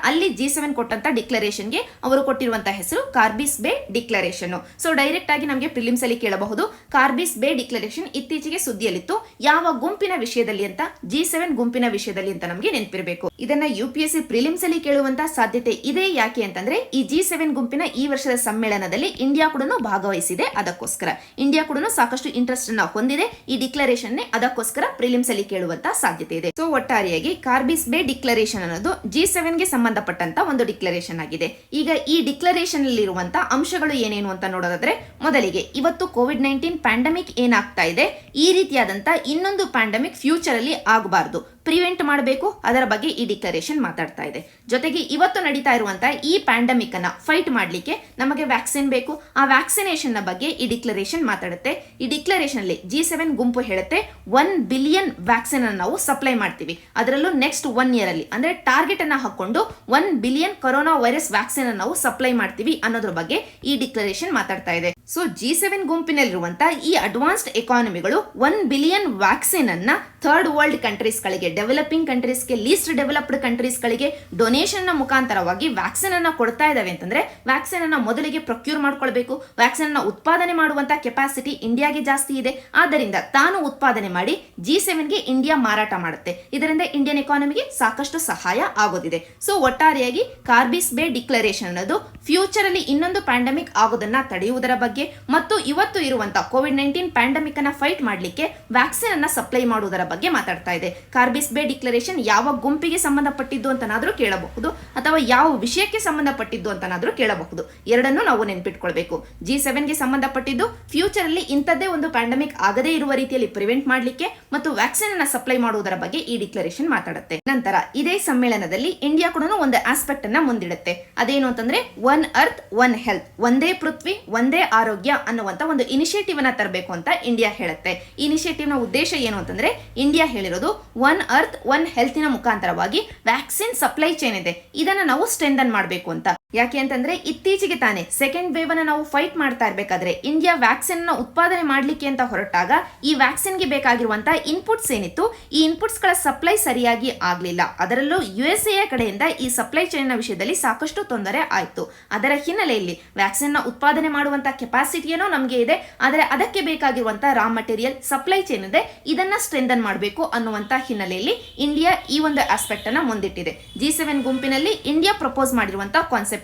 ಅಲ್ಲಿ G7 ಕೊಟ್ಟಂತ ಡಿಕ್ಲರೇಷನ್ಗೆ ಅವರು ಕೊಟ್ಟಿರುವಂತಹ ಹೆಸರು ಕಾರ್ಬಿಸ್ ಬೇ ಡಿಕ್ಲರೇಷನ್. ಸೊ ಡೈರೆಕ್ಟ್ ಆಗಿ ನಮಗೆ ಪ್ರಿಲಿಮ್ಸ್ ಅಲ್ಲಿ ಕೇಳಬಹುದು, ಕಾರ್ಬಿಸ್ ಬೇ ಡಿಕ್ಲರೇಷನ್ ಇತ್ತೀಚೆಗೆ ಸುದ್ದಿಯಲ್ಲಿತ್ತು, ಯಾವ ಗುಂಪಿನ ವಿಷಯದಲ್ಲಿ ಅಂತ? G7 ಗುಂಪಿನ ವಿಷಯದಲ್ಲಿ ಅಂತ ನಮಗೆ ನೆನಪಿರಬೇಕು. ಇದನ್ನ UPSC ಪ್ರಿಲಿಮ್ಸ್ ಅಲ್ಲಿ ಕೇಳುವಂತ ಸಾಧ್ಯತೆ ಇದೆ. ಯಾಕೆ ಅಂತಂದ್ರೆ ಈ G7 ಗುಂಪಿನ ಈ ವರ್ಷದ ಸಮ್ಮೇಳನದಲ್ಲಿ ಇಂಡಿಯಾ ಕೂಡ ಭಾಗವಹಿಸಿದೆ, ಅದಕ್ಕೋಸ್ಕರ. ಇಂಡಿಯಾ ಕೂಡ ಸಾಕಷ್ಟು ಇಂಟ್ರೆಸ್ಟ್ ಅನ್ನ ಹೊಂದಿದೆ. ಈ ಡಿಕ್ಲರೇಷನ್ ಅದಕ್ಕೋಸ್ಕರ ಪ್ರಿಲಿಮ್ಸ್ ಅಲ್ಲಿ ಕೇಳುವಂತ ಸಾಧ್ಯತೆ ಇದೆ. ಸೊ ಒಟ್ಟಾರೆಯಾಗಿ ಕಾರ್ಬಿಸ್ ಬೇ ಡಿಕ್ಲರೇಷನ್ ಅನ್ನೋದು G7 ಗೆ ಸಂಬಂಧಪಟ್ಟಂತ ಒಂದು ಡಿಕ್ಲರೇಷನ್ ಆಗಿದೆ. ಈಗ ಈ ಡಿಕ್ಲರೇಷನ್ ಅಲ್ಲಿರುವಂತ ಅಂಶಗಳು ಏನೇನು ಅಂತ ನೋಡೋದಾದ್ರೆ, ಮೊದಲಿಗೆ ಇವತ್ತು ಕೋವಿಡ್-19 ಪ್ಯಾಂಡಮಿಕ್ ಏನಾಗ್ತಾ ಇದೆ, ಈ ರೀತಿಯಾದಂತ ಇನ್ನೊಂದು ಪ್ಯಾಂಡಮಿಕ್ ಫ್ಯೂಚರ್ ಅಲ್ಲಿ ಆಗಬಾರದು, ಪ್ರಿವೆಂಟ್ ಮಾಡಬೇಕು, ಅದರ ಬಗ್ಗೆ ಈ ಡಿಕ್ಲರೇಷನ್ ಮಾತಾಡ್ತಾ ಇದೆ. ಜೊತೆಗೆ ಇವತ್ತು ನಡೀತಾ ಇರುವಂತಹ ಈ ಪ್ಯಾಂಡಮಿಕ್ ಅನ್ನ ಫೈಟ್ ಮಾಡಲಿಕ್ಕೆ ನಮಗೆ ವ್ಯಾಕ್ಸಿನ್ ಬೇಕು, ಆ ವ್ಯಾಕ್ಸಿನೇಷನ್ ನ ಬಗ್ಗೆ ಈ ಡಿಕ್ಲರೇಷನ್ ಮಾತಾಡುತ್ತೆ. ಈ ಡಿಕ್ಲರೇಷನ್ ಅಲ್ಲಿ G7 ಗುಂಪು ಹೇಳುತ್ತೆ 1 ಬಿಲಿಯನ್ ವ್ಯಾಕ್ಸಿನ್ ಅನ್ನು ನಾವು ಸಪ್ಲೈ ಮಾಡ್ತೀವಿ, ಅದರಲ್ಲೂ ನೆಕ್ಸ್ಟ್ 1 ಇಯರ್ ಅಲ್ಲಿ, ಅಂದ್ರೆ ಟಾರ್ಗೆಟ್ ಅನ್ನ ಹಾಕೊಂಡು 1 ಬಿಲಿಯನ್ ಕೊರೋನಾ ವೈರಸ್ ವ್ಯಾಕ್ಸಿನ್ ಅನ್ನು ನಾವು ಸಪ್ಲೈ ಮಾಡ್ತೀವಿ ಅನ್ನೋದ್ರ ಬಗ್ಗೆ ಈ ಡಿಕ್ಲರೇಷನ್ ಮಾತಾಡ್ತಾ ಇದೆ. ಸೊ G7 ಗುಂಪಿನಲ್ಲಿರುವಂತಹ ಈ ಅಡ್ವಾನ್ಸ್ಡ್ ಎಕಾನಮಿಗಳು 1 ಬಿಲಿಯನ್ ವ್ಯಾಕ್ಸಿನ್ ಅನ್ನ ಥರ್ಡ್ ವರ್ಲ್ಡ್ ಕಂಟ್ರೀಸ್ ಗಳಿಗೆ, ಡೆವಲಪಿಂಗ್ ಕಂಟ್ರೀಸ್ಗೆ, ಲೀಸ್ಟ್ ಡೆವಲಪ್ಡ್ ಕಂಟ್ರೀಸ್ ಗಳಿಗೆ ಡೊನೇಷನ್ ನ ಮುಖಾಂತರವಾಗಿ ವ್ಯಾಕ್ಸಿನ್ ಅನ್ನ ಕೊಡ್ತಾ ಇದಾವೆ ಅಂತಂದ್ರೆ, ವ್ಯಾಕ್ಸಿನ್ ಅನ್ನ ಮೊದಲಿಗೆ ಪ್ರೊಕ್ಯೂರ್ ಮಾಡ್ಕೊಳ್ಬೇಕು. ವ್ಯಾಕ್ಸಿನ್ ಅನ್ನ ಉತ್ಪಾದನೆ ಮಾಡುವಂತ ಕೆಪಾಸಿಟಿ ಇಂಡಿಯಾಗೆ ಜಾಸ್ತಿ ಇದೆ. ಆದ್ದರಿಂದ ತಾನು ಉತ್ಪಾದನೆ ಮಾಡಿ G7 ಗೆ ಇಂಡಿಯಾ ಮಾರಾಟ ಮಾಡುತ್ತೆ. ಇದರಿಂದ ಇಂಡಿಯನ್ ಎಕಾನಮಿಗೆ ಸಾಕಷ್ಟು ಸಹಾಯ ಆಗೋದಿದೆ. ಸೊ ಒಟ್ಟಾರೆಯಾಗಿ ಕಾರ್ಬಿಸ್ ಬೇ ಡಿಕ್ಲರೇಷನ್ ಅನ್ನೋದು ಫ್ಯೂಚರ್ ಅಲ್ಲಿ ಇನ್ನೊಂದು ಪ್ಯಾಂಡಮಿಕ್ ಆಗೋದನ್ನ ತಡೆಯುವುದರ ಬಗ್ಗೆ ಮತ್ತು ಇವತ್ತು ಇರುವಂತಹ ಕೋವಿಡ್-19 ಪ್ಯಾಂಡಮಿಕ್ ಅನ್ನ ಫೈಟ್ ಮಾಡಲಿಕ್ಕೆ ವ್ಯಾಕ್ಸಿನ್ ಅನ್ನ ಸಪ್ಲೈ ಮಾಡುವುದರ ಬಗ್ಗೆ ಮಾತಾಡ್ತಾ ಇದೆ. ಕಾರ್ಬಿಸ್ ಬೇ ಡಿಕ್ಲರೇಷನ್ ಯಾವ ಗುಂಪಿಗೆ ಸಂಬಂಧಪಟ್ಟಿದ್ದು ಅಂತನಾದ್ರೂ ಕೇಳಬಹುದು, ಅಥವಾ ಯಾವ ವಿಷಯಕ್ಕೆ ಸಂಬಂಧಪಟ್ಟಿದ್ದು ಅಂತನಾದ್ರೂ ಕೇಳಬಹುದು. ಎರಡನ್ನೂ ನಾವು ನೆನ್ಪಿಟ್ಕೊಳ್ಬೇಕು. G7 ಗೆ ಸಂಬಂಧಪಟ್ಟಿದ್ದು ಫ್ಯೂಚರ್ ಅಲ್ಲಿ ಇಂಥದ್ದೇ ಒಂದು ಪ್ಯಾಂಡಮಿಕ್ ಆಗದೇ ಇರುವ ರೀತಿಯಲ್ಲಿ ಪ್ರಿವೆಂಟ್ ಮಾಡಲಿಕ್ಕೆ ಮತ್ತು ವ್ಯಾಕ್ಸಿನ್ ಅನ್ನ ಸಪ್ಲೈ ಮಾಡುವುದರ ಬಗ್ಗೆ ಈ ಡಿಕ್ಲರೇಷನ್ ಮಾತಾಡುತ್ತೆ. ನಂತರ ಇದೇ ಸಮ್ಮೇಳನದಲ್ಲಿ ಇಂಡಿಯಾ ಕೂಡ ಒಂದು ಆಸ್ಪೆಕ್ಟ್ ಅನ್ನ ಮುಂದಿಡುತ್ತೆ. ಅದೇನು ಅಂತಂದ್ರೆ ಒನ್ ಅರ್ತ್ ಒನ್ ಹೆಲ್ತ್, ಒಂದೇ ಪೃಥ್ವಿ ಒಂದೇ ಆರೋಗ್ಯ ಅನ್ನುವಂತ ಒಂದು ಇನಿಷಿಯೇಟಿವ್ ಅನ್ನ ತರಬೇಕು ಅಂತ ಇಂಡಿಯಾ ಹೇಳುತ್ತೆ. ಈ ಇನಿಷಿಯೇಟಿವ್ ನ ಉದ್ದೇಶ ಏನು ಅಂತಂದ್ರೆ, ಇಂಡಿಯಾ ಹೇಳಿರೋದು ಒನ್ ಅರ್ತ್ ಒನ್ ಹೆಲ್ತಿನ ಮುಖಾಂತರವಾಗಿ ವ್ಯಾಕ್ಸಿನ್ ಸಪ್ಲೈ ಚೈನ್ ಇದೆ, ಇದನ್ನ ನಾವು ಸ್ಟ್ರೆಂಥನ್ ಮಾಡಬೇಕು ಅಂತ. ಯಾಕೆ ಅಂತಂದ್ರೆ ಇತ್ತೀಚೆಗೆ ತಾನೇ ಸೆಕೆಂಡ್ ವೇವ್ ಅನ್ನ ನಾವು ಫೈಟ್ ಮಾಡ್ತಾ ಇರಬೇಕಾದ್ರೆ ಇಂಡಿಯಾ ವ್ಯಾಕ್ಸಿನ್ ನ ಉತ್ಪಾದನೆ ಮಾಡಲಿಕ್ಕೆ ಅಂತ ಹೊರಟಾಗ ಈ ವ್ಯಾಕ್ಸಿನ್ ಗೆ ಬೇಕಾಗಿರುವಂತಹ ಇನ್ಪುಟ್ಸ್ ಏನಿತ್ತು, ಈ ಇನ್ಪುಟ್ಸ್ ಗಳ ಸಪ್ಲೈ ಸರಿಯಾಗಿ ಆಗ್ಲಿಲ್ಲ. ಅದರಲ್ಲೂ USA ಕಡೆಯಿಂದ ಈ ಸಪ್ಲೈ ಚೈನ್ ನ ವಿಷಯದಲ್ಲಿ ಸಾಕಷ್ಟು ತೊಂದರೆ ಆಯ್ತು. ಅದರ ಹಿನ್ನೆಲೆಯಲ್ಲಿ ವ್ಯಾಕ್ಸಿನ್ ನ ಉತ್ಪಾದನೆ ಮಾಡುವಂತಹ ಕೆಪಾಸಿಟಿ ಏನೋ ನಮಗೆ ಇದೆ, ಆದರೆ ಅದಕ್ಕೆ ಬೇಕಾಗಿರುವಂತಹ ರಾ ಮಟೀರಿಯಲ್ ಸಪ್ಲೈ ಚೈನ್ ಇದೆ, ಇದನ್ನ ಸ್ಟ್ರೆಂಥನ್ ಮಾಡಬೇಕು ಅನ್ನುವಂತ ಹಿನ್ನೆಲೆಯಲ್ಲಿ ಇಂಡಿಯಾ ಈ ಒಂದು ಆಸ್ಪೆಕ್ಟ್ ಅನ್ನ ಮುಂದಿಟ್ಟಿದೆ. G7 ಗುಂಪಿನಲ್ಲಿ ಇಂಡಿಯಾ ಪ್ರಪೋಸ್ ಮಾಡಿರುವಂತಹ concept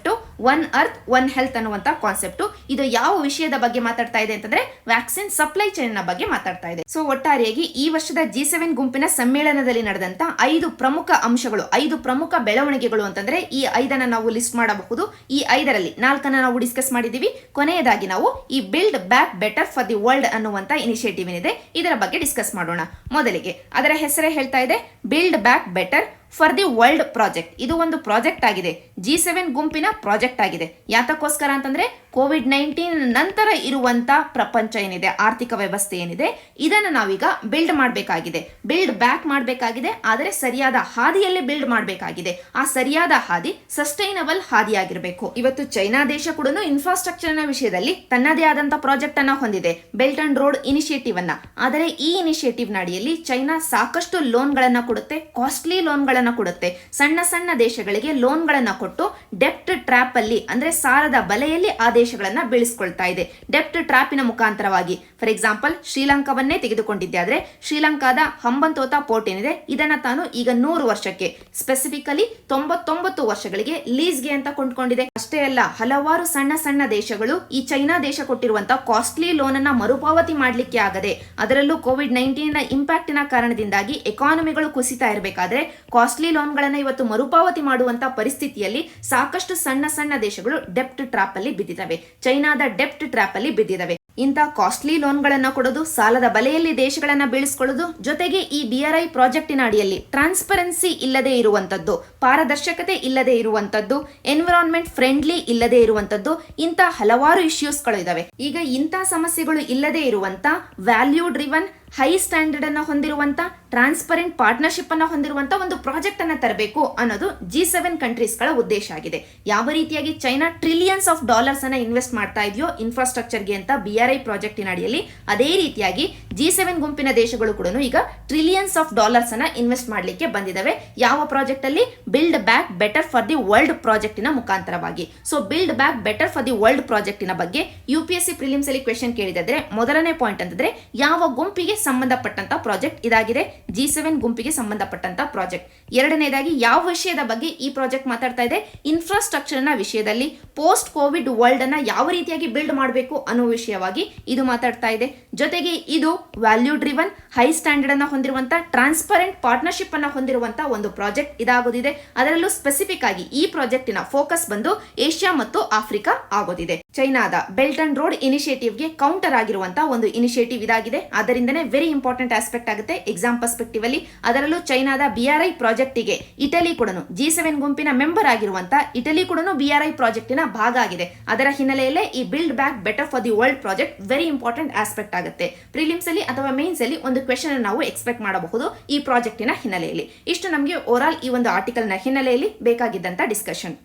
one earth one health ಅನ್ನುವಂತ ಕಾನ್ಸೆಪ್ಟ್, ಇದು ಯಾವ ವಿಷಯದ ಬಗ್ಗೆ ಮಾತಾಡ್ತಾ ಇದೆ ಅಂತಂದ್ರೆ ವ್ಯಾಕ್ಸಿನ್ ಸಪ್ಲೈ ಚೈನ್ ನ ಬಗ್ಗೆ ಮಾತಾಡ್ತಾ ಇದೆ. ಸೊ ಒಟ್ಟಾರೆಯಾಗಿ ಈ ವರ್ಷದ G7 ಗುಂಪಿನ ಸಮ್ಮೇಳನದಲ್ಲಿ ನಡೆದಂತ 5 ಪ್ರಮುಖ ಅಂಶಗಳು, 5 ಪ್ರಮುಖ ಬೆಳವಣಿಗೆಗಳು ಅಂತಂದ್ರೆ ಈ 5 ನಾವು ಲಿಸ್ಟ್ ಮಾಡಬಹುದು. ಈ 5ರಲ್ಲಿ 4 ನಾವು ಡಿಸ್ಕಸ್ ಮಾಡಿದೀವಿ. ಕೊನೆಯದಾಗಿ ನಾವು ಈ build back better for the world ಅನ್ನುವಂತ ಇನಿಷಿಯೇಟಿವ್ ಏನಿದೆ ಇದರ ಬಗ್ಗೆ ಡಿಸ್ಕಸ್ ಮಾಡೋಣ. ಮೊದಲಿಗೆ ಅದರ ಹೆಸರೇ ಹೇಳ್ತಾ ಇದೆ build back better for the world project. ಇದು ಒಂದು ಪ್ರಾಜೆಕ್ಟ್ ಆಗಿದೆ, G7 ಗುಂಪಿನ ಪ್ರಾಜೆಕ್ಟ್ ಆಗಿದೆ. ಯಾತಕ್ಕೋಸ್ಕರ ಅಂತಂದ್ರೆ ಕೋವಿಡ್-19 ನಂತರ ಇರುವಂತ ಪ್ರಪಂಚ ಏನಿದೆ, ಆರ್ಥಿಕ ವ್ಯವಸ್ಥೆ ಏನಿದೆ, ಇದನ್ನು ನಾವೀಗ ಬಿಲ್ಡ್ ಮಾಡಬೇಕಾಗಿದೆ, ಬಿಲ್ಡ್ ಬ್ಯಾಕ್ ಮಾಡಬೇಕಾಗಿದೆ. ಆದರೆ ಸರಿಯಾದ ಹಾದಿಯಲ್ಲಿ ಬಿಲ್ಡ್ ಮಾಡಬೇಕಾಗಿದೆ. ಆ ಸರಿಯಾದ ಹಾದಿ ಸಸ್ಟೈನಬಲ್ ಹಾದಿಯಾಗಿರಬೇಕು. ಇವತ್ತು ಚೈನಾ ದೇಶ ಕೂಡ ಇನ್ಫ್ರಾಸ್ಟ್ರಕ್ಚರ್ ನ ವಿಷಯದಲ್ಲಿ ತನ್ನದೇ ಆದಂತಹ ಪ್ರಾಜೆಕ್ಟ್ ಅನ್ನ ಹೊಂದಿದೆ, ಬೆಲ್ಟ್ ಅಂಡ್ ರೋಡ್ ಇನಿಷಿಯೇಟಿವ್ ಅನ್ನ. ಆದರೆ ಈ ಇನಿಷಿಯೇಟಿವ್ ನಡಿಯಲ್ಲಿ ಚೈನಾ ಸಾಕಷ್ಟು ಲೋನ್ ಗಳನ್ನ ಕೊಡುತ್ತೆ, ಕಾಸ್ಟ್ಲಿ ಲೋನ್ ಗಳನ್ನ ಕೊಡುತ್ತೆ. ಸಣ್ಣ ಸಣ್ಣ ದೇಶಗಳಿಗೆ ಲೋನ್ ಗಳನ್ನ ಕೊಟ್ಟು ಡೆಪ್ಟ್ ಟ್ರ್ಯಾಪ್ ಅಲ್ಲಿ, ಅಂದ್ರೆ ಸಾಲದ ಬಲೆಯಲ್ಲಿ ಆ ದೇಶಗಳನ್ನ ಬೀಳಿಸಿಕೊಳ್ತಾ ಇದೆ. ಡೆಪ್ಟ್ ಟ್ರ್ಯಾಪಿನ ಮುಖಾಂತರವಾಗಿ ಫಾರ್ ಎಕ್ಸಾಂಪಲ್ ಶ್ರೀಲಂಕಾವನ್ನೇ ತೆಗೆದುಕೊಂಡಿದ್ದೆ ಆದ್ರೆ ಶ್ರೀಲಂಕಾದ ಹಂಬಂತೋತಾ ಪೋರ್ಟ್ ಏನಿದೆ ಇದನ್ನ ತಾನು ಈಗ 100 ವರ್ಷಕ್ಕೆ, ಸ್ಪೆಸಿಫಿಕಲಿ 99 ವರ್ಷಗಳಿಗೆ ಲೀಸ್ಗೆ ಅಂತ ಕೊಂಡ್ಕೊಂಡಿದೆ. ಅಷ್ಟೇ ಅಲ್ಲ, ಹಲವಾರು ಸಣ್ಣ ಸಣ್ಣ ದೇಶಗಳು ಈ ಚೈನಾ ದೇಶ ಕೊಟ್ಟಿರುವಂತಹ ಕಾಸ್ಟ್ಲಿ ಲೋನ್ ಅನ್ನ ಮರುಪಾವತಿ ಮಾಡಲಿಕ್ಕೆ ಆಗದೆ, ಅದರಲ್ಲೂ ಕೋವಿಡ್-19 ನ ಇಂಪ್ಯಾಕ್ಟ್ ನ ಕಾರಣದಿಂದಾಗಿ ಎಕಾನಮಿಗಳು ಕುಸಿತಾ ಇರಬೇಕಾದ್ರೆ ಕಾಸ್ಟ್ಲಿ ಲೋನ್ ಗಳನ್ನ ಇವತ್ತು ಮರುಪಾವತಿ ಮಾಡುವಂತ ಪರಿಸ್ಥಿತಿಯಲ್ಲಿ ಸಾಕಷ್ಟು ಸಣ್ಣ ಸಣ್ಣ ದೇಶಗಳು ಡೆಪ್ಟ್ ಟ್ರ್ಯಾಪ್ ಅಲ್ಲಿ ಬಿದ್ದಿದ್ದಾವೆ, ಚೈನಾದ ಡೆಪ್ಟ್ ಟ್ರ್ಯಾಪ್ ಅಲ್ಲಿ ಬಿದ್ದಿದ್ದಾವೆ. ಇಂಥ ಕಾಸ್ಟ್ಲಿ ಲೋನ್ ಗಳನ್ನ ಕೊಡೋದು, ಸಾಲದ ಬಲೆಯಲ್ಲಿ ದೇಶಗಳನ್ನ ಬೀಳಿಸಿಕೊಳ್ಳೋದು, ಜೊತೆಗೆ ಈ BRI ಪ್ರಾಜೆಕ್ಟಿನ ಅಡಿಯಲ್ಲಿ ಟ್ರಾನ್ಸ್ಪರೆನ್ಸಿ ಇಲ್ಲದೆ ಇರುವಂತದ್ದು, ಪಾರದರ್ಶಕತೆ ಇಲ್ಲದೆ ಇರುವಂತದ್ದು, ಎನ್ವಿರಾನ್ಮೆಂಟ್ ಫ್ರೆಂಡ್ಲಿ ಇಲ್ಲದೆ ಇರುವಂತದ್ದು, ಇಂಥ ಹಲವಾರು ಇಶ್ಯೂಸ್ಗಳು ಇದಾವೆ. ಈಗ ಇಂಥ ಸಮಸ್ಯೆಗಳು ಇಲ್ಲದೆ ಇರುವಂತ ವ್ಯಾಲ್ಯೂ ಡ್ರಿವನ್, ಹೈ ಸ್ಟ್ಯಾಂಡರ್ಡ್ ಅನ್ನ ಹೊಂದಿರುವಂತ, ಟ್ರಾನ್ಸ್ಪರೆಂಟ್ ಪಾರ್ಟ್ನರ್ಶಿಪ್ ಅನ್ನ ಹೊಂದಿರುವಂತ ಒಂದು ಪ್ರಾಜೆಕ್ಟ್ ಅನ್ನ ತರಬೇಕು ಅನ್ನೋದು G7 ಕಂಟ್ರೀಸ್ ಗಳ ಉದ್ದೇಶ ಆಗಿದೆ. ಯಾವ ರೀತಿಯಾಗಿ ಚೈನಾ ಟ್ರಿಲಿಯನ್ಸ್ ಆಫ್ ಡಾಲರ್ಸ್ ಅನ್ನ ಇನ್ವೆಸ್ಟ್ ಮಾಡ್ತಾ ಇದೆಯೋ ಇನ್ಫ್ರಾಸ್ಟ್ರಕ್ಚರ್ಗೆ ಅಂತ BRI ಪ್ರಾಜೆಕ್ಟಿನ ಅಡಿಯಲ್ಲಿ, ಅದೇ ರೀತಿಯಾಗಿ G7 ಗುಂಪಿನ ದೇಶಗಳು ಕೂಡ ಈಗ ಟ್ರಿಲಿಯನ್ಸ್ ಆಫ್ ಡಾಲರ್ಸ್ ಅನ್ನ ಇನ್ವೆಸ್ಟ್ ಮಾಡಲಿಕ್ಕೆ ಬಂದಿದ್ದಾವೆ. ಯಾವ ಪ್ರಾಜೆಕ್ಟ್ ಅಲ್ಲಿ? Build back better for the world ಪ್ರಾಜೆಕ್ಟಿನ ಮುಖಾಂತರವಾಗಿ. So build back better for the world ಪ್ರಾಜೆಕ್ಟಿನ ಬಗ್ಗೆ UPSC ಪ್ರಿಲಿಮ್ಸ್ ಅಲ್ಲಿ ಕ್ವೆಶ್ಚನ್ ಕೇಳಿದ್ರೆ ಮೊದಲನೇ ಪಾಯಿಂಟ್ ಅಂತಂದ್ರೆ ಯಾವ ಗುಂಪಿಗೆ ಸಂಬಂಧಪಟ್ಟಂತ ಪ್ರಾಜೆಕ್ಟ್ ಇದಾಗಿದೆ. G7 ಗುಂಪಿಗೆ ಸಂಬಂಧಪಟ್ಟಂತ ಪ್ರಾಜೆಕ್ಟ್. ಎರಡನೇದಾಗಿ ಯಾವ ವಿಷಯದ ಬಗ್ಗೆ ಈ ಪ್ರಾಜೆಕ್ಟ್ ಮಾತಾಡ್ತಾ ಇದೆ? ಇನ್ಫ್ರಾಸ್ಟ್ರಕ್ಚರ್ ನ ವಿಷಯದಲ್ಲಿ ಪೋಸ್ಟ್ ಕೋವಿಡ್ ವರ್ಲ್ಡ್ ಅನ್ನ ಯಾವ ರೀತಿಯಾಗಿ ಬಿಲ್ಡ್ ಮಾಡಬೇಕು ಅನ್ನೋ ವಿಷಯವಾಗಿ ಇದು ಮಾತಾಡ್ತಾ ಇದೆ. ಜೊತೆಗೆ ಇದು ವ್ಯಾಲ್ಯೂ ಡ್ರಿವನ್, ಹೈ ಸ್ಟ್ಯಾಂಡರ್ಡ್ ಅನ್ನ ಹೊಂದಿರುವಂತ, ಟ್ರಾನ್ಸ್ಪರೆಂಟ್ ಪಾರ್ಟ್ನರ್ಶಿಪ್ ಅನ್ನ ಹೊಂದಿರುವಂತ ಒಂದು ಪ್ರಾಜೆಕ್ಟ್ ಇದಾಗೋದಿದೆ. ಅದರಲ್ಲೂ ಸ್ಪೆಸಿಫಿಕ್ ಆಗಿ ಈ ಪ್ರಾಜೆಕ್ಟಿನ ಫೋಕಸ್ ಬಂದು ಏಷ್ಯಾ ಮತ್ತು ಆಫ್ರಿಕಾ ಆಗೋದಿದೆ. ಚೈನಾದ ಬೆಲ್ಟ್ ಅಂಡ್ ರೋಡ್ ಇನಿಷಿಯೇಟಿವ್ಗೆ ಕೌಂಟರ್ ಆಗಿರುವಂತಹ ಒಂದು ಇನಿಷಿಯೇಟಿವ್ ಇದಾಗಿದೆ. ಅದರಿಂದನೇ ವೆರಿ ಇಂಪಾರ್ಟೆಂಟ್ ಆಸ್ಪೆಕ್ಟ್ ಆಗುತ್ತೆ ಎಕ್ಸಾಮ್ ಪರ್ಸ್ಪೆಕ್ಟಿವ್ ಅಲ್ಲಿ. ಅದರಲ್ಲೂ ಚೈನಾದ BRI ಪ್ರಾಜೆಕ್ಟಿಗೆ ಇಟಲಿ ಕೂಡ G7 ಗುಂಪಿನ ಮೆಂಬರ್ ಆಗಿರುವಂತ ಇಟಲಿ ಕೂಡ BRI ಪ್ರಾಜೆಕ್ಟಿನ ಭಾಗ ಆಗಿದೆ. ಅದರ ಹಿನ್ನೆಲೆಯಲ್ಲೇ ಈ build back better for the world project very important aspect ಆಗುತ್ತೆ. ಪ್ರಿಲಿಮ್ಸ್ ಅಲ್ಲಿ ಅಥವಾ ಮೇನ್ಸ್ ಅಲ್ಲಿ ಒಂದು ಕ್ವೆಶ್ಚನ್ ನಾವು ಎಕ್ಸ್ಪೆಕ್ಟ್ ಮಾಡಬಹುದು ಈ ಪ್ರಾಜೆಕ್ಟಿನ ಹಿನ್ನೆಲೆಯಲ್ಲಿ. ಇಷ್ಟು ನಮಗೆ ಓವರ್ ಆಲ್ ಈ ಒಂದು ಆರ್ಟಿಕಲ್ ನ ಹಿನ್ನೆಲೆಯಲ್ಲಿ ಬೇಕಾಗಿದ್ದಂತ ಡಿಸ್ಕಷನ್.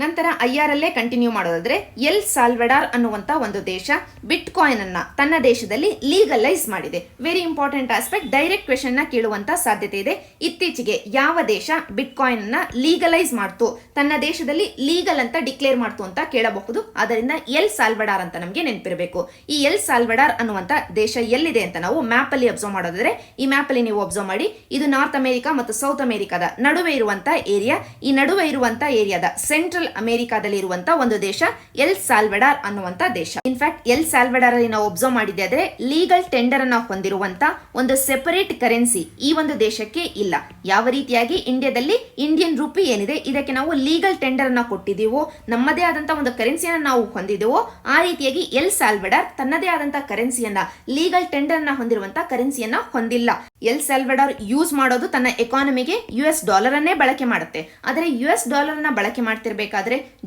ನಂತರ IR ಅಲ್ಲೇ ಕಂಟಿನ್ಯೂ ಮಾಡೋದಾದ್ರೆ, ಎಲ್ ಸಾಲ್ವೆಡಾರ್ ಅನ್ನುವಂತ ಒಂದು ದೇಶ ಬಿಟ್ ಕಾಯಿನ್ ಅನ್ನ ತನ್ನ ದೇಶದಲ್ಲಿ ಲೀಗಲೈಸ್ ಮಾಡಿದೆ. Very important aspect, direct question ನ ಕೇಳುವಂತ ಸಾಧ್ಯತೆ ಇದೆ. ಇತ್ತೀಚೆಗೆ ಯಾವ ದೇಶ ಬಿಟ್ ಕಾಯಿನ್ ಅನ್ನ ಲೀಗಲೈಸ್ ಮಾಡ್ತು, ತನ್ನ ದೇಶದಲ್ಲಿ ಲೀಗಲ್ ಅಂತ ಡಿಕ್ಲೇರ್ ಮಾಡ್ತು ಅಂತ ಕೇಳಬಹುದು. ಅದರಿಂದ ಎಲ್ ಸಾಲ್ವೆಡಾರ್ ಅಂತ ನಮಗೆ ನೆನಪಿರಬೇಕು. ಈ ಎಲ್ ಸಾಲ್ವೆಡಾರ್ ಅನ್ನುವಂತ ದೇಶ ಎಲ್ಲಿದೆ ಅಂತ ನಾವು ಮ್ಯಾಪ್ ಅಲ್ಲಿ ಅಬ್ಸರ್ವ್ ಮಾಡೋದಾದ್ರೆ, ಈ ಮ್ಯಾಪ್ ಅಲ್ಲಿ ನೀವು ಅಬ್ಸರ್ವ್ ಮಾಡಿ, ಇದು ನಾರ್ತ್ ಅಮೆರಿಕಾ ಮತ್ತು ಸೌತ್ ಅಮೆರಿಕಾದ ನಡುವೆ ಇರುವಂತ ಏರಿಯಾ. ಈ ನಡುವೆ ಇರುವಂತ ಏರಿಯಾದ ಸೆಂಟ್ರಲ್ ಅಮೆರಿಕಾದಲ್ಲಿ ಇರುವಂತ ಒಂದು ದೇಶ ಎಲ್ ಸಾಲ್ವೆಡಾರ್ ಅನ್ನುವಂತ ದೇಶ. ಇನ್ಫ್ಯಾಕ್ಟ್ ಎಲ್ ಸಾಲ್ವೆಡಾರ್ ಅಲ್ಲಿ ನಾವು ಅಬ್ಸರ್ವ್ ಮಾಡಿದ್ದೆ ಆದ್ರೆ ಲೀಗಲ್ ಟೆಂಡರ್ ಅನ್ನ ಹೊಂದಿರುವಂತ ಒಂದು ಸೆಪರೇಟ್ ಕರೆನ್ಸಿ ಈ ಒಂದು ದೇಶಕ್ಕೆ ಇಲ್ಲ. ಯಾವ ರೀತಿಯಾಗಿ ಇಂಡಿಯಾದಲ್ಲಿ ಇಂಡಿಯನ್ ರೂಪಿ ಏನಿದೆ ಇದಕ್ಕೆ ನಾವು ಲೀಗಲ್ ಟೆಂಡರ್ ಅನ್ನ ಕೊಟ್ಟಿದ್ದೀವೋ, ನಮ್ಮದೇ ಆದಂತ ಒಂದು ಕರೆನ್ಸಿಯನ್ನ ನಾವು ಹೊಂದಿದೆವೋ, ಆ ರೀತಿಯಾಗಿ ಎಲ್ ಸಾಲ್ವೆಡಾರ್ ತನ್ನದೇ ಆದಂತ ಕರೆನ್ಸಿಯನ್ನ, ಲೀಗಲ್ ಟೆಂಡರ್ ಅನ್ನ ಹೊಂದಿರುವಂತ ಕರೆನ್ಸಿಯನ್ನ ಹೊಂದಿಲ್ಲ. ಎಲ್ ಸಾಲ್ವೆಡಾರ್ ಯೂಸ್ ಮಾಡೋದು ತನ್ನ ಎಕಾನಮಿಗೆ US ಡಾಲರ್ ಅನ್ನೇ ಬಳಕೆ ಮಾಡುತ್ತೆ. ಆದರೆ US ಡಾಲರ್ ಅನ್ನ ಬಳಕೆ ಮಾಡ್ತಿರ್ಬೇಕಾದ್ರೆ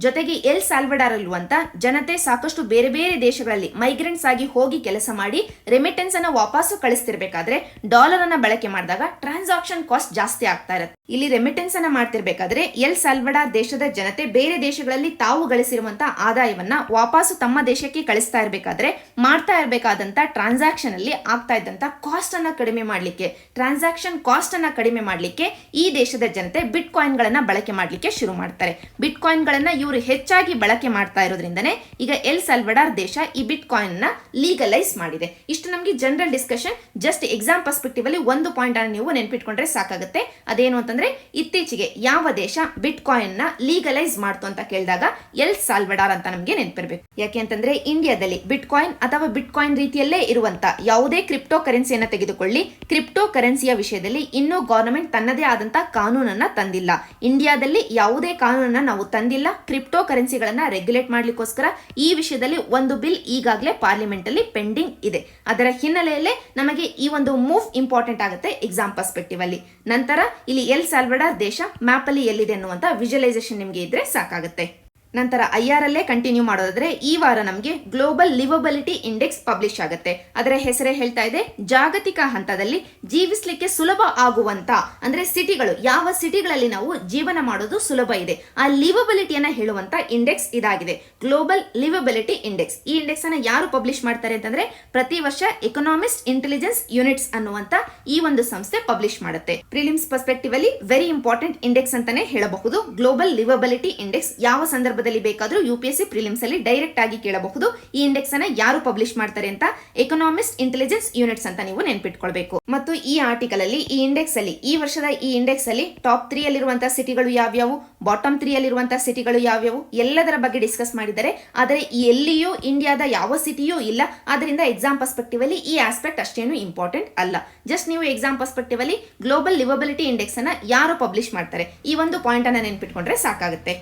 ಜೊತೆಗೆ ಎಲ್ ಸಾಲ್ವೆಡಾರ್ ಇರುವಂತ ಜನತೆ ಸಾಕಷ್ಟು ಬೇರೆ ಬೇರೆ ದೇಶಗಳಲ್ಲಿ ಮೈಗ್ರೆಂಟ್ಸ್ ಆಗಿ ಹೋಗಿ ಕೆಲಸ ಮಾಡಿ ರೆಮಿಟೆನ್ಸ್ ಅನ್ನ ವಾಪಸ್ಸು ಕಳಿಸ್ತಿರ್ಬೇಕಾದ್ರೆ ಡಾಲರ್ ಅನ್ನ ಬಳಕೆ ಮಾಡಿದಾಗ ಟ್ರಾನ್ಸಾಕ್ಷನ್ ಕಾಸ್ಟ್ ಜಾಸ್ತಿ ಆಗ್ತಾ ಇರುತ್ತೆ. ಇಲ್ಲಿ ರೆಮಿಟೆನ್ಸ್ ಅನ್ನ ಮಾಡ್ತಿರ್ಬೇಕಾದ್ರೆ ಎಲ್ ಸಾಲ್ವೆಡಾರ್ ದೇಶದ ಜನತೆ ಬೇರೆ ದೇಶಗಳಲ್ಲಿ ತಾವು ಗಳಿಸಿರುವಂತಹ ಆದಾಯವನ್ನ ವಾಪಸ್ಸು ತಮ್ಮ ದೇಶಕ್ಕೆ ಕಳಿಸ್ತಾ ಇರಬೇಕಾದ್ರೆ ಮಾಡ್ತಾ ಇರಬೇಕಾದಂತ ಟ್ರಾನ್ಸಾಕ್ಷನ್ ಅಲ್ಲಿ ಆಗ್ತಾ ಇದ್ದಂತ ಕಾಸ್ಟ್ ಅನ್ನ ಕಡಿಮೆ ಮಾಡ್ಲಿಕ್ಕೆ, ಟ್ರಾನ್ಸಾಕ್ಷನ್ ಕಾಸ್ಟ್ ಅನ್ನ ಕಡಿಮೆ ಮಾಡ್ಲಿಕ್ಕೆ ಈ ದೇಶದ ಜನತೆ ಬಿಟ್ ಕಾಯಿನ್ ಗಳನ್ನ ಬಳಕೆ ಮಾಡ್ಲಿಕ್ಕೆ ಶುರು ಮಾಡ್ತಾರೆ. ಬಿಟ್ ಕಾಯಿನ್ ಗಳನ್ನ ಇವರು ಹೆಚ್ಚಾಗಿ ಬಳಕೆ ಮಾಡ್ತಾ ಇರೋದ್ರಿಂದನೇ ಈಗ ಎಲ್ ಸಾಲ್ವೆಡಾರ್ ದೇಶ ಈ ಬಿಟ್ ಕಾಯಿನ್ ನ ಲೀಗಲೈಸ್ ಮಾಡಿದೆ. ಇಷ್ಟು ನಮಗೆ general discussion. Just exam perspective ಅಲ್ಲಿ ಒಂದು ಪಾಯಿಂಟ್ ಅನ್ನು ನೀವು ನೆನ್ಪಿಟ್ಕೊಂಡ್ರೆ ಸಾಕಾಗುತ್ತೆ. ಅದೇನು ಅಂತಂದ್ರೆ, ಇತ್ತೀಚೆಗೆ ಯಾವ ದೇಶ ಬಿಟ್ ಕಾಯಿನ್ ನ ಲೀಗಲೈಸ್ ಮಾಡ್ತು ಅಂತ ಕೇಳಿದಾಗ ಎಲ್ ಸಾಲ್ವೆಡಾರ್ ಅಂತ ನಮಗೆ ನೆನಪಿರ್ಬೇಕು. ಯಾಕೆ ಅಂತಂದ್ರೆ ಇಂಡಿಯಾದಲ್ಲಿ ಬಿಟ್ ಕಾಯಿನ್ ಅಥವಾ ಬಿಟ್ ಕಾಯಿನ್ ರೀತಿಯಲ್ಲೇ ಇರುವಂತ ಯಾವುದೇ ಕ್ರಿಪ್ಟೋ ಕರೆನ್ಸಿಯನ್ನ ತೆಗೆದುಕೊಳ್ಳಿ, ಕ್ರಿಪ್ಟೋ ಕರೆನ್ಸಿಯ ವಿಷಯದಲ್ಲಿ ಇನ್ನೂ ಗವರ್ನಮೆಂಟ್ ತನ್ನದೇ ಆದಂತ ಕಾನೂನನ್ನ ತಂದಿಲ್ಲ. ಇಂಡಿಯಾದಲ್ಲಿ ಯಾವುದೇ ಕಾನೂನನ್ನ ನಾವು ತಂದಿಲ್ಲ ಕ್ರಿಪ್ಟೋ ಕರೆನ್ಸಿಗಳನ್ನ ರೆಗ್ಯುಲೇಟ್ ಮಾಡ್ಲಿಕ್ಕೋಸ್ಕರ. ಈ ವಿಷಯದಲ್ಲಿ ಒಂದು ಬಿಲ್ ಈಗಾಗಲೇ ಪಾರ್ಲಿಮೆಂಟ್ ಅಲ್ಲಿ ಪೆಂಡಿಂಗ್ ಇದೆ. ಅದರ ಹಿನ್ನೆಲೆಯಲ್ಲೇ ನಮಗೆ ಈ ಒಂದು ಮೂವ್ ಇಂಪಾರ್ಟೆಂಟ್ ಆಗುತ್ತೆ ಎಕ್ಸಾಮ್ ಪರ್ಸ್ಪೆಕ್ಟಿವ್ ಅಲ್ಲಿ. ನಂತರ ಇಲ್ಲಿ ಎಲ್ ಸಾಲ್ವೆಡಾರ್ ದೇಶ ಮ್ಯಾಪ್ ಅಲ್ಲಿ ಎಲ್ಲಿದೆ ಅನ್ನುವಂತ ವಿಜುವಲೈಸೇಷನ್ ನಿಮಗೆ ಇದ್ರೆ ಸಾಕಾಗುತ್ತೆ. ನಂತರ IR ಅಲ್ಲೇ ಕಂಟಿನ್ಯೂ ಮಾಡೋದಾದ್ರೆ, ಈ ವಾರ ನಮಗೆ ಗ್ಲೋಬಲ್ ಲಿವಬಿಲಿಟಿ ಇಂಡೆಕ್ಸ್ ಪಬ್ಲಿಷ್ ಆಗುತ್ತೆ. ಅದರ ಹೆಸರೇ ಹೇಳ್ತಾ ಇದೆ, ಜಾಗತಿಕ ಹಂತದಲ್ಲಿ ಜೀವಿಸಲಿಕ್ಕೆ ಸುಲಭ ಆಗುವಂತ ಅಂದ್ರೆ ಸಿಟಿಗಳು, ಯಾವ ಸಿಟಿಗಳಲ್ಲಿ ನಾವು ಜೀವನ ಮಾಡೋದು ಸುಲಭ ಇದೆ, ಆ ಲಿವಬಿಲಿಟಿಯನ್ನ ಹೇಳುವಂತ ಇಂಡೆಕ್ಸ್ ಇದಾಗಿದೆ, ಗ್ಲೋಬಲ್ ಲಿವಬಿಲಿಟಿ ಇಂಡೆಕ್ಸ್. ಈ ಇಂಡೆಕ್ಸ್ ಅನ್ನ ಯಾರು ಪಬ್ಲಿಷ್ ಮಾಡ್ತಾರೆ ಅಂತಂದ್ರೆ, ಪ್ರತಿ ವರ್ಷ ಎಕನಾಮಿಸ್ಟ್ ಇಂಟೆಲಿಜೆನ್ಸ್ ಯೂನಿಟ್ಸ್ ಅನ್ನುವಂತ ಈ ಒಂದು ಸಂಸ್ಥೆ ಪಬ್ಲಿಷ್ ಮಾಡುತ್ತೆ. ಪ್ರಿಲಿಮ್ಸ್ ಪರ್ಸ್ಪೆಕ್ಟಿವ್ ಅಲ್ಲಿ ವೆರಿ ಇಂಪಾರ್ಟೆಂಟ್ ಇಂಡೆಕ್ಸ್ ಅಂತಾನೆ ಹೇಳಬಹುದು. ಗ್ಲೋಬಲ್ ಲಿವಬಿಲಿಟಿ ಇಂಡೆಕ್ಸ್ ಯಾವ ಸಂದರ್ಭದಲ್ಲಿ ಬೇಕಾದರೂ UPSC ಪ್ರಿಲಿಮ್ಸ್ ಅಲ್ಲಿ ಡೈರೆಕ್ಟ್ ಆಗಿ ಕೇಳಬಹುದು. ಈ ಇಂಡೆಕ್ಸ್ ಅನ್ನ ಯಾರು ಪಬ್ಲಿಷ್ ಮಾಡ್ತಾರೆ ಅಂತ, ಎಕನಾಮಿಸ್ಟ್ ಇಂಟೆಲಿಜೆನ್ಸ್ ಯೂನಿಟ್ಸ್ ಅಂತ ನೀವು ನೆನ್ಪಿಟ್ಕೊಳ್ಬೇಕು. ಮತ್ತು ಈ ಆರ್ಟಿಕಲ್ ಅಲ್ಲಿ ಈ ಇಂಡೆಕ್ಸ್ ಅಲ್ಲಿ, ಈ ವರ್ಷದ ಈ ಇಂಡೆಕ್ಸ್ ಅಲ್ಲಿ ಟಾಪ್ 3 ಅಲ್ಲಿರುವಂತಹ ಸಿಟಿಗಳು ಯಾವ್ಯಾವು, ಬಾಟಮ್ 3 ಅಲ್ಲಿರುವಂತಹ ಸಿಟಿಗಳು ಯಾವ್ಯಾವು, ಎಲ್ಲದರ ಬಗ್ಗೆ ಡಿಸ್ಕಸ್ ಮಾಡಿದ್ದಾರೆ. ಆದರೆ ಎಲ್ಲಿಯೂ ಇಂಡಿಯಾದ ಯಾವ ಸಿಟಿಯೂ ಇಲ್ಲ. ಆದ್ರಿಂದ ಎಕ್ಸಾಮ್ ಪರ್ಸ್ಪೆಕ್ಟಿವ್ ಅಲ್ಲಿ ಈ ಆಸ್ಪೆಕ್ಟ್ ಅಷ್ಟೇನು ಇಂಪಾರ್ಟೆಂಟ್ ಅಲ್ಲ. ಜಸ್ಟ್ ನೀವು ಎಕ್ಸಾಮ್ ಪರ್ಸ್ಪೆಕ್ಟಿವ್ ಅಲ್ಲಿ ಗ್ಲೋಬಲ್ ಲಿವಬಿಲಿಟಿ ಇಂಡೆಕ್ಸ್ ಅನ್ನ ಯಾರು ಪಬ್ಲಿಷ್ ಮಾಡ್ತಾರೆ ಈ ಒಂದು ಪಾಯಿಂಟ್ ಅನ್ನ ನೆನ್ಪಿಟ್ಕೊಂಡ್ರೆ ಸಾಕಾಗುತ್ತೆ.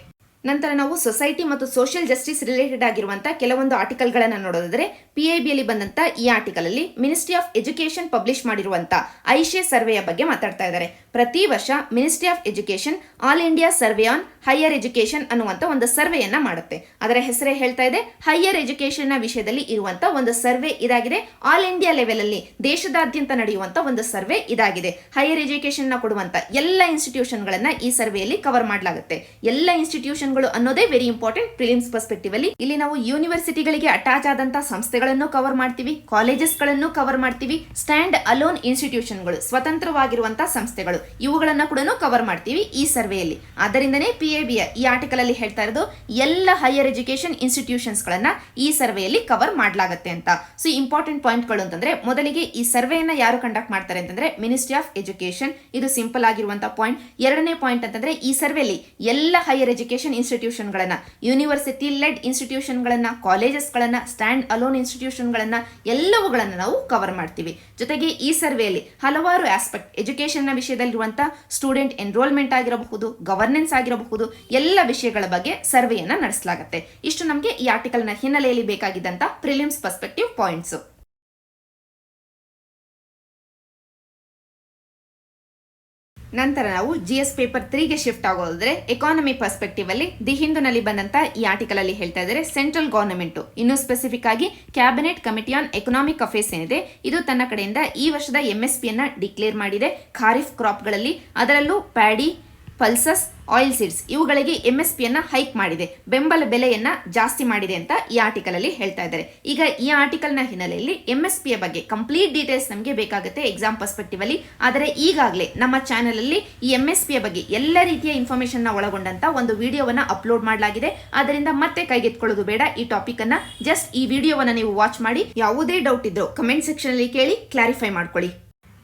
ನಂತರ ನಾವು ಸೊಸೈಟಿ ಮತ್ತು ಸೋಷಿಯಲ್ ಜಸ್ಟಿಸ್ ರಿಲೇಟೆಡ್ ಆಗಿರುವಂತಹ ಕೆಲವೊಂದು ಆರ್ಟಿಕಲ್ಗಳನ್ನು ನೋಡೋದಾದ್ರೆ, PIB ಅಲ್ಲಿ ಬಂದಂತ ಈ ಆರ್ಟಿಕಲ್ ಅಲ್ಲಿ ಮಿನಿಸ್ಟ್ರಿ ಆಫ್ ಎಜುಕೇಶನ್ ಪಬ್ಲಿಷ್ ಮಾಡಿರುವಂತ ಐಶೆ ಸರ್ವೆಯ ಬಗ್ಗೆ ಮಾತಾಡ್ತಾ ಇದ್ದಾರೆ. ಪ್ರತಿ ವರ್ಷ ministry of education all India survey on higher education ಅನ್ನುವಂತ ಒಂದು ಸರ್ವೆಯನ್ನ ಮಾಡುತ್ತೆ. ಅದರ ಹೆಸರೇ ಹೇಳ್ತಾ ಇದೆ, ಹೈಯರ್ ಎಜುಕೇಶನ್ ನ ವಿಷಯದಲ್ಲಿ ಇರುವಂತ ಒಂದು ಸರ್ವೆ ಇದಾಗಿದೆ. ಆಲ್ ಇಂಡಿಯಾ ಲೆವೆಲ್ ಅಲ್ಲಿ ದೇಶದಾದ್ಯಂತ ನಡೆಯುವಂತ ಒಂದು ಸರ್ವೆ ಇದಾಗಿದೆ. ಹೈಯರ್ ಎಜುಕೇಶನ್ ನ ಕೊಡುವಂತ ಎಲ್ಲ ಇನ್ಸ್ಟಿಟ್ಯೂಷನ್ ಗಳನ್ನ ಈ ಸರ್ವೆಯಲ್ಲಿ ಕವರ್ ಮಾಡಲಾಗುತ್ತೆ. ಎಲ್ಲ ಇನ್ಸ್ಟಿಟ್ಯೂಷನ್ ಅನ್ನೋದೇ ವೆರಿ ಇಂಪಾರ್ಟೆಂಟ್ ಪ್ರಿಲಿಮ್ಸ್ ಪರ್ಸ್ಪೆಕ್ಟಿವ್ ಅಲ್ಲಿ. ಇಲ್ಲಿ ನಾವು ಯೂನಿವರ್ಸಿಟಿಗಳಿಗೆ ಅಟ್ಯಾಚ್ ಆದಂತಹ ಸಂಸ್ಥೆಗಳನ್ನು ಕವರ್ ಮಾಡ್ತೀವಿ, ಕಾಲೇಜಸ್ ಗಳನ್ನು ಕವರ್ ಮಾಡ್ತೀವಿ, ಸ್ಟ್ಯಾಂಡ್ ಅಲೋನ್ ಇನ್ಸ್ಟಿಟ್ಯೂಷನ್ಗಳು, ಸ್ವತಂತ್ರವಾಗಿರುವಂತಹ ಸಂಸ್ಥೆಗಳು, ಇವುಗಳನ್ನ ಕೂಡ ಕವರ್ ಮಾಡ್ತೀವಿ ಈ ಸರ್ವೆಯಲ್ಲಿ. ಆದ್ದರಿಂದನೇ PIBಯ ಈ ಆರ್ಟಿಕಲ್ ಅಲ್ಲಿ ಹೇಳ್ತಾ ಇರೋದು ಎಲ್ಲ ಹೈಯರ್ ಎಜುಕೇಶನ್ ಇನ್ಸ್ಟಿಟ್ಯೂಷನ್ಸ್ ಗಳನ್ನ ಈ ಸರ್ವೆಯಲ್ಲಿ ಕವರ್ ಮಾಡಲಾಗುತ್ತೆ ಅಂತ. ಸೊ ಇಂಪಾರ್ಟೆಂಟ್ ಪಾಯಿಂಟ್ಗಳು ಅಂತಂದ್ರೆ, ಮೊದಲಿಗೆ ಈ ಸರ್ವೆಯನ್ನ ಯಾರು ಕಂಡಕ್ಟ್ ಮಾಡ್ತಾರೆ ಅಂತಂದ್ರೆ ಮಿನಿಸ್ಟ್ರಿ ಆಫ್ ಎಜುಕೇಶನ್. ಇದು ಸಿಂಪಲ್ ಆಗಿರುವಂತಹ ಪಾಯಿಂಟ್. ಎರಡನೇ ಪಾಯಿಂಟ್ ಅಂತಂದ್ರೆ, ಈ ಸರ್ವೆಯಲ್ಲಿ ಎಲ್ಲ ಹೈಯರ್ ಎಜುಕೇಶನ್ ಇನ್ಸ್ಟಿಟ್ಯೂಷನ್ ಗಳನ್ನ, ಯೂನಿವರ್ಸಿಟಿ ಲೆಡ್ ಇನ್ಸ್ಟಿಟ್ಯೂಷನ್ ಗಳನ್ನ, ಕಾಲೇಜಸ್ ಗಳನ್ನ, ಸ್ಟ್ಯಾಂಡ್ ಅಲೋನ್ ಇನ್ಸ್ಟಿಟ್ಯೂಷನ್ ಗಳನ್ನ ಎಲ್ಲವುಗಳನ್ನ ನಾವು ಕವರ್ ಮಾಡ್ತೀವಿ. ಜೊತೆಗೆ ಈ ಸರ್ವೆಯಲ್ಲಿ ಹಲವಾರು ಆಸ್ಪೆಕ್ಟ್, ಎಜುಕೇಶನ್ ನ ವಿಷಯದಲ್ಲಿರುವಂತಹ ಸ್ಟೂಡೆಂಟ್ ಎನ್ರೋಲ್ಮೆಂಟ್ ಆಗಿರಬಹುದು, ಗವರ್ನೆನ್ಸ್ ಆಗಿರಬಹುದು, ಎಲ್ಲ ವಿಷಯಗಳ ಬಗ್ಗೆ ಸರ್ವೆಯನ್ನ ನಡೆಸಲಾಗುತ್ತೆ. ಇಷ್ಟು ನಮಗೆ ಈ ಆರ್ಟಿಕಲ್ ನ ಹಿನ್ನೆಲೆಯಲ್ಲಿ ಬೇಕಾಗಿದ್ದಂತ ಪ್ರಿಲಿಮ್ಸ್ ಪರ್ಸ್ಪೆಕ್ಟಿವ್ ಪಾಯಿಂಟ್ಸ್. ನಂತರ ನಾವು GS ಪೇಪರ್ 3ಗೆ ಶಿಫ್ಟ್ ಆಗೋದ್ರೆ, ಎಕಾನಮಿ ಪರ್ಸ್ಪೆಕ್ಟಿವ್ ಅಲ್ಲಿ ದಿ ಹಿಂದೂನಲ್ಲಿ ಬಂದಂತ ಈ ಆರ್ಟಿಕಲ್ ಅಲ್ಲಿ ಹೇಳ್ತಾ ಇದ್ದಾರೆ, ಸೆಂಟ್ರಲ್ ಗವರ್ನಮೆಂಟ್, ಇನ್ನು ಸ್ಪೆಸಿಫಿಕ್ ಆಗಿ cabinet committee on economic affairs ಏನಿದೆ, ಇದು ತನ್ನ ಕಡೆಯಿಂದ ಈ ವರ್ಷದ MSP ಅನ್ನ ಡಿಕ್ಲೇರ್ ಮಾಡಿದೆ ಖಾರಿಫ್ ಕ್ರಾಪ್ಗಳಲ್ಲಿ. ಅದರಲ್ಲೂ ಪ್ಯಾಡಿ, ಪಲ್ಸಸ್, ಆಯಿಲ್ ಸೀಡ್ಸ್ ಇವುಗಳಿಗೆ MSP ಅನ್ನ ಹೈಕ್ ಮಾಡಿದೆ, ಬೆಂಬಲ ಬೆಲೆಯನ್ನ ಜಾಸ್ತಿ ಮಾಡಿದೆ ಅಂತ ಈ ಆರ್ಟಿಕಲ್ ಅಲ್ಲಿ ಹೇಳ್ತಾ ಇದ್ದಾರೆ. ಈಗ ಈ ಆರ್ಟಿಕಲ್ ನ ಹಿನ್ನೆಲೆಯಲ್ಲಿ MSP ಯ ಬಗ್ಗೆ ಕಂಪ್ಲೀಟ್ ಡೀಟೇಲ್ಸ್ ನಮಗೆ ಬೇಕಾಗುತ್ತೆ ಎಕ್ಸಾಮ್ ಪರ್ಸ್ಪೆಕ್ಟಿವ್ ಅಲ್ಲಿ. ಆದರೆ ಈಗಾಗಲೇ ನಮ್ಮ ಚಾನೆಲ್ ಅಲ್ಲಿ ಈ MSP ಯ ಬಗ್ಗೆ ಎಲ್ಲ ರೀತಿಯ ಇನ್ಫಾರ್ಮೇಶನ್ ನ ಒಳಗೊಂಡಂತ ಒಂದು ವಿಡಿಯೋವನ್ನ ಅಪ್ಲೋಡ್ ಮಾಡಲಾಗಿದೆ. ಅದರಿಂದ ಮತ್ತೆ ಕೈಗೆತ್ಕೊಳ್ಳೋದು ಬೇಡ. ಈ ಟಾಪಿಕ್ ಅನ್ನ ಜಸ್ಟ್ ಈ ವಿಡಿಯೋವನ್ನ ನೀವು ವಾಚ್ ಮಾಡಿ, ಯಾವುದೇ ಡೌಟ್ ಇದ್ರೂ ಕಮೆಂಟ್ ಸೆಕ್ಷನ್ ಅಲ್ಲಿ ಕೇಳಿ ಕ್ಲಾರಿಫೈ ಮಾಡ್ಕೊಳ್ಳಿ.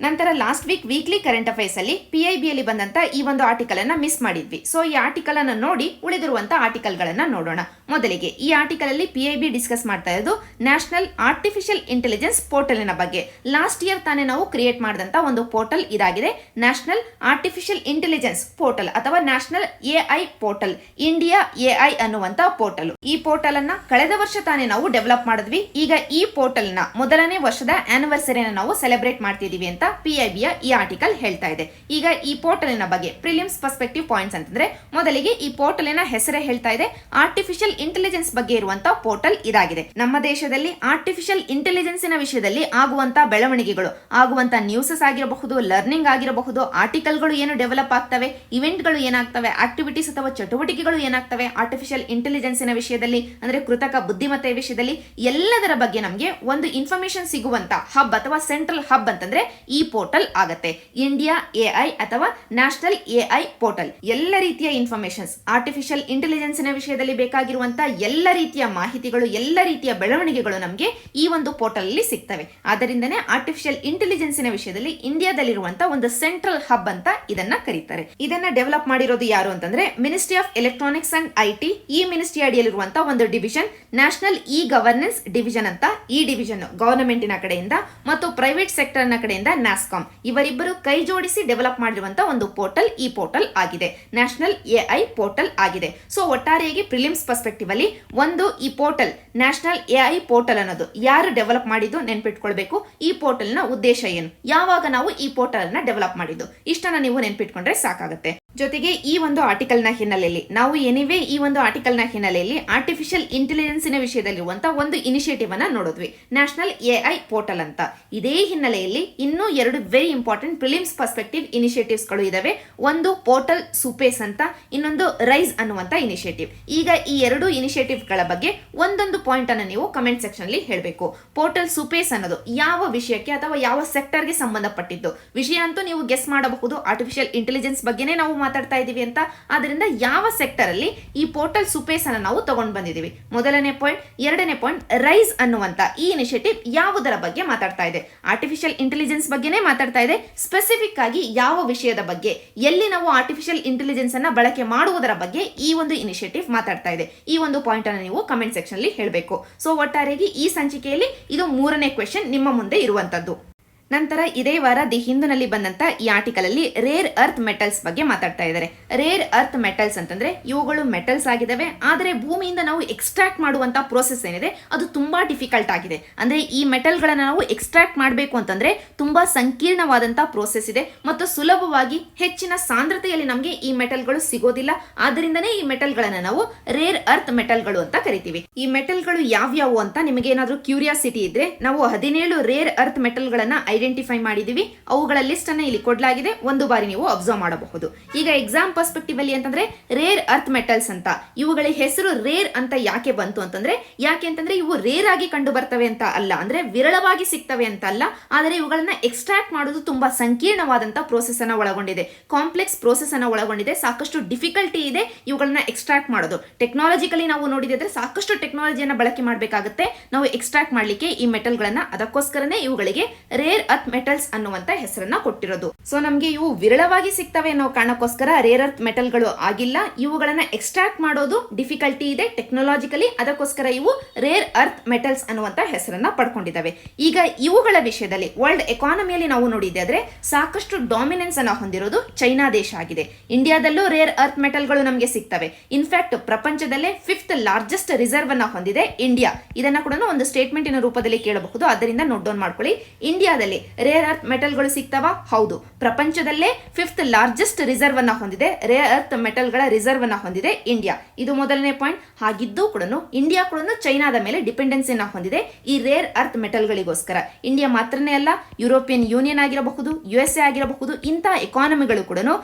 ನಂತರ ಲಾಸ್ಟ್ ವೀಕ್ಲಿ ಕರೆಂಟ್ ಅಫೇರ್ಸ್ ಅಲ್ಲಿ PIB ಅಲ್ಲಿ ಬಂದಂತ ಈ ಒಂದು ಆರ್ಟಿಕಲ್ ಅನ್ನ ಮಿಸ್ ಮಾಡಿದ್ವಿ. ಸೊ ಈ ಆರ್ಟಿಕಲ್ ಅನ್ನ ನೋಡಿ ಉಳಿದಿರುವಂತ ಆರ್ಟಿಕಲ್ ಗಳನ್ನ ನೋಡೋಣ. ಮೊದಲಿಗೆ ಈ ಆರ್ಟಿಕಲ್ ಅಲ್ಲಿ PIB ಡಿಸ್ಕಸ್ ಮಾಡ್ತಾ ಇರೋದು ನ್ಯಾಷನಲ್ ಆರ್ಟಿಫಿಷಿಯಲ್ ಇಂಟೆಲಿಜೆನ್ಸ್ ಪೋರ್ಟಲ್ ನ ಬಗ್ಗೆ. ಲಾಸ್ಟ್ ಇಯರ್ ತಾನೇ ನಾವು ಕ್ರಿಯೇಟ್ ಮಾಡಿದಂತ ಒಂದು ಪೋರ್ಟಲ್ ಇದಾಗಿದೆ, ನ್ಯಾಷನಲ್ ಆರ್ಟಿಫಿಷಿಯಲ್ ಇಂಟೆಲಿಜೆನ್ಸ್ ಪೋರ್ಟಲ್ ಅಥವಾ national AI portal, India AI ಅನ್ನುವಂತ ಪೋರ್ಟಲ್. ಈ ಪೋರ್ಟಲ್ ಅನ್ನ ಕಳೆದ ವರ್ಷ ತಾನೇ ನಾವು ಡೆವಲಪ್ ಮಾಡಿದ್ವಿ. ಈಗ ಈ ಪೋರ್ಟಲ್ ನ ಮೊದಲನೇ ವರ್ಷದ ಆನಿವರ್ಸರಿಯನ್ನು ನಾವು ಸೆಲೆಬ್ರೇಟ್ ಮಾಡ್ತಿದೀವಿ ಅಂತ PIBಯ ಈ ಆರ್ಟಿಕಲ್ ಹೇಳ್ತಾ ಇದೆ. ಈಗ ಈ ಪೋರ್ಟಲಿನ ಬಗ್ಗೆ ಪ್ರಿಲಿಮ್ಸ್ ಪರ್ಸ್ಪೆಕ್ಟಿವ್ ಪಾಯಿಂಟ್ಸ್ ಅಂತಂದ್ರೆ, ಮೊದಲಿಗೆ ಈ ಪೋರ್ಟಲಿನ ಹೆಸರೇ ಹೇಳ್ತಾ ಇದೆ, ಆರ್ಟಿಫಿಷಿಯಲ್ ಇಂಟೆಲಿಜೆನ್ಸ್ ಬಗ್ಗೆ ಇರುವಂತಹ ಪೋರ್ಟಲ್ ಇದಾಗಿದೆ. ನಮ್ಮ ದೇಶದಲ್ಲಿ ಆರ್ಟಿಫಿಷಿಯಲ್ ಇಂಟೆಲಿಜೆನ್ಸಿನ ವಿಷಯದಲ್ಲಿ ಆಗುವಂತಹ ಬೆಳವಣಿಗೆಗಳು, ಆಗುವಂತಹ ನ್ಯೂಸಸ್ ಆಗಿರಬಹುದು, ಲರ್ನಿಂಗ್ ಆಗಿರಬಹುದು, ಆರ್ಟಿಕಲ್ಗಳು ಏನು ಡೆವಲಪ್ ಆಗ್ತವೆ, ಇವೆಂಟ್ಗಳು ಏನಾಗ್ತವೆ, ಆಕ್ಟಿವಿಟೀಸ್ ಅಥವಾ ಚಟುವಟಿಕೆಗಳು ಏನಾಗ್ತವೆ ಆರ್ಟಿಫಿಷಿಯಲ್ ಇಂಟೆಲಿಜೆನ್ಸಿನ ವಿಷಯದಲ್ಲಿ, ಅಂದ್ರೆ ಕೃತಕ ಬುದ್ಧಿಮತ್ತೆ ವಿಷಯದಲ್ಲಿ, ಎಲ್ಲದರ ಬಗ್ಗೆ ನಮಗೆ ಒಂದು ಇನ್ಫಾರ್ಮೇಶನ್ ಸಿಗುವಂತ ಹಬ್ ಅಥವಾ ಸೆಂಟ್ರಲ್ ಹಬ್ ಅಂತಂದ್ರೆ ಈ ಪೋರ್ಟಲ್ ಆಗತ್ತೆ. ಇಂಡಿಯಾ AI ಅಥವಾ ನ್ಯಾಷನಲ್ AI ಪೋರ್ಟಲ್ ಎಲ್ಲ ರೀತಿಯ ಇನ್ಫಾರ್ಮೇಶನ್ಸ್, ಆರ್ಟಿಫಿಷಿಯಲ್ ಇಂಟೆಲಿಜೆನ್ಸ್ ನ ವಿಷಯದಲ್ಲಿ ಬೇಕಾಗಿರುವಂತಹ ಎಲ್ಲ ರೀತಿಯ ಮಾಹಿತಿಗಳು, ಎಲ್ಲ ರೀತಿಯ ಬೆಳವಣಿಗೆಗಳು ನಮಗೆ ಈ ಒಂದು ಪೋರ್ಟಲ್ ಅಲ್ಲಿ ಸಿಗ್ತವೆ. ಆದ್ದರಿಂದನೇ ಆರ್ಟಿಫಿಷಿಯಲ್ ಇಂಟೆಲಿಜೆನ್ಸ್ ನ ವಿಷಯದಲ್ಲಿ ಇಂಡಿಯಾದಲ್ಲಿರುವಂತಹ ಒಂದು ಸೆಂಟ್ರಲ್ ಹಬ್ ಅಂತ ಇದನ್ನ ಕರೀತಾರೆ. ಇದನ್ನ ಡೆವಲಪ್ ಮಾಡಿರೋದು ಯಾರು ಅಂತಂದ್ರೆ ministry of electronics and IT. ಈ ಮಿನಿಸ್ಟ್ರಿ ಅಡಿಯಲ್ಲಿರುವಂತಹ ಒಂದು ಡಿವಿಷನ್ ನ್ಯಾಷನಲ್ ಗವರ್ನೆನ್ಸ್ ಡಿವಿಷನ್ ಅಂತ. ಈ ಡಿವಿಷನ್ ಗವರ್ನಮೆಂಟಿನ ಕಡೆಯಿಂದ ಮತ್ತು ಪ್ರೈವೇಟ್ ಸೆಕ್ಟರ್ ನ ಕಡೆಯಿಂದ NASSCOM ಇವರಿಬ್ಬರು ಕೈ ಜೋಡಿಸಿ ಡೆವಲಪ್ ಮಾಡಿರುವಂತಹ ಒಂದು ಪೋರ್ಟಲ್ ಈ ಪೋರ್ಟಲ್ ಆಗಿದೆ, ನ್ಯಾಷನಲ್ AI ಪೋರ್ಟಲ್ ಆಗಿದೆ. ಸೊ ಒಟ್ಟಾರೆಯಾಗಿ ಪ್ರಿಲಿಮ್ಸ್ ಪರ್ಸ್ಪೆಕ್ಟಿವ್ ಅಲ್ಲಿ ಒಂದು ಈ ಪೋರ್ಟಲ್ ನ್ಯಾಷನಲ್ AI ಪೋರ್ಟಲ್ ಅನ್ನೋದು ಯಾರು ಡೆವಲಪ್ ಮಾಡಿದ್ದು ನೆನ್ಪಿಟ್ಕೊಳ್ಬೇಕು. ಈ ಪೋರ್ಟಲ್ ನ ಉದ್ದೇಶ ಏನು, ಯಾವಾಗ ನಾವು ಈ ಪೋರ್ಟಲ್ ಅನ್ನ ಡೆವಲಪ್ ಮಾಡಿದ್ದು, ಇಷ್ಟನ್ನ ನೀವು ನೆನ್ಪಿಟ್ಕೊಂಡ್ರೆ ಸಾಕಾಗುತ್ತೆ. ಜೊತೆಗೆ ಈ ಒಂದು ಆರ್ಟಿಕಲ್ ನ ಹಿನ್ನೆಲೆಯಲ್ಲಿ ನಾವು ಎನಿವೇ ಈ ಒಂದು ಆರ್ಟಿಕಲ್ ನ ಹಿನ್ನೆಲೆಯಲ್ಲಿ ಆರ್ಟಿಫಿಷಿಯಲ್ ಇಂಟೆಲಿಜೆನ್ಸಿನ ವಿಷಯದಲ್ಲಿರುವಂತಹ ಒಂದು ಇನಿಷಿಯೇಟಿವ್ ಅನ್ನ ನೋಡಿದ್ವಿ, ನ್ಯಾಷನಲ್ AI ಪೋರ್ಟಲ್ ಅಂತ. ಇದೇ ಹಿನ್ನೆಲೆಯಲ್ಲಿ ಇನ್ನೂ ಎರಡು very important prelims perspective initiatives ಗಳು ಇದಾವೆ. ಒಂದು ಪೋರ್ಟಲ್ ಸುಪೇಸ್ ಅಂತ, ಇನ್ನೊಂದು ರೈಸ್ ಅನ್ನುವಂತ ಇನಿಷಿಯೇಟಿವ್. ಈಗ ಈ ಎರಡು ಇನಿಷಿಯೇಟಿವ್ ಗಳ ಬಗ್ಗೆ ಒಂದೊಂದು ಪಾಯಿಂಟ್ ಅನ್ನು ನೀವು ಕಮೆಂಟ್ ಸೆಕ್ಷನ್ ಅಲ್ಲಿ ಹೇಳಬೇಕು. ಪೋರ್ಟಲ್ ಸುಪೇಸ್ ಅನ್ನೋದು ಯಾವ ವಿಷಯಕ್ಕೆ ಅಥವಾ ಯಾವ ಸೆಕ್ಟರ್ಗೆ ಸಂಬಂಧಪಟ್ಟಿದ್ದು ವಿಷಯ ಅಂತೂ ನೀವು ಗೆಸ್ ಮಾಡಬಹುದು. ಆರ್ಟಿಫಿಷಿಯಲ್ ಇಂಟೆಲಿಜೆನ್ಸ್ ಬಗ್ಗೆನೇ ನಾವು ಮಾತಾಡ್ತಾ ಇದೀವಿ ಅಂತ. ಆದ್ರಿಂದ ಯಾವ ಸೆಕ್ಟರ್ ಅಲ್ಲಿ ಈ ಪೋರ್ಟಲ್ ಸುಪೇಸ್ ಅನ್ನು ನಾವು ತಗೊಂಡು ಬಂದಿದ್ದೀವಿ, ಮೊದಲನೇ ಪಾಯಿಂಟ್. ಎರಡನೇ ಪಾಯಿಂಟ್, ರೈಸ್ ಅನ್ನುವಂತ ಈ ಇನಿಷಿಯೇಟಿವ್ ಯಾವುದರ ಬಗ್ಗೆ ಮಾತಾಡ್ತಾ ಇದೆ, ಆರ್ಟಿಫಿಷಿಯಲ್ ಇಂಟೆಲಿಜೆನ್ಸ್ ಬಗ್ಗೆನೇ ಮಾತಾಡ್ತಾ ಇದೆ. ಸ್ಪೆಸಿಫಿಕ್ ಆಗಿ ಯಾವ ವಿಷಯದ ಬಗ್ಗೆ, ಎಲ್ಲಿ ನಾವು ಆರ್ಟಿಫಿಷಿಯಲ್ ಇಂಟೆಲಿಜೆನ್ಸ್ ಅನ್ನ ಬಳಕೆ ಮಾಡುವುದರ ಬಗ್ಗೆ ಈ ಒಂದು ಇನಿಷಿಯೇಟಿವ್ ಮಾತಾಡ್ತಾ ಇದೆ. ಈ ಒಂದು ಪಾಯಿಂಟ್ ಅನ್ನು ನೀವು ಕಮೆಂಟ್ ಸೆಕ್ಷನ್ ಅಲ್ಲಿ ಹೇಳಬೇಕು. ಸೊ ಒಟ್ಟಾರೆಯಾಗಿ ಈ ಸಂಚಿಕೆಯಲ್ಲಿ ಇದು ಮೂರನೇ ಕ್ವೆಶ್ಚನ್ ನಿಮ್ಮ ಮುಂದೆ ಇರುವಂತದ್ದು. ನಂತರ ಇದೇ ವಾರ ದಿ ಹಿಂದೂನಲ್ಲಿ ಬಂದಂತ ಈ ಆರ್ಟಿಕಲ್ ಅಲ್ಲಿ ರೇರ್ ಅರ್ತ್ ಮೆಟಲ್ಸ್ ಬಗ್ಗೆ ಮಾತಾಡ್ತಾ ಇದ್ದಾರೆ. ರೇರ್ ಅರ್ತ್ ಮೆಟಲ್ಸ್ ಅಂತಂದ್ರೆ ಇವುಗಳು ಮೆಟಲ್ಸ್ ಆಗಿದಾವೆ, ಆದರೆ ಭೂಮಿಯಿಂದ ನಾವು ಎಕ್ಸ್ಟ್ರಾಕ್ಟ್ ಮಾಡುವಂತ ಪ್ರೋಸೆಸ್ ಏನಿದೆ ಅದು ತುಂಬಾ ಡಿಫಿಕಲ್ಟ್ ಆಗಿದೆ. ಅಂದ್ರೆ ಈ ಮೆಟಲ್ ಗಳನ್ನ ನಾವು ಎಕ್ಸ್ಟ್ರಾಕ್ಟ್ ಮಾಡಬೇಕು ಅಂತಂದ್ರೆ ತುಂಬಾ ಸಂಕೀರ್ಣವಾದಂತಹ ಪ್ರೋಸೆಸ್ ಇದೆ ಮತ್ತು ಸುಲಭವಾಗಿ ಹೆಚ್ಚಿನ ಸಾಂದ್ರತೆಯಲ್ಲಿ ನಮಗೆ ಈ ಮೆಟಲ್ ಗಳು ಸಿಗೋದಿಲ್ಲ. ಆದ್ದರಿಂದನೇ ಈ ಮೆಟಲ್ ಗಳನ್ನ ನಾವು ರೇರ್ ಅರ್ತ್ ಮೆಟಲ್ ಗಳು ಅಂತ ಕರಿತೀವಿ. ಈ ಮೆಟಲ್ ಗಳು ಯಾವ್ಯಾವು ಅಂತ ನಿಮಗೆ ಏನಾದ್ರೂ ಕ್ಯೂರಿಯಾಸಿಟಿ ಇದ್ರೆ ನಾವು 17 ರೇರ್ ಅರ್ತ್ ಮೆಟಲ್ ಗಳನ್ನ ಐಡೆಂಟಿಫೈ ಮಾಡಿದೀವಿ. ಅವುಗಳ ಲಿಸ್ಟ್ ಅನ್ನ ಇಲ್ಲಿ ಕೊಡಲಾಗಿದೆ, ಒಂದು ಬಾರಿ ನೀವು ಅಬ್ಸರ್ವ್ ಮಾಡಬಹುದು. ಈಗ ಎಕ್ಸಾಮ್ ಪರ್ಸ್ಪೆಕ್ಟಿವ್ ಅಲ್ಲಿ ಅಂತಂದ್ರೆ ರೇರ್ ಅರ್ತ್ ಮೆಟಲ್ಸ್ ಅಂತ, ಇವುಗಳ ಹೆಸರು ರೇರ್ ಅಂತ ಯಾಕೆ ಬಂತು ಅಂತಂದ್ರೆ ಇವು ರೇರ್ ಆಗಿ ಕಂಡು ಬರ್ತವೆ ಅಂತ ಅಲ್ಲ, ಅಂದ್ರೆ ವಿರಳವಾಗಿ ಸಿಗ್ತವೆ ಅಂತ ಅಲ್ಲ, ಆದರೆ ಇವುಗಳನ್ನ ಎಕ್ಸ್ಟ್ರಾಕ್ಟ್ ಮಾಡೋದು ತುಂಬಾ ಸಂಕೀರ್ಣವಾದಂತಹ ಪ್ರೋಸೆಸ್ ಅನ್ನ ಒಳಗೊಂಡಿದೆ, ಕಾಂಪ್ಲೆಕ್ಸ್ ಪ್ರೋಸೆಸ್ ಅನ್ನ ಒಳಗೊಂಡಿದೆ, ಸಾಕಷ್ಟು ಡಿಫಿಕಲ್ಟಿ ಇದೆ ಇವುಗಳನ್ನ ಎಕ್ಸ್ಟ್ರಾಕ್ಟ್ ಮಾಡೋದು. ಟೆಕ್ನಾಲಜಿಕಲಿ ನಾವು ನೋಡಿದ್ರೆ ಸಾಕಷ್ಟು ಟೆಕ್ನಾಲಜಿಯನ್ನ ಬಳಕೆ ಮಾಡಬೇಕಾಗುತ್ತೆ ನಾವು ಎಕ್ಸ್ಟ್ರಾಕ್ಟ್ ಮಾಡ್ಲಿಕ್ಕೆ ಈ ಮೆಟಲ್ ಗಳನ್ನ. ಅದಕ್ಕೋಸ್ಕರನೇ ಇವುಗಳಿಗೆ ರೇರ್ ಅರ್ತ್ ಮೆಟಲ್ಸ್ ಅನ್ನುವಂತ ಹೆಸರನ್ನ ಕೊಟ್ಟಿರೋದು. ಸೊ ನಮ್ಗೆ ಇವು ವಿರಳವಾಗಿ ಸಿಗ್ತವೆ ಅನ್ನೋ ಕಾರಣಕ್ಕೋಸ್ಕರ ರೇರ್ ಅರ್ತ್ ಮೆಟಲ್ ಗಳು ಆಗಿಲ್ಲ, ಇವುಗಳನ್ನ ಎಕ್ಸ್ಟ್ರಾಕ್ಟ್ ಮಾಡೋದು ಡಿಫಿಕಲ್ಟಿ ಇದೆ ಟೆಕ್ನಾಲಜಿಕಲಿ, ಅದಕ್ಕೋಸ್ಕರ ಇವು ರೇರ್ ಅರ್ತ್ ಮೆಟಲ್ಸ್ ಅನ್ನುವಂತ ಹೆಸರನ್ನ ಪಡ್ಕೊಂಡಿದ್ದಾವೆ. ಈಗ ಇವುಗಳ ವಿಷಯದಲ್ಲಿ ವರ್ಲ್ಡ್ ಎಕಾನಮಿಯಲ್ಲಿ ನಾವು ನೋಡಿದ್ರೆ ಸಾಕಷ್ಟು ಡಾಮಿನೆನ್ಸ್ ಅನ್ನ ಹೊಂದಿರೋದು ಚೈನಾ ದೇಶ ಆಗಿದೆ. ಇಂಡಿಯಾದಲ್ಲೂ ರೇರ್ ಅರ್ತ್ ಮೆಟಲ್ ಗಳು ನಮಗೆ ಸಿಗ್ತವೆ. ಇನ್ಫ್ಯಾಕ್ಟ್ ಪ್ರಪಂಚದಲ್ಲೇ 5th ಲಾರ್ಜೆಸ್ಟ್ ರಿಸರ್ವ್ ಅನ್ನ ಹೊಂದಿದೆ ಇಂಡಿಯಾ. ಇದನ್ನ ಕೂಡ ಒಂದು ಸ್ಟೇಟ್ಮೆಂಟಿನ ರೂಪದಲ್ಲಿ ಕೇಳಬಹುದು, ಅದರಿಂದ ನೋಟ್ ಡೌನ್ ಮಾಡ್ಕೊಳ್ಳಿ. ಇಂಡಿಯಾದಲ್ಲಿ ರೇರ್ ಅರ್ತ್ ಮೆಟಲ್ ಗಳು ಸಿಗ್ತಾವ? ಹೌದು. ಪ್ರಪಂಚದಲ್ಲೇ 5th ಲಾರ್ಜೆಸ್ಟ್ ರಿಸರ್ವ್ ಅನ್ನ ಹೊಂದಿದೆ, ರೇರ್ ಅರ್ತ್ ಮೆಟಲ್ ಗಳ ರಿಸರ್ವ್ ಅನ್ನ ಹೊಂದಿದೆ ಇಂಡಿಯಾ. ಇದು ಮೊದಲನೇ ಪಾಯಿಂಟ್. ಹಾಗಿದ್ದು ಕೂಡ ಇಂಡಿಯಾ ಕೂಡ ಚೈನಾದ ಮೇಲೆ ಡಿಪೆಂಡೆನ್ಸಿಯನ್ನ ಹೊಂದಿದೆ ಈ ರೇರ್ ಅರ್ತ್ ಮೆಟಲ್ ಗಳಿಗೋಸ್ಕರ. ಇಂಡಿಯಾ ಮಾತ್ರನೇ ಅಲ್ಲ, ಯುರೋಪಿಯನ್ ಯೂನಿಯನ್ ಆಗಿರಬಹುದು, USA ಆಗಿರಬಹುದು, ಇಂಥ ಎಕಾನಮಿಗಳು ಕೂಡ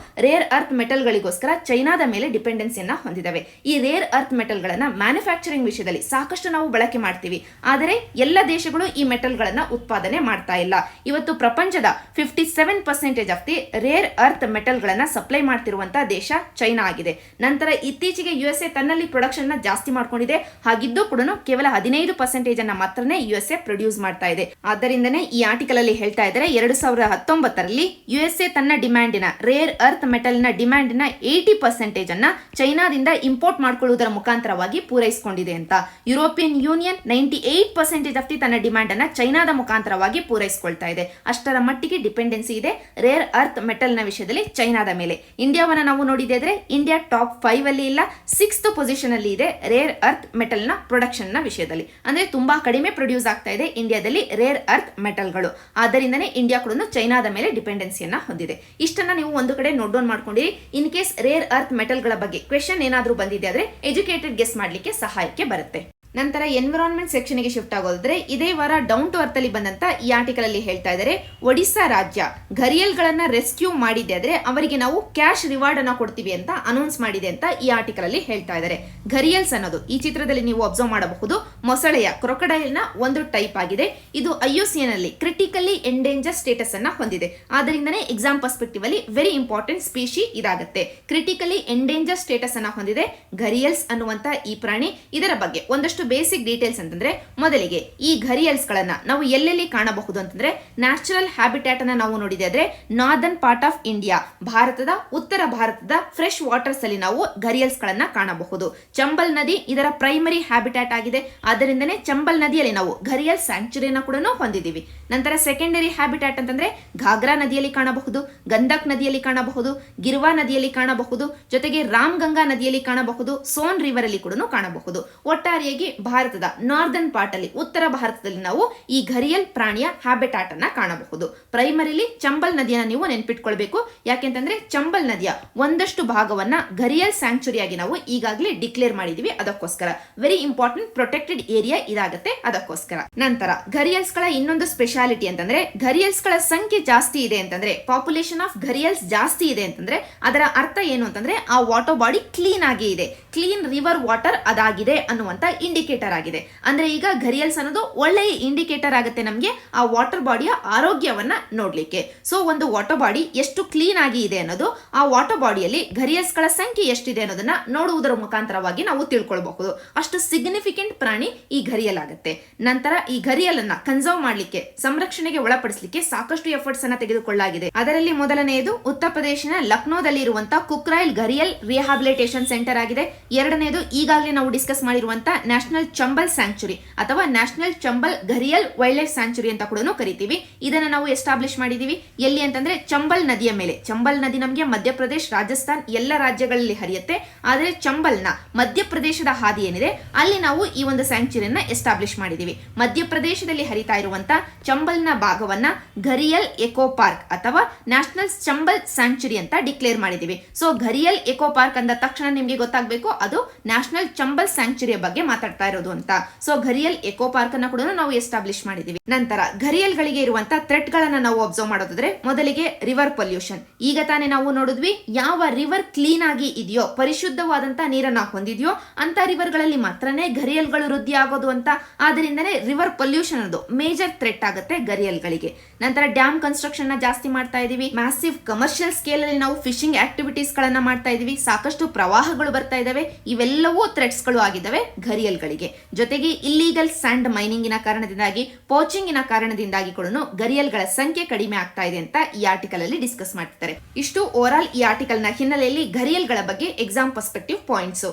ರೇರ್ ಅರ್ತ್ ಮೆಟಲ್ ಗಳಿಗೋಸ್ಕರ ಚೈನಾದ ಮೇಲೆ ಡಿಪೆಂಡೆನ್ಸಿಯನ್ನ ಹೊಂದಿದವೆ. ಈ ರೇರ್ ಅರ್ತ್ ಮೆಟಲ್ ಗಳನ್ನ ಮ್ಯಾನುಫ್ಯಾಕ್ಚರಿಂಗ್ ವಿಷಯದಲ್ಲಿ ಸಾಕಷ್ಟು ನಾವು ಬಳಕೆ ಮಾಡ್ತೀವಿ, ಆದರೆ ಎಲ್ಲ ದೇಶಗಳು ಈ ಮೆಟಲ್ ಗಳನ್ನ ಉತ್ಪಾದನೆ ಮಾಡ್ತಾ ಇಲ್ಲ. ಇವತ್ತು ಪ್ರಪಂಚದ 57% of the rare earth metal ಗಳನ್ನ ಸಪ್ಲೈ ಮಾಡ್ತಿರುವಂತಹ ದೇಶ ಚೈನಾ ಆಗಿದೆ. ನಂತರ ಇತ್ತೀಚೆಗೆ USA ತನ್ನಲ್ಲಿ ಪ್ರೊಡಕ್ಷನ್ ಜಾಸ್ತಿ ಮಾಡ್ಕೊಂಡಿದೆ. ಹಾಗಿದ್ದು ಕೂಡ ಕೇವಲ 15% ಅನ್ನ ಮಾತ್ರನೇ USA ಪ್ರೊಡ್ಯೂಸ್ ಮಾಡ್ತಾ ಇದೆ. ಆದ್ದರಿಂದನೇ ಈ ಆರ್ಟಿಕಲ್ ಅಲ್ಲಿ ಹೇಳ್ತಾ ಇದ್ದಾರೆ 2019ರಲ್ಲಿ USA ತನ್ನ ಡಿಮ್ಯಾಂಡಿನ ರೇರ್ ಅರ್ತ್ ಮೆಟಲ್ ನ ಡಿಮ್ಯಾಂಡಿನ 80% ಅನ್ನ ಚೈನಾದಿಂದ ಇಂಪೋರ್ಟ್ ಮಾಡ್ಕೊಳ್ಳುವುದರ ಮುಖಾಂತರವಾಗಿ ಪೂರೈಸಿಕೊಂಡಿದೆ ಅಂತ. ಯುರೋಪಿಯನ್ ಯೂನಿಯನ್ 98% ಆಫ್ ದಿ ತನ್ನ ಡಿಮ್ಯಾಂಡ್ ಅನ್ನ ಚೈನಾದ ಮುಖಾಂತರವಾಗಿ ಪೂರೈಸಿಕೊಳ್ತಾ ಇದೆ. ಅಷ್ಟರ ಮಟ್ಟಿಗೆ ಡಿಪೆಂಡೆನ್ಸಿ ಇದೆ ರೇರ್ ಅರ್ತ್ ಮೆಟಲ್ ನ ವಿಷಯದಲ್ಲಿ ಚೈನಾದ ಮೇಲೆ. ಇಂಡಿಯಾವನ್ನ ನಾವು ನೋಡಿದ್ರೆ ಇಂಡಿಯಾ ಟಾಪ್ 5 ಅಲ್ಲಿ ಇಲ್ಲ, 6th ಪೊಸಿಷನ್ ಅಲ್ಲಿ ಇದೆ ರೇರ್ ಅರ್ತ್ ಮೆಟಲ್ ನ ಪ್ರೊಡಕ್ಷನ್ ನ ವಿಷಯದಲ್ಲಿ. ಅಂದ್ರೆ ತುಂಬಾ ಕಡಿಮೆ ಪ್ರೊಡ್ಯೂಸ್ ಆಗ್ತಾ ಇದೆ ಇಂಡಿಯಾದಲ್ಲಿ ರೇರ್ ಅರ್ತ್ ಮೆಟಲ್ ಗಳು. ಆದ್ದರಿಂದನೇ ಇಂಡಿಯಾ ಕೂಡ ಚೈನಾದ ಮೇಲೆ ಡಿಪೆಂಡೆನ್ಸಿಯನ್ನ ಹೊಂದಿದೆ. ಇಷ್ಟನ್ನ ನೀವು ಒಂದು ಕಡೆ ನೋಟ್ ಡೌನ್ ಮಾಡ್ಕೊಂಡಿರಿ. In case rare earth metal ಗಳ ಬಗ್ಗೆ ಕ್ವೆಶ್ಚನ್ ಏನಾದ್ರೂ ಬಂದಿದೆ ಆದ್ರೆ ಎಜುಕೇಟೆಡ್ ಗೆಸ್ ಮಾಡ್ಲಿಕ್ಕೆ ಸಹಾಯಕ್ಕೆ ಬರುತ್ತೆ. ನಂತರ ಎನ್ವಿರಾನ್ಮೆಂಟ್ ಸೆಕ್ಷನ್ ಗೆ ಶಿಫ್ಟ್ ಆಗೋದ್ರೆ ಇದೇ ವಾರ ಡೌನ್ ಟು ಅರ್ತ್ ಅಲ್ಲಿ ಬಂದಂತ ಈ ಆರ್ಟಿಕಲ್ ಅಲ್ಲಿ ಹೇಳ್ತಾ ಇದ್ದಾರೆ ಒಡಿಶಾ ರಾಜ್ಯ ಘರಿಯಲ್ ಗಳನ್ನ ರೆಸ್ಕ್ಯೂ ಮಾಡಿದೆ ಆದ್ರೆ ಅವರಿಗೆ ನಾವು ಕ್ಯಾಶ್ ರಿವಾರ್ಡ್ ಅನ್ನ ಕೊಡ್ತೀವಿ ಅಂತ ಅನೌನ್ಸ್ ಮಾಡಿದೆ ಅಂತ ಈ ಆರ್ಟಿಕಲ್ ಅಲ್ಲಿ ಹೇಳ್ತಾ ಇದ್ದಾರೆ. ಘರಿಯಲ್ಸ್ ಅನ್ನೋದು ಈ ಚಿತ್ರದಲ್ಲಿ ನೀವು ಅಬ್ಸರ್ವ್ ಮಾಡಬಹುದು ಮೊಸಳೆಯ ಕ್ರೊಕೊಡೈಲ್ ನ ಒಂದು ಟೈಪ್ ಆಗಿದೆ. ಇದು IUCN ಅಲ್ಲಿ ಕ್ರಿಟಿಕಲಿ ಎಂಡೇಂಜರ್ ಸ್ಟೇಟಸ್ ಅನ್ನ ಹೊಂದಿದೆ. ಆದ್ದರಿಂದನೇ ಎಕ್ಸಾಮ್ ಪರ್ಸ್ಪೆಕ್ಟಿವ್ ಅಲ್ಲಿ ವೆರಿ ಇಂಪಾರ್ಟೆಂಟ್ ಸ್ಪೀಶಿ ಇದಾಗುತ್ತೆ. ಕ್ರಿಟಿಕಲಿ ಎಂಡೇಂಜರ್ ಸ್ಟೇಟಸ್ ಅನ್ನ ಹೊಂದಿದೆ ಘರಿಯಲ್ಸ್ ಅನ್ನುವಂತ ಈ ಪ್ರಾಣಿ. ಇದರ ಬಗ್ಗೆ ಒಂದಷ್ಟು ಬೇಸಿಕ್ ಡೀಟೇಲ್ಸ್ ಅಂತಂದ್ರೆ ಮೊದಲಿಗೆ ಈ ಘರಿಯಲ್ಸ್ ಗಳನ್ನ ನಾವು ಎಲ್ಲೆಲ್ಲಿ ಕಾಣಬಹುದು ಅಂತಂದ್ರೆ ನ್ಯಾಚುರಲ್ ಹ್ಯಾಬಿಟ್ಯಾಟ್ ಅನ್ನ ನಾವು ನೋಡಿದ್ರೆ ನಾರ್ದರ್ನ್ ಪಾರ್ಟ್ ಆಫ್ ಇಂಡಿಯಾ, ಭಾರತದ ಉತ್ತರ ಭಾರತದ ಫ್ರೆಶ್ ವಾಟರ್ಸ್ ಅಲ್ಲಿ ನಾವು ಘರಿಯಲ್ಸ್ ಗಳನ್ನ ಕಾಣಬಹುದು. ಚಂಬಲ್ ನದಿ ಇದರ ಪ್ರೈಮರಿ ಹ್ಯಾಬಿಟ್ಯಾಟ್ ಆಗಿದೆ. ಆದ್ದರಿಂದನೇ ಚಂಬಲ್ ನದಿಯಲ್ಲಿ ನಾವು ಘರಿಯಲ್ ಸ್ಯಾಂಕ್ಚುರಿಯನ್ನ ಕೂಡ ಹೊಂದಿದ್ದೀವಿ. ನಂತರ ಸೆಕೆಂಡರಿ ಹ್ಯಾಬಿಟ್ಯಾಟ್ ಅಂತಂದ್ರೆ ಘಾಗ್ರಾ ನದಿಯಲ್ಲಿ ಕಾಣಬಹುದು, ಗಂದಕ್ ನದಿಯಲ್ಲಿ ಕಾಣಬಹುದು, ಗಿರ್ವಾ ನದಿಯಲ್ಲಿ ಕಾಣಬಹುದು, ಜೊತೆಗೆ ರಾಮ್ ಗಂಗಾ ನದಿಯಲ್ಲಿ ಕಾಣಬಹುದು, ಸೋನ್ ರಿವರ್ ಅಲ್ಲಿ ಕೂಡ ಕಾಣಬಹುದು. ಒಟ್ಟಾರೆಯಾಗಿ ಭಾರತದ ನಾರ್ದರ್ನ್ ಪಾರ್ಟ್ ಅಲ್ಲಿ ಉತ್ತರ ಭಾರತದಲ್ಲಿ ನಾವು ಈ ಘರಿಯಲ್ ಪ್ರಾಣಿಯ ಹ್ಯಾಬಿಟ್ಯಾಟ್ ಅನ್ನ ಕಾಣಬಹುದು. ಪ್ರೈಮರಿಲಿ ಚಂಬಲ್ ನದಿಯನ್ನ ನೀವು ನೆನ್ಪಿಟ್ಕೊಳ್ಬೇಕು. ಯಾಕೆಂತಂದ್ರೆ ಚಂಬಲ್ ನದಿಯ ಒಂದಷ್ಟು ಭಾಗವನ್ನ ಘರಿಯಲ್ ಸ್ಯಾಂಕ್ಚುರಿ ಆಗಿ ನಾವು ಈಗಾಗಲೇ ಡಿಕ್ಲೇರ್ ಮಾಡಿದೀವಿ. ಅದಕ್ಕೋಸ್ಕರ ವೆರಿ ಇಂಪಾರ್ಟೆಂಟ್ ಪ್ರೊಟೆಕ್ಟೆಡ್ ಏರಿಯಾ ಇದಾಗುತ್ತೆ. ಅದಕ್ಕೋಸ್ಕರ ನಂತರ ಘರಿಯಲ್ಸ್ ಗಳ ಇನ್ನೊಂದು ಸ್ಪೆಷಾಲಿಟಿ ಅಂತಂದ್ರೆ ಘರಿಯಲ್ಸ್ ಗಳ ಸಂಖ್ಯೆ ಜಾಸ್ತಿ ಇದೆ ಅಂತಂದ್ರೆ ಪಾಪ್ಯುಲೇಷನ್ ಆಫ್ ಘರಿಯಲ್ಸ್ ಜಾಸ್ತಿ ಇದೆ ಅಂತಂದ್ರೆ ಅದರ ಅರ್ಥ ಏನು ಅಂತಂದ್ರೆ ಆ ವಾಟರ್ ಬಾಡಿ ಕ್ಲೀನ್ ಆಗಿ ಇದೆ, ಕ್ಲೀನ್ ರಿವರ್ ವಾಟರ್ ಅದಾಗಿದೆ ಅನ್ನುವಂತ ಇಂಡಿಕೇಟರ್ ಆಗಿದೆ. ಅಂದ್ರೆ ಈಗ ಘರಿಯಲ್ಸ್ ಅನ್ನೋದು ಒಳ್ಳೆಯ ಇಂಡಿಕೇಟರ್ ಆಗುತ್ತೆ ನಮಗೆ ಆ ವಾಟರ್ ಬಾಡಿಯ ಆರೋಗ್ಯವನ್ನ ನೋಡ್ಲಿಕ್ಕೆ. ಸೊ ಒಂದು ವಾಟರ್ ಬಾಡಿ ಎಷ್ಟು ಕ್ಲೀನ್ ಆಗಿ ಇದೆ ಅನ್ನೋದು ಆ ವಾಟರ್ ಬಾಡಿಯಲ್ಲಿ ಘರಿಯಲ್ಸ್ ಗಳ ಸಂಖ್ಯೆ ಎಷ್ಟಿದೆ ಅನ್ನೋದನ್ನ ನೋಡುವುದರ ಮುಖಾಂತರವಾಗಿ ನಾವು ತಿಳ್ಕೊಳ್ಬಹುದು. ಅಷ್ಟು ಸಿಗ್ನಿಫಿಕೆಂಟ್ ಪ್ರಾಣಿ ಈ ಘರಿಯಲ್ ಆಗುತ್ತೆ. ನಂತರ ಈ ಘರಿಯಲ್ ಅನ್ನ ಕನ್ಸರ್ವ್ ಮಾಡ್ಲಿಕ್ಕೆ, ಸಂರಕ್ಷಣೆಗೆ ಒಳಪಡಿಸಲಿಕ್ಕೆ ಸಾಕಷ್ಟು ಎಫರ್ಟ್ಸ್ ಅನ್ನ ತೆಗೆದುಕೊಳ್ಳಲಾಗಿದೆ. ಅದರಲ್ಲಿ ಮೊದಲನೆಯದು ಉತ್ತರ ಪ್ರದೇಶನ ಲಕ್ನೋದಲ್ಲಿ ಇರುವಂತಹ ಕುಕ್ರೈಲ್ ಘರಿಯಲ್ ರಿಹಾಬಿಲಿಟೇಷನ್ ಸೆಂಟರ್ ಆಗಿದೆ. ಎರಡನೇದು ಈಗಾಗಲೇ ನಾವು ಡಿಸ್ಕಸ್ ಮಾಡಿರುವಂತಹ ನ್ಯಾಷನಲ್ ಚಂಬಲ್ ಸ್ಯಾಂಕ್ಚುರಿ ಅಥವಾ national Chambal gharial wildlife sanctuary ಅಂತ ಕೂಡ ಕರಿತೀವಿ. ಇದನ್ನ ನಾವು ಎಸ್ಟಾಬ್ಲಿಷ್ ಮಾಡಿದೀವಿ ಎಲ್ಲಿ ಅಂತಂದ್ರೆ ಚಂಬಲ್ ನದಿಯ ಮೇಲೆ. ಚಂಬಲ್ ನದಿ ನಮಗೆ ಮಧ್ಯಪ್ರದೇಶ, ರಾಜಸ್ಥಾನ್ ಎಲ್ಲ ರಾಜ್ಯಗಳಲ್ಲಿ ಹರಿಯುತ್ತೆ. ಆದರೆ ಚಂಬಲ್ನ ಮಧ್ಯಪ್ರದೇಶದ ಹಾದಿ ಏನಿದೆ ಅಲ್ಲಿ ನಾವು ಈ ಒಂದು ಸ್ಯಾಂಕ್ಚುರಿಯನ್ನ ಎಸ್ಟಾಬ್ಲಿಷ್ ಮಾಡಿದೀವಿ. ಮಧ್ಯಪ್ರದೇಶದಲ್ಲಿ ಹರಿತಾ ಇರುವಂತಹ ಚಂಬಲ್ನ ಭಾಗವನ್ನ ಘರಿಯಲ್ ಎಕೋ ಪಾರ್ಕ್ ಅಥವಾ ನ್ಯಾಷನಲ್ ಚಂಬಲ್ ಸ್ಯಾಂಕ್ಚುರಿ ಅಂತ ಡಿಕ್ಲೇರ್ ಮಾಡಿದೀವಿ. ಸೊ ಘರಿಯಲ್ ಎಕೋ ಪಾರ್ಕ್ ಅಂದ ತಕ್ಷಣ ನಿಮ್ಗೆ ಗೊತ್ತಾಗಬೇಕು ಅದು ನ್ಯಾಷನಲ್ ಚಂಬಲ್ ಸ್ಯಾಂಕ್ಚುರಿಯ ಬಗ್ಗೆ ಮಾತಾಡ್ತಾ ಮಾಡ್ತಾ ಇರೋದು ಅಂತ. ಸೊ ಘರಿಯಲ್ ಎಕೋ ಪಾರ್ಕ್ ಅನ್ನ ಕೂಡ ನಾವು ಎಸ್ಟಾಬ್ಲಿಷ್ ಮಾಡಿದೀವಿ. ನಂತರ ಘರಿಯಲ್ಗಳಿಗೆ ಇರುವಂತ ಥ್ರೆಟ್ ಗಳನ್ನ ನಾವು ಅಬ್ಸರ್ವ್ ಮಾಡೋದಾದ್ರೆ ಮೊದಲಿಗೆ ರಿವರ್ ಪೊಲ್ಯೂಷನ್. ಈಗ ತಾನೇ ನಾವು ನೋಡಿದ್ವಿ, ಯಾವ ರಿವರ್ ಕ್ಲೀನ್ ಆಗಿ ಇದೆಯೋ, ಪರಿಶುದ್ಧವಾದಂತ ನೀರನ್ನ ಹೊಂದಿದೆಯೋ ಅಂತ ರಿವರ್ ಗಳಲ್ಲಿ ಮಾತ್ರನೇ ಘರಿಯಲ್ಗಳು ವೃದ್ಧಿ ಆಗೋದು ಅಂತ. ಆದ್ರಿಂದನೇ ರಿವರ್ ಪೊಲ್ಯೂಷನ್ ಅದು ಮೇಜರ್ ಥ್ರೆಟ್ ಆಗುತ್ತೆ ಘರಿಯಲ್ಗಳಿಗೆ. ನಂತರ ಡ್ಯಾಮ್ ಕನ್ಸ್ಟ್ರಕ್ಷನ್ ನ ಜಾಸ್ತಿ ಮಾಡ್ತಾ ಇದೀವಿ. ಮ್ಯಾಸಿವ್ ಕಮರ್ಷಿಯಲ್ ಸ್ಕೇಲ್ ಅಲ್ಲಿ ನಾವು ಫಿಶಿಂಗ್ ಆಕ್ಟಿವಿಟೀಸ್ ಗಳನ್ನ ಮಾಡ್ತಾ ಇದೀವಿ. ಸಾಕಷ್ಟು ಪ್ರವಾಹಗಳು ಬರ್ತಾ ಇದಾವೆ. ಇವೆಲ್ಲವೂ ಥ್ರೆಟ್ಸ್ ಗಳು ಆಗಿದ್ದಾವೆ ಘರಿಯಲ್ಗಳಿಗೆ. ಜೊತೆಗೆ ಇಲ್ಲಿಗಲ್ ಸ್ಯಾಂಡ್ ಮೈನಿಂಗಿನ ಕಾರಣದಿಂದಾಗಿ, ಪೋಚಿಂಗಿನ ಕಾರಣದಿಂದಾಗಿ ಕೂಡ ಘರಿಯಲ್ಗಳ ಸಂಖ್ಯೆ ಕಡಿಮೆ ಆಗ್ತಾ ಇದೆ ಅಂತ ಈ ಆರ್ಟಿಕಲ್ ಅಲ್ಲಿ ಡಿಸ್ಕಸ್ ಮಾಡ್ತಾರೆ. ಇಷ್ಟು ಓವರ್ ಆಲ್ ಈ ಆರ್ಟಿಕಲ್ ನ ಹಿನ್ನೆಲೆಯಲ್ಲಿ ಘರಿಯಲ್ಗಳ ಬಗ್ಗೆ ಎಕ್ಸಾಮ್ ಪರ್ಸ್ಪೆಕ್ಟಿವ್ ಪಾಯಿಂಟ್ಸ್.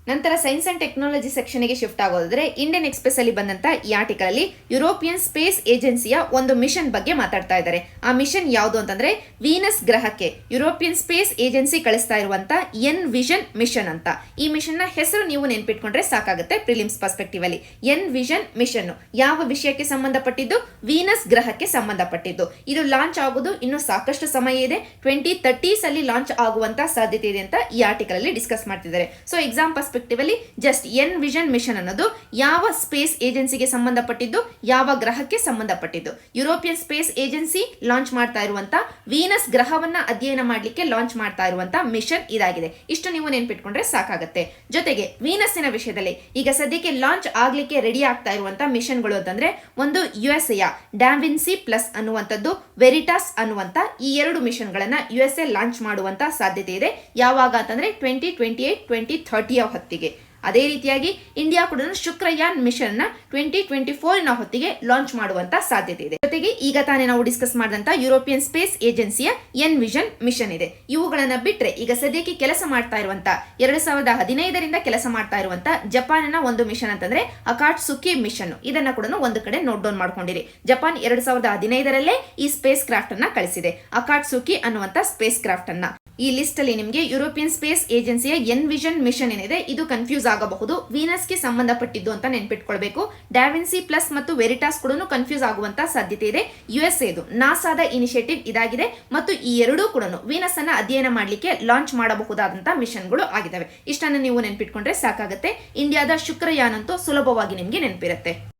ನಂತರ ಸೈನ್ಸ್ ಅಂಡ್ ಟೆಕ್ನಾಲಜಿ ಸೆಕ್ಷನ್ ಗೆ ಶಿಫ್ಟ್ ಆಗೋದಾದ್ರೆ ಇಂಡಿಯನ್ ಎಕ್ಸ್ಪ್ರೆಸ್ ಅಲ್ಲಿ ಬಂದಂತ ಈ ಆರ್ಟಿಕಲ್ ಅಲ್ಲಿ ಯುರೋಪಿಯನ್ ಸ್ಪೇಸ್ ಏಜೆನ್ಸಿಯ ಒಂದು ಮಿಷನ್ ಬಗ್ಗೆ ಮಾತಾಡ್ತಾ ಇದ್ದಾರೆ. ಆ ಮಿಷನ್ ಯಾವುದು ಅಂತಂದ್ರೆ ವೀನಸ್ ಗ್ರಹಕ್ಕೆ ಯುರೋಪಿಯನ್ ಸ್ಪೇಸ್ ಏಜೆನ್ಸಿ ಕಳಿಸ್ತಾ ಇರುವಂತ ಎನ್ ವಿಷನ್ ಮಿಷನ್ ಅಂತ. ಈ ಮಿಷನ್ ನ ಹೆಸರು ನೀವು ನೆನ್ಪಿಟ್ಕೊಂಡ್ರೆ ಸಾಕಾಗುತ್ತೆ ಪ್ರಿಲಿಮ್ಸ್ ಪರ್ಸ್ಪೆಕ್ಟಿವ್ ಅಲ್ಲಿ. ಎನ್ ವಿಷನ್ ಮಿಷನ್ ಯಾವ ವಿಷಯಕ್ಕೆ ಸಂಬಂಧಪಟ್ಟಿದ್ದು? ವೀನಸ್ ಗ್ರಹಕ್ಕೆ ಸಂಬಂಧಪಟ್ಟಿದ್ದು. ಇದು ಲಾಂಚ್ ಆಗೋದು ಇನ್ನು ಸಾಕಷ್ಟು ಸಮಯ ಇದೆ. 2030s ಅಲ್ಲಿ ಲಾಂಚ್ ಆಗುವಂತ ಸಾಧ್ಯತೆ ಇದೆ ಅಂತ ಈ ಆರ್ಟಿಕಲ್ ಅಲ್ಲಿ ಡಿಸ್ಕಸ್ ಮಾಡ್ತಿದ್ದಾರೆ. ಸೊ ಎಕ್ಸಾಮ್ ಪರ್ಸ್ಪೆಕ್ಟಿವ್ ಅಲ್ಲಿ ಜಸ್ಟ್ ಎನ್ ವಿಷನ್ ಮಿಷನ್ ಅನ್ನೋದು ಯಾವ ಸ್ಪೇಸ್ ಏಜೆನ್ಸಿಗೆ ಸಂಬಂಧಪಟ್ಟಿದ್ದು, ಯಾವ ಗ್ರಹಕ್ಕೆ ಸಂಬಂಧಪಟ್ಟಿದ್ದು. ಯುರೋಪಿಯನ್ ಸ್ಪೇಸ್ ಏಜೆನ್ಸಿ ಲಾಂಚ್ ಮಾಡ್ತಾ ಇರುವಂತ ವೀನಸ್ ಗ್ರಹವನ್ನ ಅಧ್ಯಯನ ಮಾಡಲಿಕ್ಕೆ ಲಾಂಚ್ ಮಾಡ್ತಾ ಇರುವಂತ ಮಿಷನ್ ಇದಾಗಿದೆ. ಇಷ್ಟು ನೀವು ನೆನ್ಪಿಟ್ಕೊಂಡ್ರೆ ಸಾಕಾಗುತ್ತೆ. ಜೊತೆಗೆ ವೀನಸ್ಸಿನ ವಿಷಯದಲ್ಲಿ ಈಗ ಸದ್ಯಕ್ಕೆ ಲಾಂಚ್ ಆಗ್ಲಿಕ್ಕೆ ರೆಡಿ ಆಗ್ತಾ ಇರುವಂತ ಮಿಷನ್ಗಳು ಅಂತಂದ್ರೆ ಒಂದು ಯುಎಸ್ಎಯ ಡ್ಯಾವಿನ್ಸಿ ಪ್ಲಸ್ ಅನ್ನುವಂಥದ್ದು, ವೆರಿಟಾಸ್ ಅನ್ನುವಂತ ಈ ಎರಡು ಮಿಷನ್ ಗಳನ್ನ ಯುಎಸ್ಎ ಲಾಂಚ್ ಮಾಡುವಂತ ಸಾಧ್ಯತೆ ಇದೆ. ಯಾವಾಗ ಅಂತಂದ್ರೆ 2028-2030 ಹೊತ್ತಿಗೆ. ಅದೇ ರೀತಿಯಾಗಿ ಇಂಡಿಯಾ ಕೂಡ ಶುಕ್ರಯಾನ್ ಮಿಷನ್ ನ 2024 ಹೊತ್ತಿಗೆ ಲಾಂಚ್ ಮಾಡುವಂತ ಸಾಧ್ಯತೆ ಇದೆ. ಜೊತೆಗೆ ಈಗ ತಾನೇ ನಾವು ಡಿಸ್ಕಸ್ ಮಾಡಿದಂತ ಯುರೋಪಿಯನ್ ಸ್ಪೇಸ್ ಏಜೆನ್ಸಿಯ ಎನ್ ವಿಷನ್ ಮಿಷನ್ ಇದೆ. ಇವುಗಳನ್ನ ಬಿಟ್ರೆ ಈಗ ಸದ್ಯಕ್ಕೆ ಕೆಲಸ ಮಾಡ್ತಾ ಇರುವಂತ 2015ರಿಂದ ಕೆಲಸ ಮಾಡ್ತಾ ಇರುವಂತ ಜಪಾನಿನ ಒಂದು ಮಿಷನ್ ಅಂತಂದ್ರೆ ಅಕಾಟ್ಸುಕಿ ಮಿಷನ್. ಇದನ್ನ ಕೂಡ ಒಂದು ಕಡೆ ನೋಟ್ ಡೌನ್ ಮಾಡ್ಕೊಂಡಿರಿ. ಜಪಾನ್ 2015ರಲ್ಲೇ ಈ ಸ್ಪೇಸ್ ಕ್ರಾಫ್ಟ್ ಅನ್ನ ಕಳಿಸಿದೆ, ಅಕಾಟ್ಸುಕಿ ಅನ್ನುವಂತ ಸ್ಪೇಸ್ ಕ್ರಾಫ್ಟ್ ಅನ್ನ. ಈ ಲಿಸ್ಟ್ ಅಲ್ಲಿ ನಿಮಗೆ ಯುರೋಪಿಯನ್ ಸ್ಪೇಸ್ ಏಜೆನ್ಸಿಯ ಎನ್ ವಿಷನ್ ಮಿಷನ್ ಏನಿದೆ ಇದು ಕನ್ಫ್ಯೂಸ್ ಆಗಬಹುದು. ವೀನಸ್ಗೆ ಸಂಬಂಧಪಟ್ಟಿದ್ದು ಅಂತ ನೆನ್ಪಿಟ್ಕೊಳ್ಬೇಕು. ಡ್ಯಾವಿನ್ಸಿ ಪ್ಲಸ್ ಮತ್ತು ವೆರಿಟಾಸ್ ಕೂಡ ಕನ್ಫ್ಯೂಸ್ ಆಗುವಂತ ಸಾಧ್ಯತೆ ಇದೆ. ಯುಎಸ್ಎದು ನಾಸಾದ ಇನಿಷಿಯೇಟಿವ್ ಇದಾಗಿದೆ ಮತ್ತು ಈ ಎರಡೂ ಕೂಡ ವೀನಸ್ ಅನ್ನ ಅಧ್ಯಯನ ಮಾಡಲಿಕ್ಕೆ ಲಾಂಚ್ ಮಾಡಬಹುದಾದಂತಹ ಮಿಷನ್ಗಳು ಆಗಿದ್ದಾವೆ. ಇಷ್ಟನ್ನು ನೀವು ನೆನ್ಪಿಟ್ಕೊಂಡ್ರೆ ಸಾಕಾಗುತ್ತೆ. ಇಂಡಿಯಾದ ಶುಕ್ರಯಾನ್ ಅಂತೂ ಸುಲಭವಾಗಿ ನಿಮಗೆ ನೆನಪಿರುತ್ತೆ.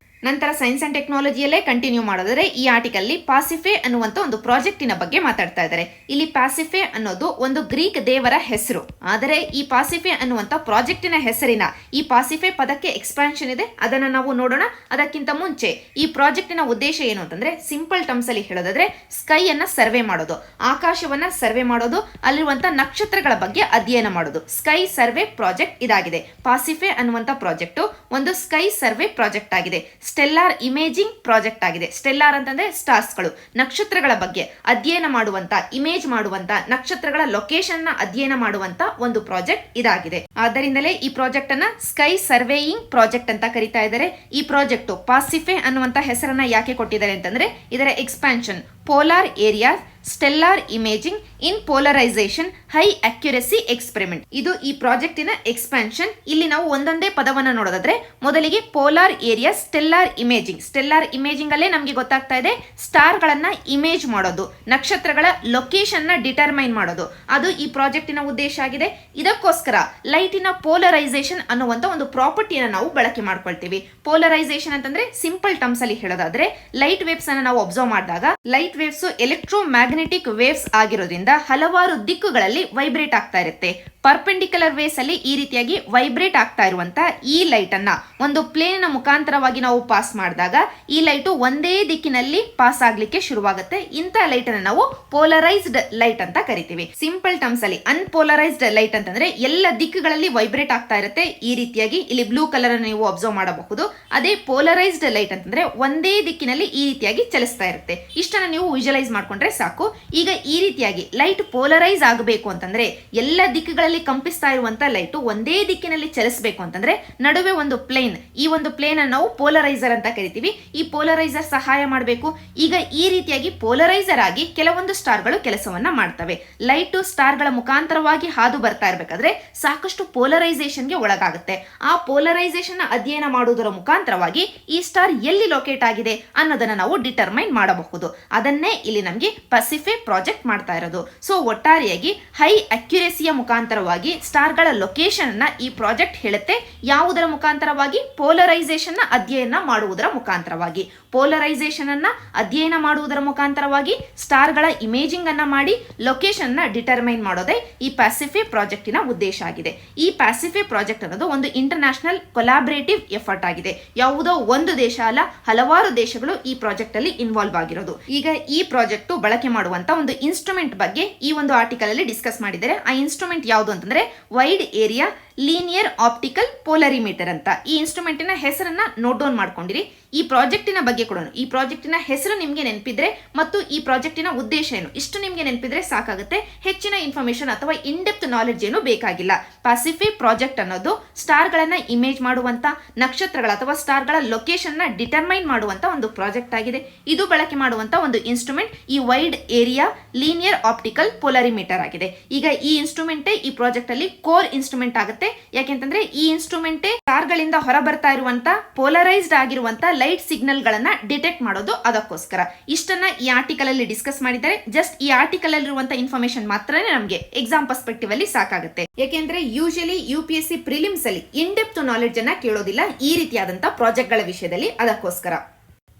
ನಂತರ ಸೈನ್ಸ್ ಅಂಡ್ ಟೆಕ್ನಾಲಜಿಯಲ್ಲೇ ಕಂಟಿನ್ಯೂ ಮಾಡೋದಾದ್ರೆ ಈ ಆರ್ಟಿಕಲ್ ಅಲ್ಲಿ ಪಾಸಿಫೆ ಅನ್ನುವಂತ ಒಂದು ಪ್ರಾಜೆಕ್ಟಿನ ಬಗ್ಗೆ ಮಾತಾಡ್ತಾ ಇದ್ದಾರೆ. ಇಲ್ಲಿ ಪಾಸಿಫೆ ಅನ್ನೋದು ಒಂದು ಗ್ರೀಕ್ ದೇವರ ಹೆಸರು. ಆದರೆ ಈ ಪಾಸಿಫೆ ಅನ್ನುವಂತ ಪ್ರಾಜೆಕ್ಟಿನ ಹೆಸರಿನ ಈ ಪಾಸಿಫೆ ಪದಕ್ಕೆ ಎಕ್ಸ್ಪಾನ್ಷನ್ ಇದೆ. ಅದನ್ನ ನಾವು ನೋಡೋಣ. ಅದಕ್ಕಿಂತ ಮುಂಚೆ ಈ ಪ್ರಾಜೆಕ್ಟಿನ ಉದ್ದೇಶ ಏನು ಅಂತಂದ್ರೆ ಸಿಂಪಲ್ ಟರ್ಮ್ಸ್ ಅಲ್ಲಿ ಹೇಳೋದಾದ್ರೆ ಸ್ಕೈ ಅನ್ನ ಸರ್ವೆ ಮಾಡೋದು, ಆಕಾಶವನ್ನ ಸರ್ವೆ ಮಾಡೋದು, ಅಲ್ಲಿರುವಂತ ನಕ್ಷತ್ರಗಳ ಬಗ್ಗೆ ಅಧ್ಯಯನ ಮಾಡೋದು. ಸ್ಕೈ ಸರ್ವೆ ಪ್ರಾಜೆಕ್ಟ್ ಇದಾಗಿದೆ. ಪಾಸಿಫೆ ಅನ್ನುವಂತ ಪ್ರಾಜೆಕ್ಟ್ ಒಂದು ಸ್ಕೈ ಸರ್ವೆ ಪ್ರಾಜೆಕ್ಟ್ ಆಗಿದೆ. ಸ್ಟೆಲ್ಲಾರ್ ಇಮೇಜಿಂಗ್ ಪ್ರಾಜೆಕ್ಟ್ ಆಗಿದೆ. ಸ್ಟೆಲ್ಲಾರ್ ಅಂತಂದ್ರೆ ಸ್ಟಾರ್ಸ್ಗಳು, ನಕ್ಷತ್ರಗಳ ಬಗ್ಗೆ ಅಧ್ಯಯನ ಮಾಡುವಂತ, ಇಮೇಜ್ ಮಾಡುವಂತ, ನಕ್ಷತ್ರಗಳ ಲೊಕೇಶನ್ ನ ಅಧ್ಯಯನ ಮಾಡುವಂತ ಒಂದು ಪ್ರಾಜೆಕ್ಟ್ ಇದಾಗಿದೆ. ಆದ್ದರಿಂದಲೇ ಈ ಪ್ರಾಜೆಕ್ಟ್ ಅನ್ನ ಸ್ಕೈ ಸರ್ವೇಯಿಂಗ್ ಪ್ರಾಜೆಕ್ಟ್ ಅಂತ ಕರೀತಾ ಇದ್ದಾರೆ. ಈ ಪ್ರಾಜೆಕ್ಟ್ ಪಾಸಿಫೆ ಅನ್ನುವಂತ ಹೆಸರನ್ನ ಯಾಕೆ ಕೊಟ್ಟಿದ್ದಾರೆ ಅಂತಂದ್ರೆ ಇದರ expansion polar area stellar imaging ಇನ್ ಪೋಲರೈಸೇಷನ್ ಹೈ ಅಕ್ಯುರಸಿ ಎಕ್ಸ್ಪೆರಿಮೆಂಟ್. ಇದು ಈ ಪ್ರಾಜೆಕ್ಟಿನ ಎಕ್ಸ್ಪಾನ್ಷನ್. ಇಲ್ಲಿ ನಾವು ಒಂದೊಂದೇ ಪದವನ್ನ ನೋಡೋದಾದ್ರೆ ಮೊದಲಿಗೆ polar area stellar imaging. Stellar imaging ಅಲ್ಲೇ ನಮಗೆ ಗೊತ್ತಾಗ್ತಾ ಇದೆ ಸ್ಟಾರ್ ಗಳನ್ನ ಇಮೇಜ್ ಮಾಡೋದು, ನಕ್ಷತ್ರಗಳ ಲೊಕೇಶನ್ ನ ಡಿಟರ್ಮೈನ್ ಮಾಡೋದು, ಅದು ಈ ಪ್ರಾಜೆಕ್ಟಿನ ಉದ್ದೇಶ ಆಗಿದೆ. ಇದಕ್ಕೋಸ್ಕರ ಲೈಟಿನ ಪೋಲರೈಸೇಷನ್ ಅನ್ನುವಂತ ಒಂದು ಪ್ರಾಪರ್ಟಿಯನ್ನು ನಾವು ಬಳಕೆ ಮಾಡ್ಕೊಳ್ತೀವಿ. ಪೋಲರೈಸೇಷನ್ ಅಂತಂದ್ರೆ ಸಿಂಪಲ್ ಟರ್ಮ್ಸ್ ಅಲ್ಲಿ ಹೇಳೋದಾದ್ರೆ ಲೈಟ್ ವೇವ್ಸ್ ಅನ್ನ ನಾವು ಅಬ್ಸರ್ವ್ ಮಾಡಿದಾಗ light waves electro magnetic waves ಆಗಿರೋದ್ರಿಂದ ಹಲವಾರು ದಿಕ್ಕುಗಳಲ್ಲಿ ವೈಬ್ರೇಟ್ ಆಗ್ತಾ ಇರುತ್ತೆ. ಪರ್ಪೆಂಡಿಕ್ಯುಲರ್ ವೇಸ್ ಅಲ್ಲಿ ಈ ರೀತಿಯಾಗಿ ವೈಬ್ರೇಟ್ ಆಗ್ತಾ ಇರುವಂತ ಈ ಲೈಟ್ ಅನ್ನ ಒಂದು ಪ್ಲೇನ್ ಮುಖಾಂತರವಾಗಿ ನಾವು ಪಾಸ್ ಮಾಡಿದಾಗ ಈ ಲೈಟ್ ಒಂದೇ ದಿಕ್ಕಿನಲ್ಲಿ ಪಾಸ್ ಆಗ್ಲಿಕ್ಕೆ ಶುರುವಾಗುತ್ತೆ. ಇಂಥ ಲೈಟ್ ಅನ್ನ ನಾವು ಪೋಲರೈಸ್ಡ್ ಲೈಟ್ ಅಂತ ಕರಿತೀವಿ. ಸಿಂಪಲ್ ಟರ್ಮ್ಸ್ ಅಲ್ಲಿ ಅನ್ಪೋಲರೈಸ್ಡ್ ಲೈಟ್ ಅಂತಂದ್ರೆ ಎಲ್ಲ ದಿಕ್ಕುಗಳಲ್ಲಿ ವೈಬ್ರೇಟ್ ಆಗ್ತಾ ಇರುತ್ತೆ. ಈ ರೀತಿಯಾಗಿ ಇಲ್ಲಿ ಬ್ಲೂ ಕಲರ್ ಅನ್ನು ನೀವು ಅಬ್ಸರ್ವ್ ಮಾಡಬಹುದು. ಅದೇ ಪೋಲರೈಸ್ಡ್ ಲೈಟ್ ಅಂತಂದ್ರೆ ಒಂದೇ ದಿಕ್ಕಿನಲ್ಲಿ ಈ ರೀತಿಯಾಗಿ ಚಲಿಸ್ತಾ ಇರುತ್ತೆ. ಇಷ್ಟನ್ನ ನೀವು ವಿಜುವಲೈಸ್ ಮಾಡ್ಕೊಂಡ್ರೆ ಸಾಕು. ಈಗ ಈ ರೀತಿಯಾಗಿ ಲೈಟ್ ಪೋಲರೈಸ್ ಆಗಬೇಕು ಅಂತಂದ್ರೆ ಎಲ್ಲ ದಿಕ್ಕುಗಳಲ್ಲಿ ಕಂಪಿಸ್ತಾ ಇರುವಂತ ಲೈಟ್ ಒಂದೇ ದಿಕ್ಕಿನಲ್ಲಿ ಚಲಿಸಬೇಕು ಅಂತಂದ್ರೆ ನಡುವೆ ಒಂದು ಪ್ಲೇನ್, ಈ ಒಂದು ಪ್ಲೇನ್ ಅನ್ನು ನಾವು ಪೋಲರೈಸರ್ ಅಂತ ಕರಿತೀವಿ. ಈ ಪೋಲರೈಸರ್ ಸಹಾಯ ಮಾಡಬೇಕು. ಈಗ ಈ ರೀತಿಯಾಗಿ ಪೋಲರೈಸರ್ ಆಗಿ ಕೆಲವೊಂದು ಸ್ಟಾರ್ಗಳು ಕೆಲಸವನ್ನ ಮಾಡ್ತವೆ. ಲೈಟ್ ಸ್ಟಾರ್ಗಳ ಮುಖಾಂತರವಾಗಿ ಹಾದು ಬರ್ತಾ ಇರಬೇಕಾದ್ರೆ ಸಾಕಷ್ಟು ಪೋಲರೈಸೇಷನ್ಗೆ ಒಳಗಾಗುತ್ತೆ. ಆ ಪೋಲರೈಸೇಷನ್ ಅಧ್ಯಯನ ಮಾಡುವುದರ ಮುಖಾಂತರವಾಗಿ ಈ ಸ್ಟಾರ್ ಎಲ್ಲಿ ಲೊಕೇಟ್ ಆಗಿದೆ ಅನ್ನೋದನ್ನ ನಾವು ಡಿಟರ್ಮೈನ್ ಮಾಡಬಹುದು. ಅದನ್ನೇ ಇಲ್ಲಿ ನಮಗೆ ಪಸಿಫೆ ಪ್ರಾಜೆಕ್ಟ್ ಮಾಡ್ತಾ ಇರೋದು. ಸೊ ಒಟ್ಟಾರೆಯಾಗಿ ಹೈ ಅಕ್ಯುರೆಸಿಯ ಮುಖಾಂತರ ಮುಖಾಂತರವಾಗಿ ಸ್ಟಾರ್ಗಳ ಲೊಕೇಶನ್ ಅನ್ನ ಈ ಪ್ರಾಜೆಕ್ಟ್ ಹೇಳುತ್ತೆ. ಯಾವುದರ ಮುಖಾಂತರವಾಗಿ? ಪೋಲರೈಸೇಷನ್ ನ ಅಧ್ಯಯನ ಮಾಡುವುದರ ಮುಖಾಂತರವಾಗಿ. ಪೋಲರೈಸೇಷನ್ ಅನ್ನ ಅಧ್ಯಯನ ಮಾಡುವುದರ ಮುಖಾಂತರವಾಗಿ ಸ್ಟಾರ್ಗಳ ಇಮೇಜಿಂಗ್ ಅನ್ನ ಮಾಡಿ ಲೊಕೇಶನ್ ನ ಡಿಟರ್ಮೈನ್ ಮಾಡೋದೇ ಈ ಪ್ಯಾಸಿಫಿಕ್ ಪ್ರಾಜೆಕ್ಟಿನ ಉದ್ದೇಶ ಆಗಿದೆ. ಈ ಪ್ಯಾಸಿಫಿಕ್ ಪ್ರಾಜೆಕ್ಟ್ ಅನ್ನೋದು ಒಂದು ಇಂಟರ್ನ್ಯಾಷನಲ್ ಕೊಲಾಬರೇಟಿವ್ ಎಫರ್ಟ್ ಆಗಿದೆ. ಯಾವುದೋ ಒಂದು ದೇಶ ಅಲ್ಲ, ಹಲವಾರು ದೇಶಗಳು ಈ ಪ್ರಾಜೆಕ್ಟ್ ಅಲ್ಲಿ ಇನ್ವಾಲ್ವ್ ಆಗಿರೋದು. ಈಗ ಈ ಪ್ರಾಜೆಕ್ಟ್ ಬಳಕೆ ಮಾಡುವಂತ ಒಂದು ಇನ್ಸ್ಟ್ರೂಮೆಂಟ್ ಬಗ್ಗೆ ಈ ಒಂದು ಆರ್ಟಿಕಲ್ ಅಲ್ಲಿ ಡಿಸ್ಕಸ್ ಮಾಡಿದ್ದಾರೆ. ಆ ಇನ್ಸ್ಟ್ರೂಮೆಂಟ್ ಯಾವುದು ಅಂತಂದ್ರೆ ವೈಡ್ ಏರಿಯಾ ಲೀನಿಯರ್ ಆಪ್ಟಿಕಲ್ ಪೋಲರಿಮೀಟರ್ ಅಂತ. ಈ ಇನ್ಸ್ಟ್ರೂಮೆಂಟಿನ ಹೆಸರನ್ನ ನೋಟ್ ಡೌನ್ ಮಾಡ್ಕೊಂಡಿರಿ. ಈ ಪ್ರಾಜೆಕ್ಟಿನ ಬಗ್ಗೆ ಕೊಡೋಣ. ಈ ಪ್ರಾಜೆಕ್ಟಿನ ಹೆಸರು ನಿಮಗೆ ನೆನಪಿದ್ರೆ ಮತ್ತು ಈ ಪ್ರಾಜೆಕ್ಟಿನ ಉದ್ದೇಶ ಏನು ಇಷ್ಟು ನಿಮಗೆ ನೆನಪಿದ್ರೆ ಸಾಕಾಗುತ್ತೆ. ಹೆಚ್ಚಿನ ಇನ್ಫಾರ್ಮೇಶನ್ ಅಥವಾ ಇನ್ ಡೆಪ್ತ್ ನಾಲೆಡ್ಜ್ ಏನು ಬೇಕಾಗಿಲ್ಲ. ಪ್ಯಾಸಿಫಿಕ್ ಪ್ರಾಜೆಕ್ಟ್ ಅನ್ನೋದು ಸ್ಟಾರ್ ಗಳನ್ನ ಇಮೇಜ್ ಮಾಡುವಂತ, ನಕ್ಷತ್ರಗಳ ಅಥವಾ ಸ್ಟಾರ್ ಗಳ ಲೊಕೇಶನ್ ನ ಡಿಟರ್ಮೈನ್ ಮಾಡುವಂತ ಒಂದು ಪ್ರಾಜೆಕ್ಟ್ ಆಗಿದೆ. ಇದು ಬಳಕೆ ಮಾಡುವಂತ ಒಂದು ಇನ್ಸ್ಟ್ರೂಮೆಂಟ್ ಈ ವೈಡ್ ಏರಿಯಾ ಲೀನಿಯರ್ ಆಪ್ಟಿಕಲ್ ಪೋಲರಿಮೀಟರ್ ಆಗಿದೆ. ಈಗ ಈ ಇನ್ಸ್ಟ್ರೂಮೆಂಟ್ ಈ ಪ್ರಾಜೆಕ್ಟ್ ಅಲ್ಲಿ ಕೋರ್ ಇನ್ಸ್ಟ್ರೂಮೆಂಟ್ ಆಗುತ್ತೆ. ಯಾಕೆಂತಂದ್ರೆ ಈ ಇನ್ಸ್ಟ್ರೂಮೆಂಟ್ ಸ್ಟಾರ್ ಗಳಿಂದ ಹೊರ ಬರ್ತಾ ಇರುವಂತ ಪೋಲರೈಸ್ಡ್ ಆಗಿರುವಂತ ಲೈಟ್ ಸಿಗ್ನಲ್ ಗಳನ್ನ ಡಿಟೆಕ್ಟ್ ಮಾಡೋದು. ಅದಕ್ಕೋಸ್ಕರ ಇಷ್ಟನ್ನ ಈ ಆರ್ಟಿಕಲ್ ಅಲ್ಲಿ ಡಿಸ್ಕಸ್ ಮಾಡಿದ್ದಾರೆ. ಜಸ್ಟ್ ಈ ಆರ್ಟಿಕಲ್ ಅಲ್ಲಿರುವಂತ ಇನ್ಫಾರ್ಮೇಶನ್ ಮಾತ್ರನೇ ನಮಗೆ ಎಕ್ಸಾಮ್ ಪರ್ಸ್ಪೆಕ್ಟಿವ್ ಅಲ್ಲಿ ಸಾಕಾಗುತ್ತೆ. ಯಾಕೆಂದ್ರೆ ಯೂಶಲಿ UPSC ಪ್ರಿಲಿಮ್ಸ್ ಅಲ್ಲಿ ಇನ್ ಡೆಪ್ತ್ ನಾಲೆಡ್ಜ್ ಅನ್ನ ಕೇಳೋದಿಲ್ಲ ಈ ರೀತಿಯಾದಂತ ಪ್ರಾಜೆಕ್ಟ್ ಗಳ ವಿಷಯದಲ್ಲಿ. ಅದಕ್ಕೋಸ್ಕರ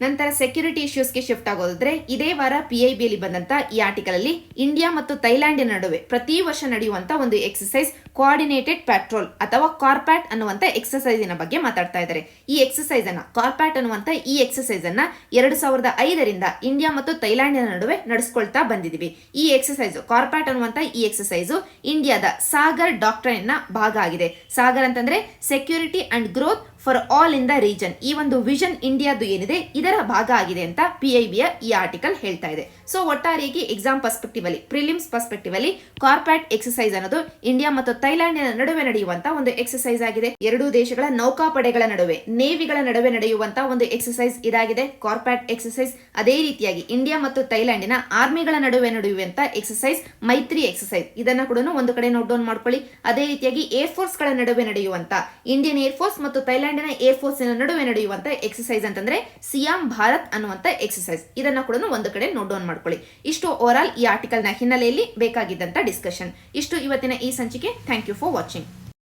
ನಂತರ ಸೆಕ್ಯೂರಿಟಿ ಇಶ್ಯೂಸ್ಗೆ ಶಿಫ್ಟ್ ಆಗೋದ್ರೆ ಇದೇ ವಾರ PIB ಅಲ್ಲಿ ಬಂದಂತ ಈ ಆರ್ಟಿಕಲ್ ಅಲ್ಲಿ ಇಂಡಿಯಾ ಮತ್ತು ಥೈಲ್ಯಾಂಡಿನ ನಡುವೆ ಪ್ರತಿ ವರ್ಷ ನಡೆಯುವಂತ ಒಂದು ಎಕ್ಸರ್ಸೈಸ್ ಕೋಆರ್ಡಿನೇಟೆಡ್ ಪ್ಯಾಟ್ರೋಲ್ ಅಥವಾ ಕಾರ್ಪ್ಯಾಟ್ ಅನ್ನುವಂತ ಎಕ್ಸರ್ಸೈಸ್ ಬಗ್ಗೆ ಮಾತಾಡ್ತಾ ಇದ್ದಾರೆ. ಈ ಎಕ್ಸರ್ಸೈಸ್ ಅನ್ನ ಕಾರ್ಪ್ಯಾಟ್ ಅನ್ನುವಂತ ಈ ಎಕ್ಸರ್ಸೈಸ್ ಅನ್ನ 2005ರಿಂದ ಇಂಡಿಯಾ ಮತ್ತು ಥೈಲ್ಯಾಂಡಿನ ನಡುವೆ ನಡೆಸ್ಕೊಳ್ತಾ ಬಂದಿದ್ದೀವಿ. ಈ ಎಕ್ಸರ್ಸೈಸ್ ಕಾರ್ಪ್ಯಾಟ್ ಅನ್ನುವಂತ ಈ ಎಕ್ಸರ್ಸೈಸ್ ಇಂಡಿಯಾದ ಸಾಗರ್ ಡಾಕ್ಟ್ರೈನ್ ನ ಭಾಗ ಆಗಿದೆ. ಸಾಗರ್ ಅಂತಂದ್ರೆ security and growth for all in the region. ಈ ಒಂದು ವಿಷನ್ ಇಂಡಿಯಾದು ಏನಿದೆ ಇದರ ಭಾಗ ಆಗಿದೆ ಅಂತ PIB ಈ ಆರ್ಟಿಕಲ್ ಹೇಳ್ತಾ ಇದೆ. ಸೊ ಒಟ್ಟಾರೆಯಾಗಿ ಎಕ್ಸಾಮ್ ಪರ್ಸ್ಪೆಕ್ಟಿವ್ ಅಲ್ಲಿ, ಪ್ರಿಲಿಮ್ಸ್ ಪರ್ಸ್ಪೆಕ್ಟಿವ್ ಅಲ್ಲಿ ಕಾರ್ಪ್ಯಾಟ್ ಎಕ್ಸರ್ಸೈಸ್ ಅನ್ನೋದು ಇಂಡಿಯಾ ಮತ್ತು ಥೈಲ್ಯಾಂಡಿನ ನಡುವೆ ನಡೆಯುವಂತ ಒಂದು ಎಕ್ಸರ್ಸೈಸ್ ಆಗಿದೆ. ಎರಡೂ ದೇಶಗಳ ನೌಕಾಪಡೆಗಳ ನಡುವೆ, ನೇವಿಗಳ ನಡುವೆ ನಡೆಯುವಂತ ಒಂದು ಎಕ್ಸರ್ಸೈಸ್ ಇದಾಗಿದೆ ಕಾರ್ಪ್ಯಾಟ್ ಎಕ್ಸರ್ಸೈಸ್. ಅದೇ ರೀತಿಯಾಗಿ ಇಂಡಿಯಾ ಮತ್ತು ಥೈಲ್ಯಾಂಡಿನ ಆರ್ಮಿಗಳ ನಡುವೆ ನಡೆಯುವಂತ ಎಕ್ಸರ್ಸೈಸ್ ಮೈತ್ರಿ ಎಕ್ಸರ್ಸೈಸ್. ಇದನ್ನ ಕೂಡ ಒಂದು ಕಡೆ ನೋಟ್ ಡೌನ್ ಮಾಡ್ಕೊಳ್ಳಿ. ಅದೇ ರೀತಿಯಾಗಿ ಏರ್ ಫೋರ್ಸ್ ಗಳ ನಡುವೆ ನಡೆಯುವಂತ ಇಂಡಿಯನ್ ಏರ್ ಫೋರ್ಸ್ ಮತ್ತು ಥೈಲ್ಯಾಂಡಿನ ಏರ್ ಫೋರ್ಸ್ ನಡುವೆ ನಡೆಯುವಂತ ಎಕ್ಸರ್ಸೈಸ್ ಅಂತಂದ್ರೆ ಸಿಯಾಮ್ ಭಾರತ್ ಅನ್ನುವಂತ ಎಕ್ಸರ್ಸೈಸ್. ಇದನ್ನ ಕೂಡ ಒಂದು ಕಡೆ ನೋಟ್ ಡೌನ್ ಮಾಡ್ಕೊಳ್ಳಿ. ಇಷ್ಟು ಓವರ್ ಆಲ್ ಈ ಆರ್ಟಿಕಲ್ ನ ಹಿನ್ನೆಲೆಯಲ್ಲಿ ಬೇಕಾಗಿದ್ದಂತ ಡಿಸ್ಕಷನ್. ಇಷ್ಟು ಇವತ್ತಿನ ಈ ಸಂಚಿಕೆ. Thank you for watching.